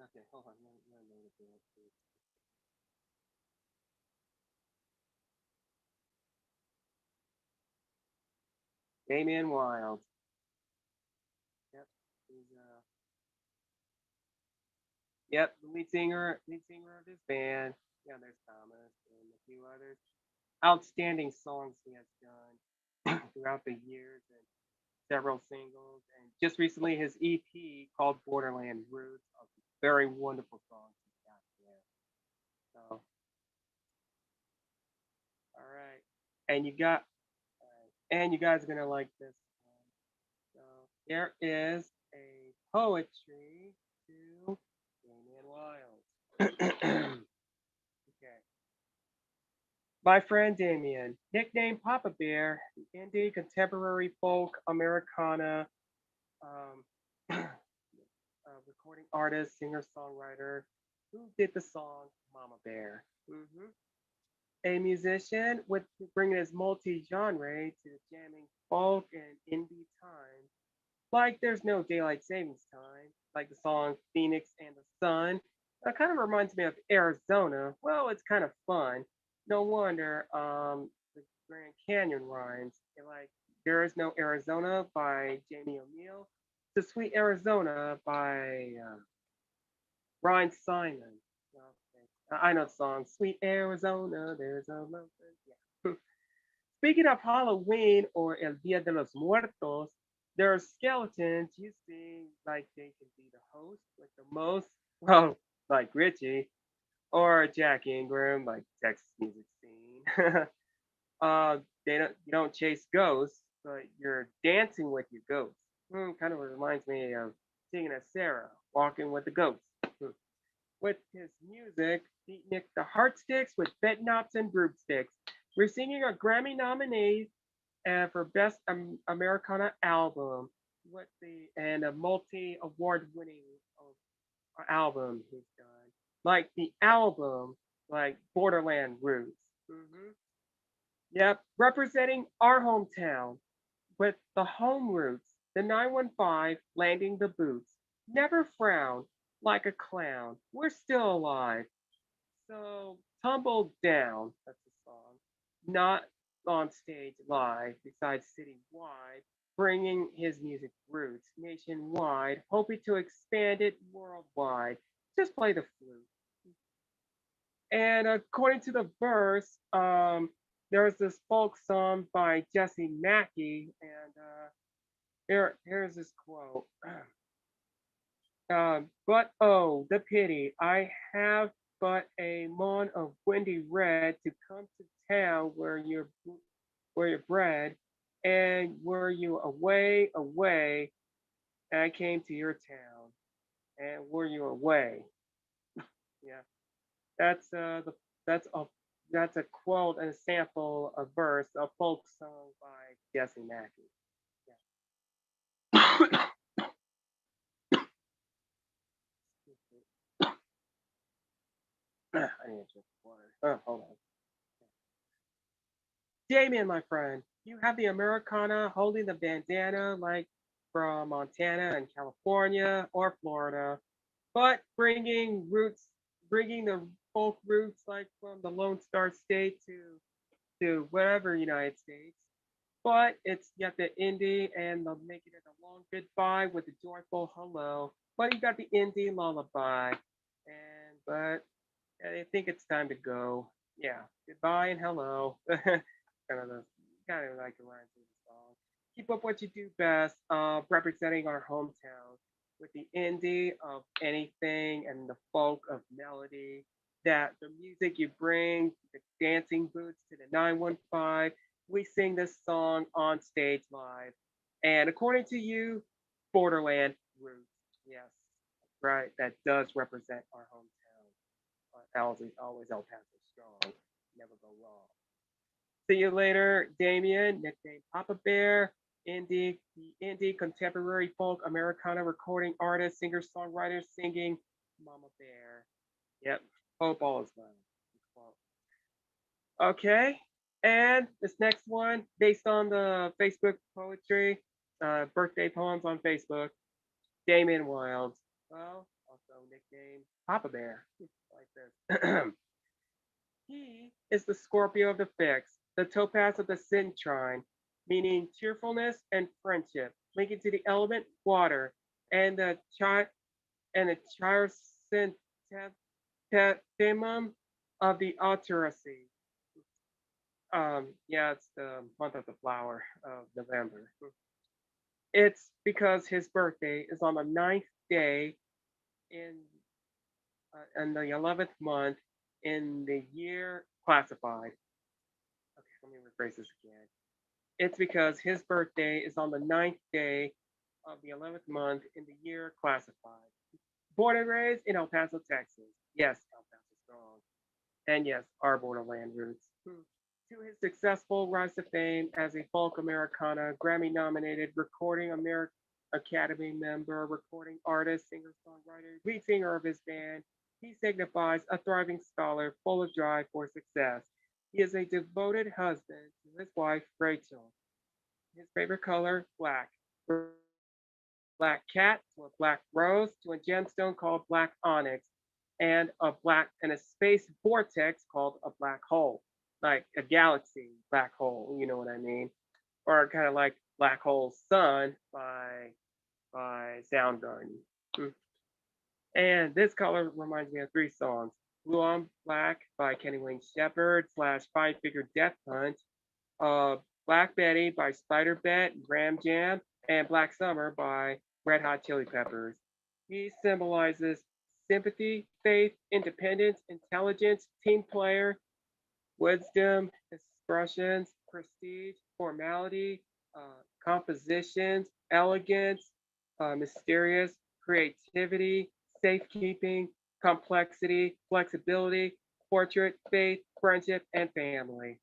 okay, hold on. Damian Wild. Yep. Yep, the lead singer of this band. Yeah, there's Thomas and a few others. Outstanding songs he has done throughout the years and several singles. And just recently, his EP called Borderland Roots, a very wonderful song he's got there. So, all right, and you guys are gonna like this one. So there is a poetry to Damian Wild. Okay. My friend Damien, nicknamed Papa Bear, the indie contemporary folk Americana recording artist, singer, songwriter, who did the song Mama Bear. A musician with bringing his multi-genre to jamming folk and indie time. Like there's no daylight savings time, like the song Phoenix and the Sun. That kind of reminds me of Arizona. Well, it's kind of fun. No wonder the Grand Canyon rhymes. Like There Is No Arizona by Jamie O'Neill to Sweet Arizona by Ryan Simon. Okay. I know the song Sweet Arizona, there's a mountain. Yeah. Speaking of Halloween or El Dia de los Muertos, there are skeletons you see like they can be the host with the most, well, like Richie, or Jack Ingram, like Texas music scene. You don't chase ghosts, but you're dancing with your ghosts. Kind of reminds me of singing as Sarah, walking with the ghosts. With his music, beatnik the heartsticks with bedknobs and broomsticks. We're singing a Grammy nominee for Best Americana Album and a multi-award winning album he's done. Like the album, like Borderland Roots. Yep, representing our hometown with the home roots, the 915 landing the boots. Never frown like a clown. We're still alive. So tumble down, that's the song. Not on stage live, besides citywide, bringing his music roots nationwide, hoping to expand it worldwide. Just play the flute. And according to the verse, there's this folk song by Jesse Mackey, and here's this quote. But oh, the pity, I have but a mon of windy red to come to town where you're bred, and were you away, and I came to your town, and were you away? Yeah, that's that's a that's a quote and a sample, a verse, a folk song by Jesse Mackey. Yeah. I need to drink water. Oh, hold on. Damien, my friend, you have the Americana holding the bandana like from Montana and California or Florida, but bringing the folk roots like from the Lone Star State to whatever United States. But it's got the indie and the making it a long goodbye with a joyful hello. But you got the indie lullaby, but I think it's time to go. Yeah, goodbye and hello. Kind of like the lines of the song. Keep up what you do best, representing our hometown with the indie of anything and the folk of melody. That the music you bring, the dancing boots to the 915. We sing this song on stage live. And according to you, Borderland Roots. Yes, right. That does represent our hometown. Always El Paso strong. Never go wrong. See you later, Damien, nicknamed Papa Bear, the indie contemporary folk Americana recording artist, singer songwriter, singing Mama Bear. Yep, hope all is well. Okay, and this next one, based on the Facebook poetry, birthday poems on Facebook, Damien Wilds. Well, also nicknamed Papa Bear, like this. He is the Scorpio of the fix, the topaz of the cintrine, meaning cheerfulness and friendship, linking to the element water, and the chrysanthemum of the alteracy. Yeah, it's the month of the flower of November. It's because his birthday is on the 9th day in the 11th month in the year classified. Okay, let me rephrase this again. It's because his birthday is on the 9th day of the 11th month in the year classified. Born and raised in El Paso, Texas. Yes, El Paso strong. And yes, our borderland roots. To his successful rise to fame as a folk Americana, Grammy nominated recording Academy member, recording artist, singer songwriter, lead singer of his band, he signifies a thriving scholar full of drive for success. He is a devoted husband to his wife, Rachel. His favorite color, black. Black cat to a black rose to a gemstone called black onyx and a space vortex called a black hole, like a galaxy black hole, you know what I mean? Or kind of like Black Hole Sun by Soundgarden. And this color reminds me of 3 songs. Blue on Black by Kenny Wayne Shepherd / Five Figure Death Punch, Black Betty by Spider Bet, Graham Jam, and Black Summer by Red Hot Chili Peppers. He symbolizes sympathy, faith, independence, intelligence, team player, wisdom, expressions, prestige, formality, compositions, elegance, mysterious, creativity, safekeeping, complexity, flexibility, portrait, faith, friendship, and family.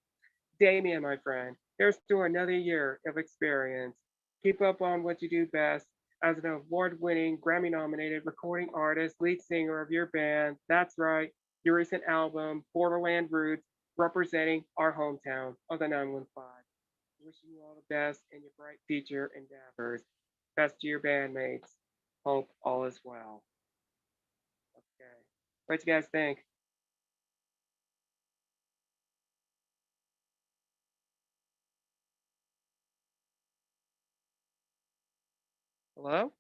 Damien, my friend, here's to another year of experience. Keep up on what you do best as an award-winning, Grammy-nominated recording artist, lead singer of your band. That's right, your recent album, Borderland Roots, representing our hometown of the 915. Wishing you all the best in your bright future endeavors. Best to your bandmates. Hope all is well. Okay. What you guys think? Hello?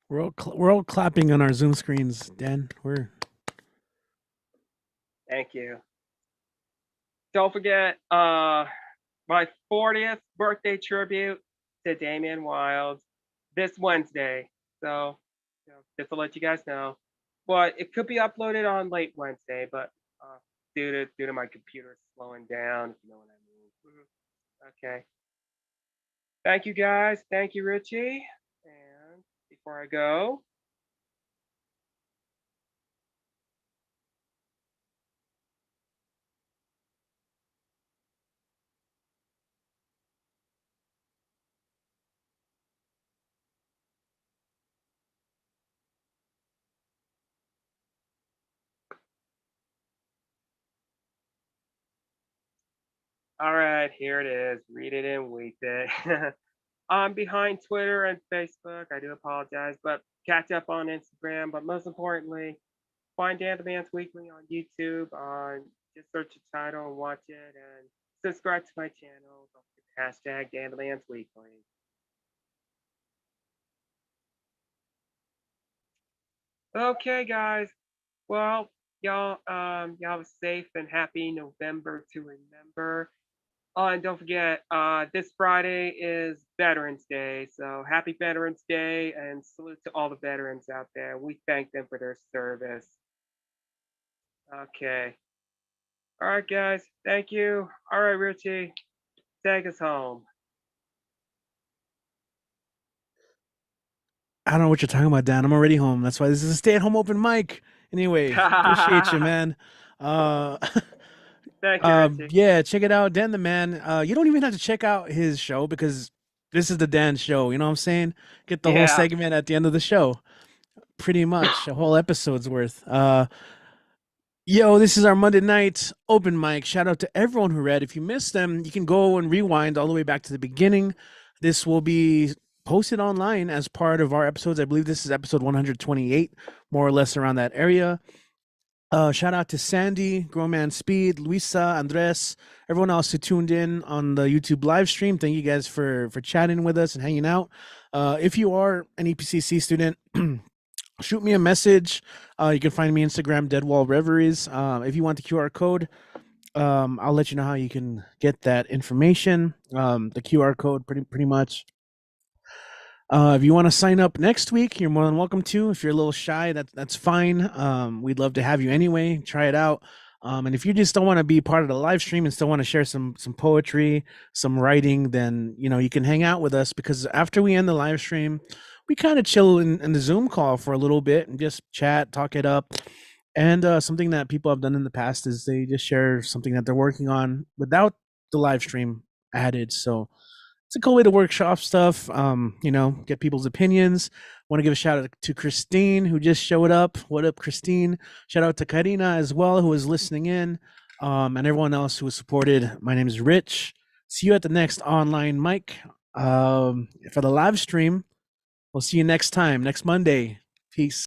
We're all clapping on our Zoom screens, Dan. Thank you. Don't forget my 40th birthday tribute to Damien Wilds this Wednesday. So just to let you guys know, but it could be uploaded on late Wednesday, but due to my computer slowing down, if you know what I mean. Okay. Thank you guys. Thank you, Richie. And before I go, all right, here it is. Read it and weep it. I'm behind Twitter and Facebook. I do apologize, but catch up on Instagram. But most importantly, find Dan the Man's Weekly on YouTube. Just search the title and watch it, and subscribe to my channel. Don't forget the hashtag Dan the Man's Weekly. Okay, guys. Well, y'all have a safe and happy November to remember. And don't forget, this Friday is Veterans Day. So happy Veterans Day and salute to all the veterans out there. We thank them for their service. Okay. All right, guys. Thank you. All right, Richie, take us home. I don't know what you're talking about, Dan. I'm already home. That's why this is a stay-at-home open mic. Anyway, appreciate you, man. Thank you, Richie. Yeah, check it out, Dan the Man. You don't even have to check out his show because this is the Dan show. You know what I'm saying? Get the whole segment at the end of the show. Pretty much a whole episode's worth. Yo, this is our Monday night open mic. Shout out to everyone who read. If you missed them, you can go and rewind all the way back to the beginning. This will be posted online as part of our episodes. I believe this is episode 128, more or less around that area. Shout out to Sandy, Growman Speed, Luisa, Andres, everyone else who tuned in on the YouTube live stream. Thank you guys for chatting with us and hanging out. If you are an EPCC student, shoot me a message. You can find me Instagram, Deadwall Reveries. If you want the QR code, I'll let you know how you can get that information. The QR code, pretty much. If you want to sign up next week, you're more than welcome to. If you're a little shy, that's fine. We'd love to have you anyway. Try it out. And if you just don't want to be part of the live stream and still want to share some poetry, some writing, then you can hang out with us, because after we end the live stream, we kind of chill in the Zoom call for a little bit and just chat, talk it up. And something that people have done in the past is they just share something that they're working on without the live stream added. So it's a cool way to workshop stuff, get people's opinions. Want to give a shout out to Christine, who just showed up. What up, Christine? Shout out to Karina as well, who was listening in, and everyone else who was supported. My name is Rich. See you at the next online mic. For the live stream, we'll see you next time, next Monday. Peace.